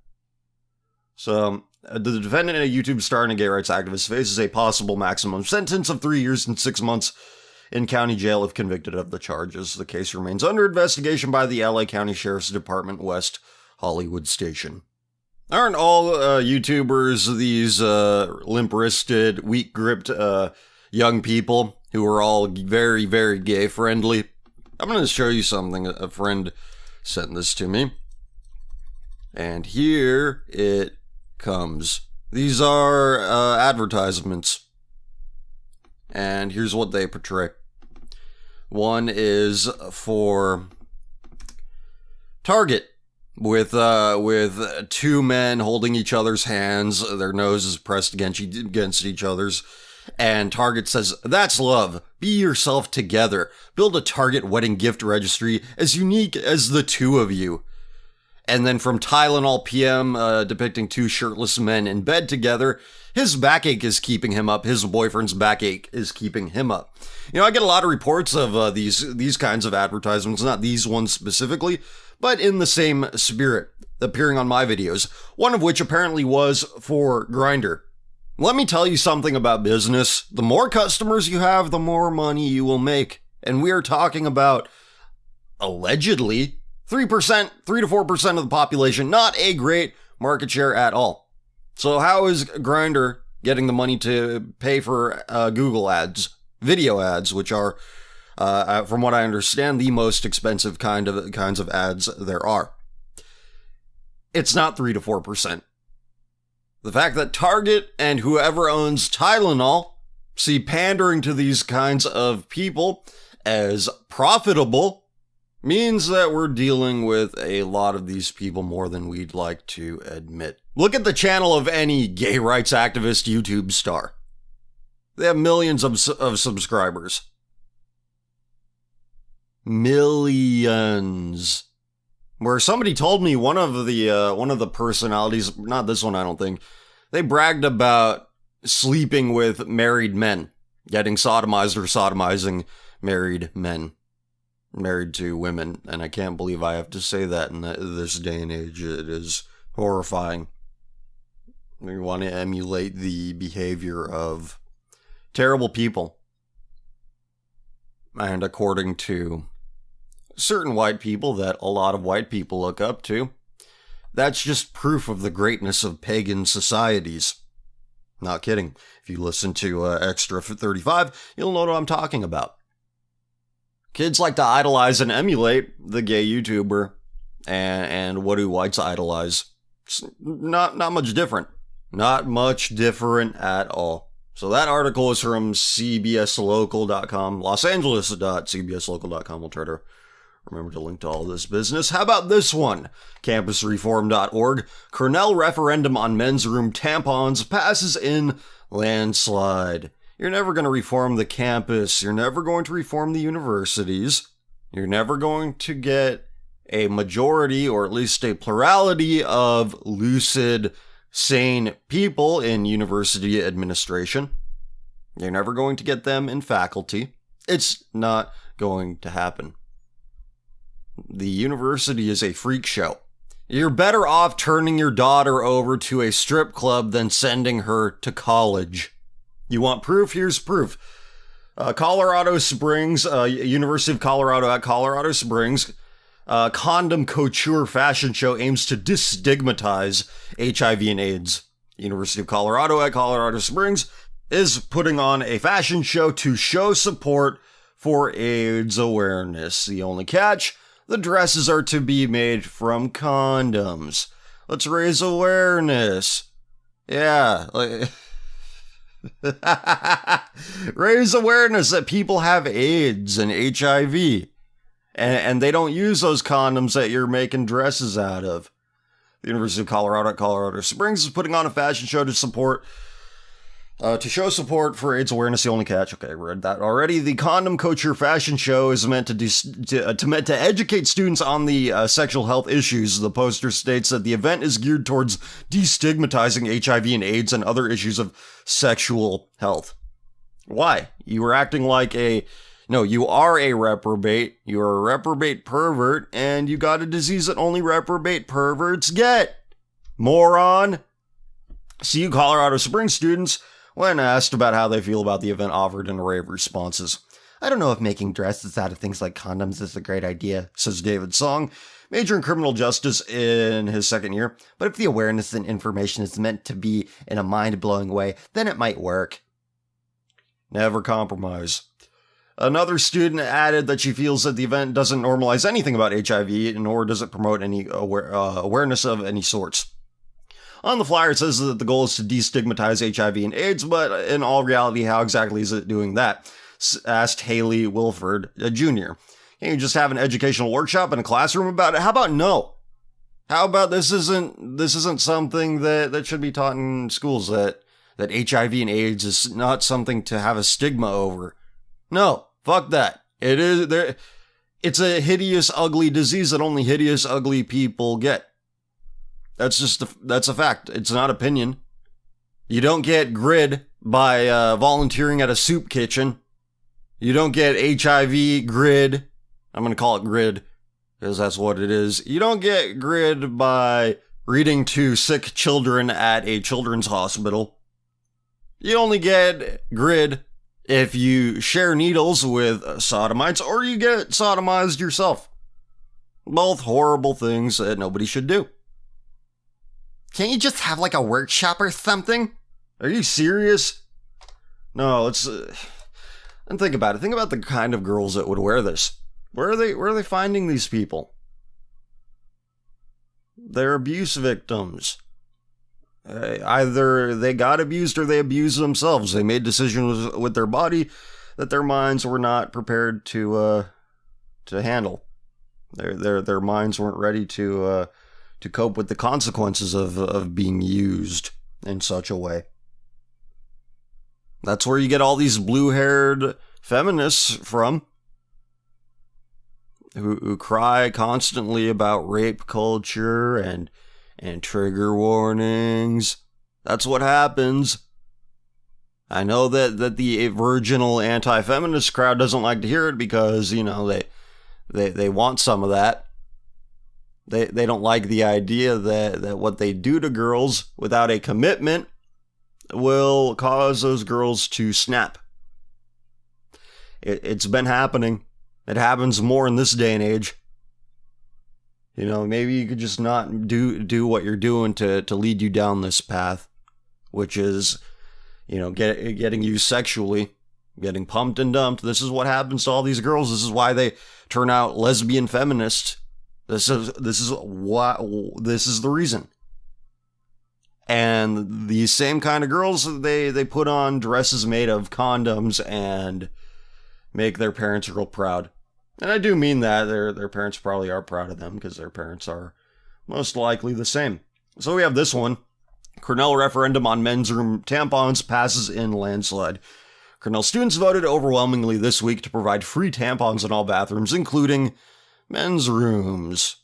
So, the defendant, a YouTube star and a gay rights activist, faces a possible maximum sentence of 3 years and 6 months in county jail if convicted of the charges. The case remains under investigation by the LA County Sheriff's Department, West Hollywood Station. Aren't all YouTubers these limp-wristed, weak-gripped young people who are all very, very gay-friendly? I'm going to show you something. A friend sent this to me. And here it comes. These are advertisements. And here's what they portray. One is for Target with two men holding each other's hands, their noses pressed against each other's, and Target says, "That's love. Be yourself together. Build a Target wedding gift registry as unique as the two of you." And then from Tylenol PM, depicting two shirtless men in bed together. His backache is keeping him up. His boyfriend's backache is keeping him up. You know, I get a lot of reports of these kinds of advertisements, not these ones specifically, but in the same spirit, appearing on my videos, one of which apparently was for Grindr. Let me tell you something about business. The more customers you have, the more money you will make. And we are talking about, allegedly, 3%, 3 to 4% of the population, not a great market share at all. So how is Grindr getting the money to pay for Google ads, video ads, which are, from what I understand, the most expensive kinds of ads there are? It's not 3 to 4%. The fact that Target and whoever owns Tylenol see pandering to these kinds of people as profitable means that we're dealing with a lot of these people more than we'd like to admit. Look at the channel of any gay rights activist YouTube star. They have millions of subscribers. Millions. Where somebody told me one of the personalities, not this one I don't think, they bragged about sleeping with married men, getting sodomized or sodomizing married men. Married to women, and I can't believe I have to say that in this day and age. It is horrifying. We want to emulate the behavior of terrible people. And according to certain white people that a lot of white people look up to, that's just proof of the greatness of pagan societies. Not kidding. If you listen to Extra 35, you'll know what I'm talking about. Kids like to idolize and emulate the gay YouTuber, and what do whites idolize? It's not much different. Not much different at all. So that article is from cbslocal.com, losangeles.cbslocal.com. We'll try to remember to link to all this business. How about this one? Campusreform.org. Cornell referendum on men's room tampons passes in landslide. You're never going to reform the campus. You're never going to reform the universities. You're never going to get a majority, or at least a plurality, of lucid, sane people in university administration. You're never going to get them in faculty. It's not going to happen. The university is a freak show. You're better off turning your daughter over to a strip club than sending her to college. You want proof? Here's proof. Colorado Springs, University of Colorado at Colorado Springs, condom couture fashion show aims to destigmatize HIV and AIDS. University of Colorado at Colorado Springs is putting on a fashion show to show support for AIDS awareness. The only catch, the dresses are to be made from condoms. Let's raise awareness. Yeah, raise awareness that people have AIDS and HIV. And they don't use those condoms that you're making dresses out of. The University of Colorado at Colorado Springs is putting on a fashion show to show support for AIDS awareness. The only catch. Okay, I read that already. The condom couture fashion show is meant to educate students on the sexual health issues. The poster states that the event is geared towards destigmatizing HIV and AIDS and other issues of sexual health. Why? You were acting like No, you are a reprobate. You are a reprobate pervert, and you got a disease that only reprobate perverts get. Moron. See you Colorado Springs students, when asked about how they feel about the event, offered an array of responses. I don't know if making dresses out of things like condoms is a great idea, says David Song, major in criminal justice in his second year. But if the awareness and information is meant to be in a mind-blowing way, then it might work. Never compromise. Another student added that she feels that the event doesn't normalize anything about HIV, nor does it promote any awareness of any sorts. On the flyer, it says that the goal is to destigmatize HIV and AIDS, but in all reality, how exactly is it doing that? Asked Haley Wilford, a junior. Can you just have an educational workshop in a classroom about it? How about no? How about this isn't something that should be taught in schools, that HIV and AIDS is not something to have a stigma over. No, fuck that. It's a hideous, ugly disease that only hideous, ugly people get. That's a fact. It's not opinion. You don't get GRID by volunteering at a soup kitchen. You don't get HIV GRID. I'm going to call it GRID because that's what it is. You don't get GRID by reading to sick children at a children's hospital. You only get GRID if you share needles with sodomites or you get sodomized yourself. Both horrible things that nobody should do. Can't you just have like a workshop or something? Are you serious? No, let's... and think about it. Think about the kind of girls that would wear this. Where are they finding these people? They're abuse victims. Either they got abused or they abused themselves. They made decisions with their body that their minds were not prepared to handle. Their minds weren't ready to cope with the consequences of being used in such a way. That's where you get all these blue-haired feminists from, who cry constantly about rape culture and trigger warnings. That's what happens. I know that the virginal anti-feminist crowd doesn't like to hear it because, you know, they want some of that. They don't like the idea that what they do to girls without a commitment will cause those girls to snap. It's been happening. It happens more in this day and age. You know, maybe you could just not do what you're doing to lead you down this path, which is, you know, getting used sexually, getting pumped and dumped. This is what happens to all these girls. This is why they turn out lesbian feminists. This is the reason. And these same kind of girls, they put on dresses made of condoms and make their parents real proud. And I do mean that. Their parents probably are proud of them because their parents are most likely the same. So we have this one. Cornell referendum on men's room tampons passes in landslide. Cornell students voted overwhelmingly this week to provide free tampons in all bathrooms, including men's rooms.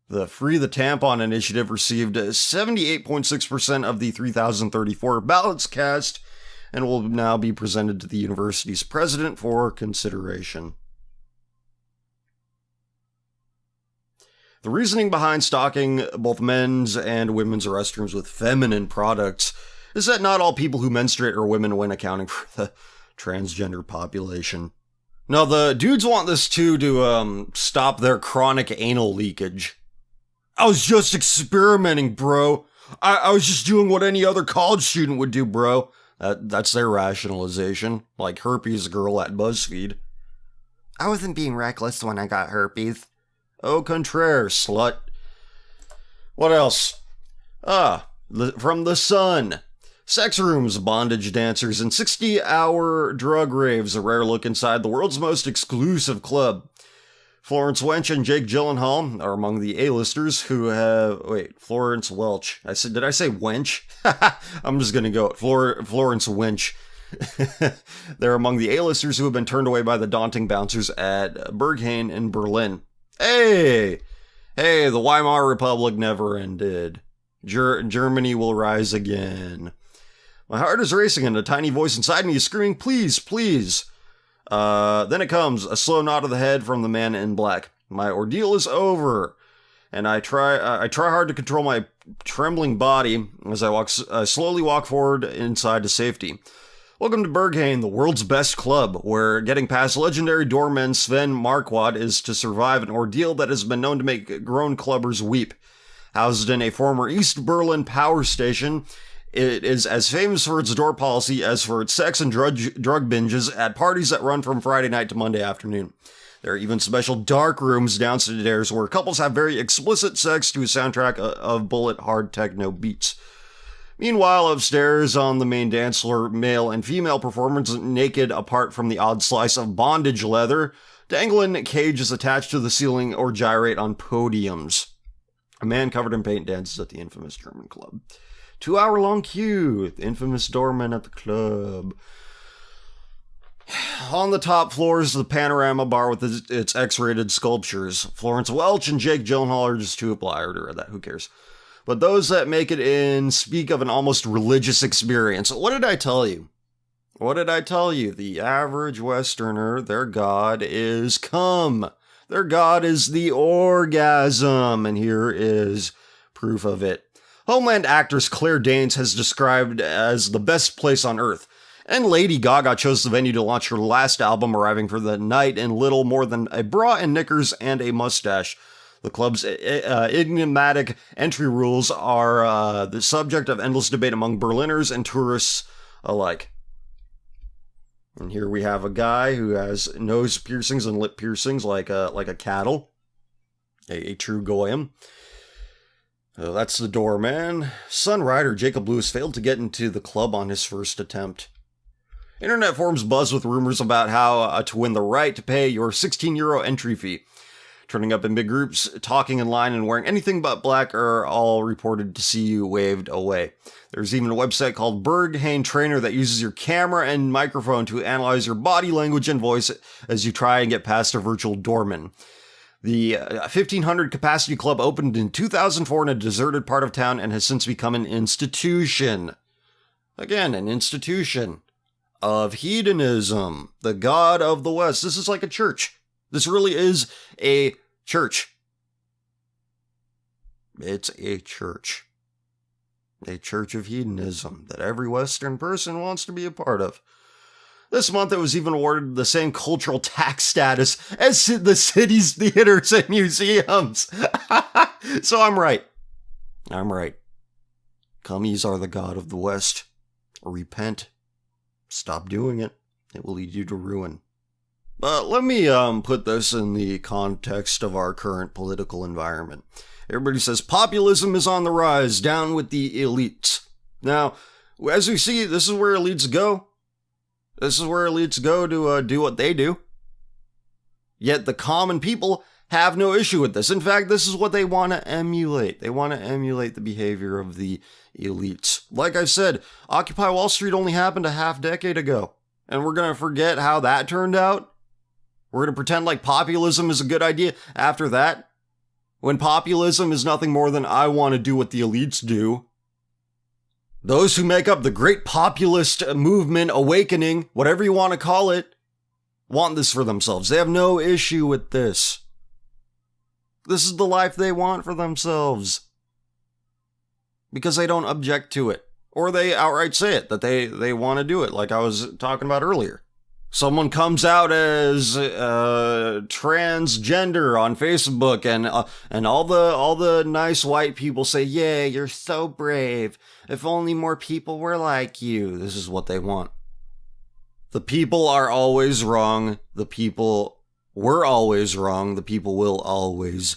The Free the Tampon initiative received 78.6% of the 3,034 ballots cast, and will now be presented to the university's president for consideration. The reasoning behind stocking both men's and women's restrooms with feminine products is that not all people who menstruate are women when accounting for the transgender population. Now, the dudes want this too to stop their chronic anal leakage. I was just experimenting, bro. I was just doing what any other college student would do, bro. That's their rationalization, like herpes girl at BuzzFeed. I wasn't being reckless when I got herpes. Au contraire, slut. What else? From The Sun. Sex rooms, bondage dancers, and 60-hour drug raves. A rare look inside the world's most exclusive club. Florence Welch and Jake Gyllenhaal are among the A-listers who have... Wait, Florence Welch. Did I say wench? I'm just gonna go Florence Welch. They're among the A-listers who have been turned away by the daunting bouncers at Berghain in Berlin. Hey, the Weimar Republic never ended. Germany will rise again. My heart is racing and a tiny voice inside me is screaming, please, please. Then it comes, a slow nod of the head from the man in black. My ordeal is over, and I try hard to control my trembling body as I slowly walk forward inside to safety. Welcome to Berghain, the world's best club, where getting past legendary doorman Sven Marquardt is to survive an ordeal that has been known to make grown clubbers weep. Housed in a former East Berlin power station, it is as famous for its door policy as for its sex and drug binges at parties that run from Friday night to Monday afternoon. There are even special dark rooms downstairs where couples have very explicit sex to a soundtrack of bullet hard techno beats. Meanwhile, upstairs on the main dance floor, male and female performers naked apart from the odd slice of bondage leather, dangle in cages attached to the ceiling or gyrate on podiums. A man covered in paint dances at the infamous German club. 2-hour-long queue, the infamous doorman at the club. On the top floor is the panorama bar with its X-rated sculptures. Florence Welch and Jake Gyllenhaal are just too obliged to that. Who cares? But those that make it in speak of an almost religious experience. What did I tell you? The average Westerner, their god is cum. Their god is the orgasm. And here is proof of it. Homeland actress Claire Danes has described as the best place on earth. And Lady Gaga chose the venue to launch her last album, arriving for the night in little more than a bra and knickers and a mustache. The club's enigmatic entry rules are the subject of endless debate among Berliners and tourists alike. And here we have a guy who has nose piercings and lip piercings like a cattle, a true goyim. That's the doorman. Sun Rider Jacob Lewis failed to get into the club on his first attempt. Internet forums buzz with rumors about how to win the right to pay your €16 entry fee. Turning up in big groups, talking in line, and wearing anything but black are all reported to see you waved away. There's even a website called Berghain Trainer that uses your camera and microphone to analyze your body language and voice as you try and get past a virtual doorman. The 1,500 capacity club opened in 2004 in a deserted part of town and has since become an institution. Again, an institution of hedonism, the god of the West. This is like a church. This really is a church. It's a church. A church of hedonism that every Western person wants to be a part of. This month, it was even awarded the same cultural tax status as the city's theaters and museums. So I'm right. Cummies are the god of the West. Repent. Stop doing it. It will lead you to ruin. But let me put this in the context of our current political environment. Everybody says populism is on the rise, down with the elites. Now, as we see, this is where elites go. This is where elites go to do what they do. Yet the common people have no issue with this. In fact, this is what they want to emulate. They want to emulate the behavior of the elites. Like I said, Occupy Wall Street only happened a half decade ago. And we're going to forget how that turned out? We're going to pretend like populism is a good idea after that? When populism is nothing more than I want to do what the elites do. Those who make up the great populist movement, awakening, whatever you want to call it, want this for themselves. They have no issue with this. This is the life they want for themselves. Because they don't object to it. Or they outright say it, that they want to do it, like I was talking about earlier. Someone comes out as transgender on Facebook, and all the nice white people say, "Yeah, you're so brave. If only more people were like you." This is what they want. The people are always wrong. The people were always wrong. The people will always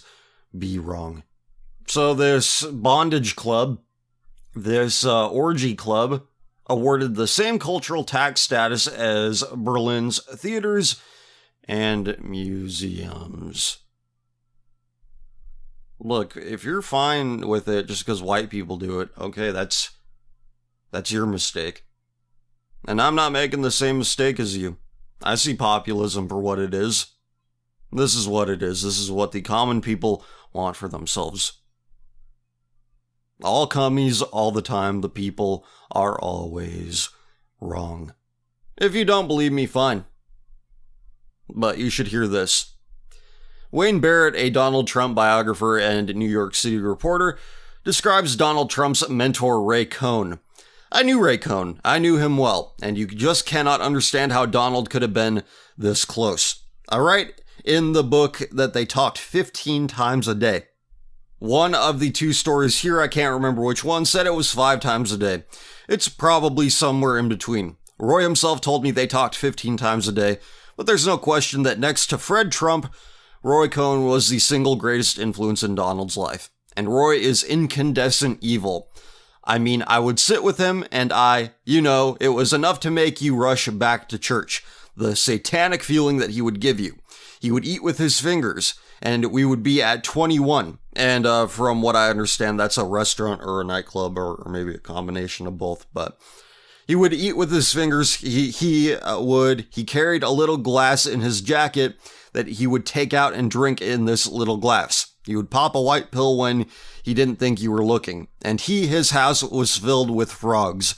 be wrong. So this bondage club, this orgy club, awarded the same cultural tax status as Berlin's theaters and museums. Look, if you're fine with it just because white people do it, okay, that's your mistake. And I'm not making the same mistake as you. I see populism for what it is. This is what it is. This is what the common people want for themselves. All commies, all the time, the people are always wrong. If you don't believe me, fine. But you should hear this. Wayne Barrett, a Donald Trump biographer and New York City reporter, describes Donald Trump's mentor Ray Cohn. I knew Ray Cohn. I knew him well, and you just cannot understand how Donald could have been this close. I write in the book that they talked 15 times a day. One of the two stories here, I can't remember which one, said it was 5 times a day. It's probably somewhere in between. Roy himself told me they talked 15 times a day, but there's no question that next to Fred Trump, Roy Cohn was the single greatest influence in Donald's life. And Roy is incandescent evil. I mean, I would sit with him and it was enough to make you rush back to church. The satanic feeling that he would give you. He would eat with his fingers, and we would be at 21. And from what I understand, that's a restaurant or a nightclub or maybe a combination of both. But he would eat with his fingers. He carried a little glass in his jacket that he would take out and drink in this little glass. He would pop a white pill when he didn't think you were looking. And his house was filled with frogs.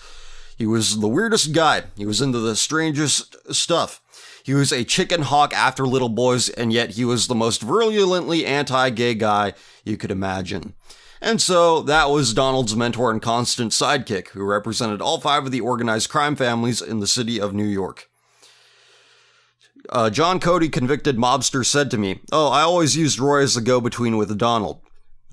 He was the weirdest guy. He was into the strangest stuff. He was a chicken hawk after little boys, and yet he was the most virulently anti-gay guy you could imagine. And so that was Donald's mentor and constant sidekick, who represented all 5 of the organized crime families in the city of New York. John Cody, convicted mobster, said to me, "Oh, I always used Roy as the go-between with Donald.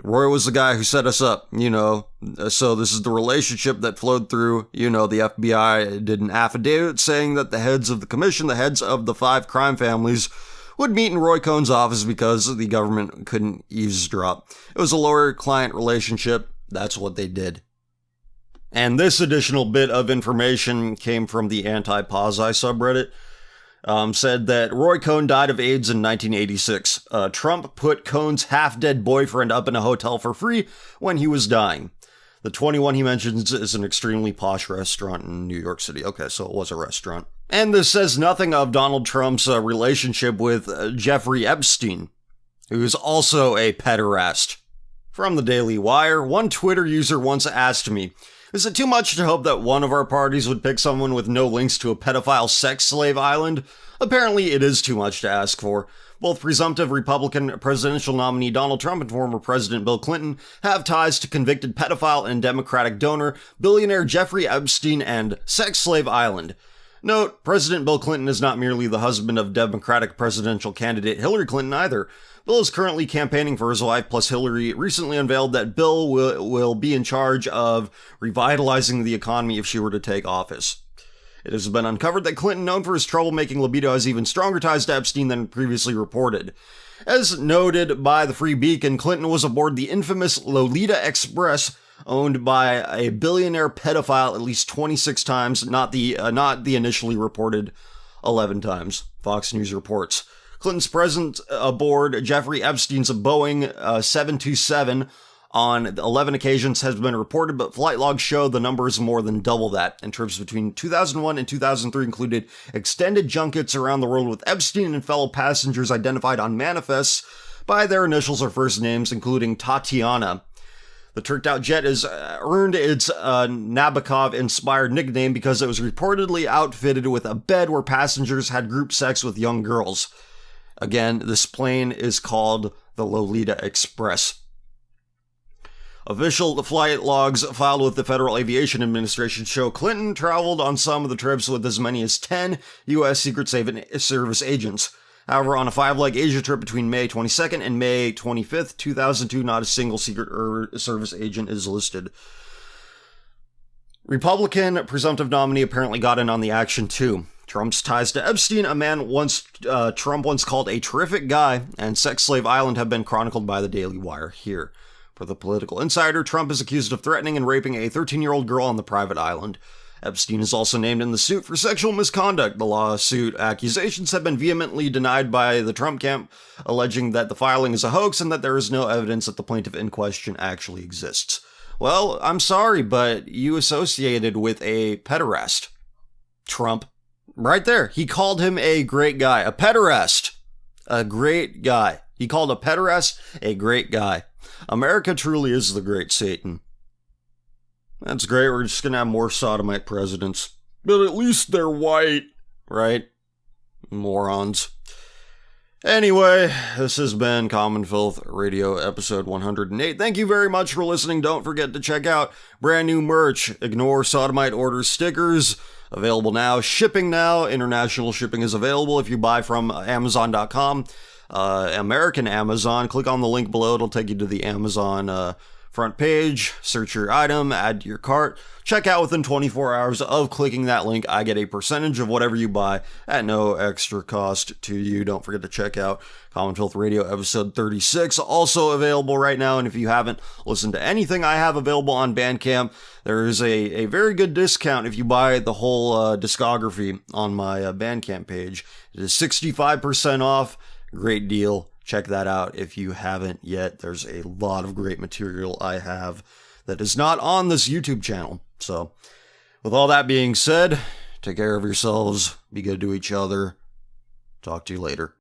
Roy was the guy who set us up, so this is the relationship that flowed through, the FBI did an affidavit saying that the heads of the commission, the heads of the 5 crime families, would meet in Roy Cohn's office because the government couldn't eavesdrop. It was a lawyer-client relationship. That's what they did." And this additional bit of information came from the Anti-Posi subreddit. Said that Roy Cohn died of AIDS in 1986. Trump put Cohn's half-dead boyfriend up in a hotel for free when he was dying. The 21 he mentions is an extremely posh restaurant in New York City. Okay, so it was a restaurant. And this says nothing of Donald Trump's relationship with Jeffrey Epstein, who is also a pederast. From the Daily Wire, one Twitter user once asked me, "Is it too much to hope that one of our parties would pick someone with no links to a pedophile sex slave island?" Apparently, it is too much to ask for. Both presumptive Republican presidential nominee Donald Trump and former President Bill Clinton have ties to convicted pedophile and Democratic donor, billionaire Jeffrey Epstein and sex slave island. Note, President Bill Clinton is not merely the husband of Democratic presidential candidate Hillary Clinton either. Bill is currently campaigning for his wife, plus Hillary recently unveiled that Bill will be in charge of revitalizing the economy if she were to take office. It has been uncovered that Clinton, known for his troublemaking libido, has even stronger ties to Epstein than previously reported. As noted by the Free Beacon, Clinton was aboard the infamous Lolita Express, owned by a billionaire pedophile at least 26 times, not the initially reported 11 times, Fox News reports. Clinton's presence aboard Jeffrey Epstein's Boeing 727 on 11 occasions has been reported, but flight logs show the number is more than double that. And trips between 2001 and 2003 included extended junkets around the world with Epstein and fellow passengers identified on manifests by their initials or first names, including Tatiana. The tricked-out jet has earned its Nabokov-inspired nickname because it was reportedly outfitted with a bed where passengers had group sex with young girls. Again, this plane is called the Lolita Express. Official flight logs filed with the Federal Aviation Administration show Clinton traveled on some of the trips with as many as 10 U.S. Secret Service agents. However, on a 5-leg Asia trip between May 22nd and May 25th, 2002, not a single Secret Service agent is listed. Republican presumptive nominee apparently got in on the action too. Trump's ties to Epstein, a man Trump once called a terrific guy, and Sex Slave Island have been chronicled by the Daily Wire here. For the Political Insider, Trump is accused of threatening and raping a 13-year-old girl on the private island. Epstein is also named in the suit for sexual misconduct. The lawsuit accusations have been vehemently denied by the Trump camp, alleging that the filing is a hoax and that there is no evidence that the plaintiff in question actually exists. Well, I'm sorry, but you associated with a pederast. Trump. Right there. He called him a great guy. A pederast. A great guy. He called a pederast a great guy. America truly is the great Satan. That's great, we're just gonna have more sodomite presidents. But at least they're white, right? Morons. Anyway, this has been Common Filth Radio episode 108. Thank you very much for listening. Don't forget to check out brand new merch. Ignore Sodomite Orders stickers. Available now. Shipping now. International shipping is available if you buy from Amazon.com. American Amazon. Click on the link below. It'll take you to the Amazon front page, search your item, add to your cart, check out within 24 hours of clicking that link. I get a percentage of whatever you buy at no extra cost to you. Don't forget to check out Common Filth Radio episode 36, also available right now. And if you haven't listened to anything I have available on Bandcamp, there is a very good discount if you buy the whole discography on my Bandcamp page. It is 65% off. Great deal. Check that out if you haven't yet. There's a lot of great material I have that is not on this YouTube channel. So, with all that being said, take care of yourselves, be good to each other. Talk to you later.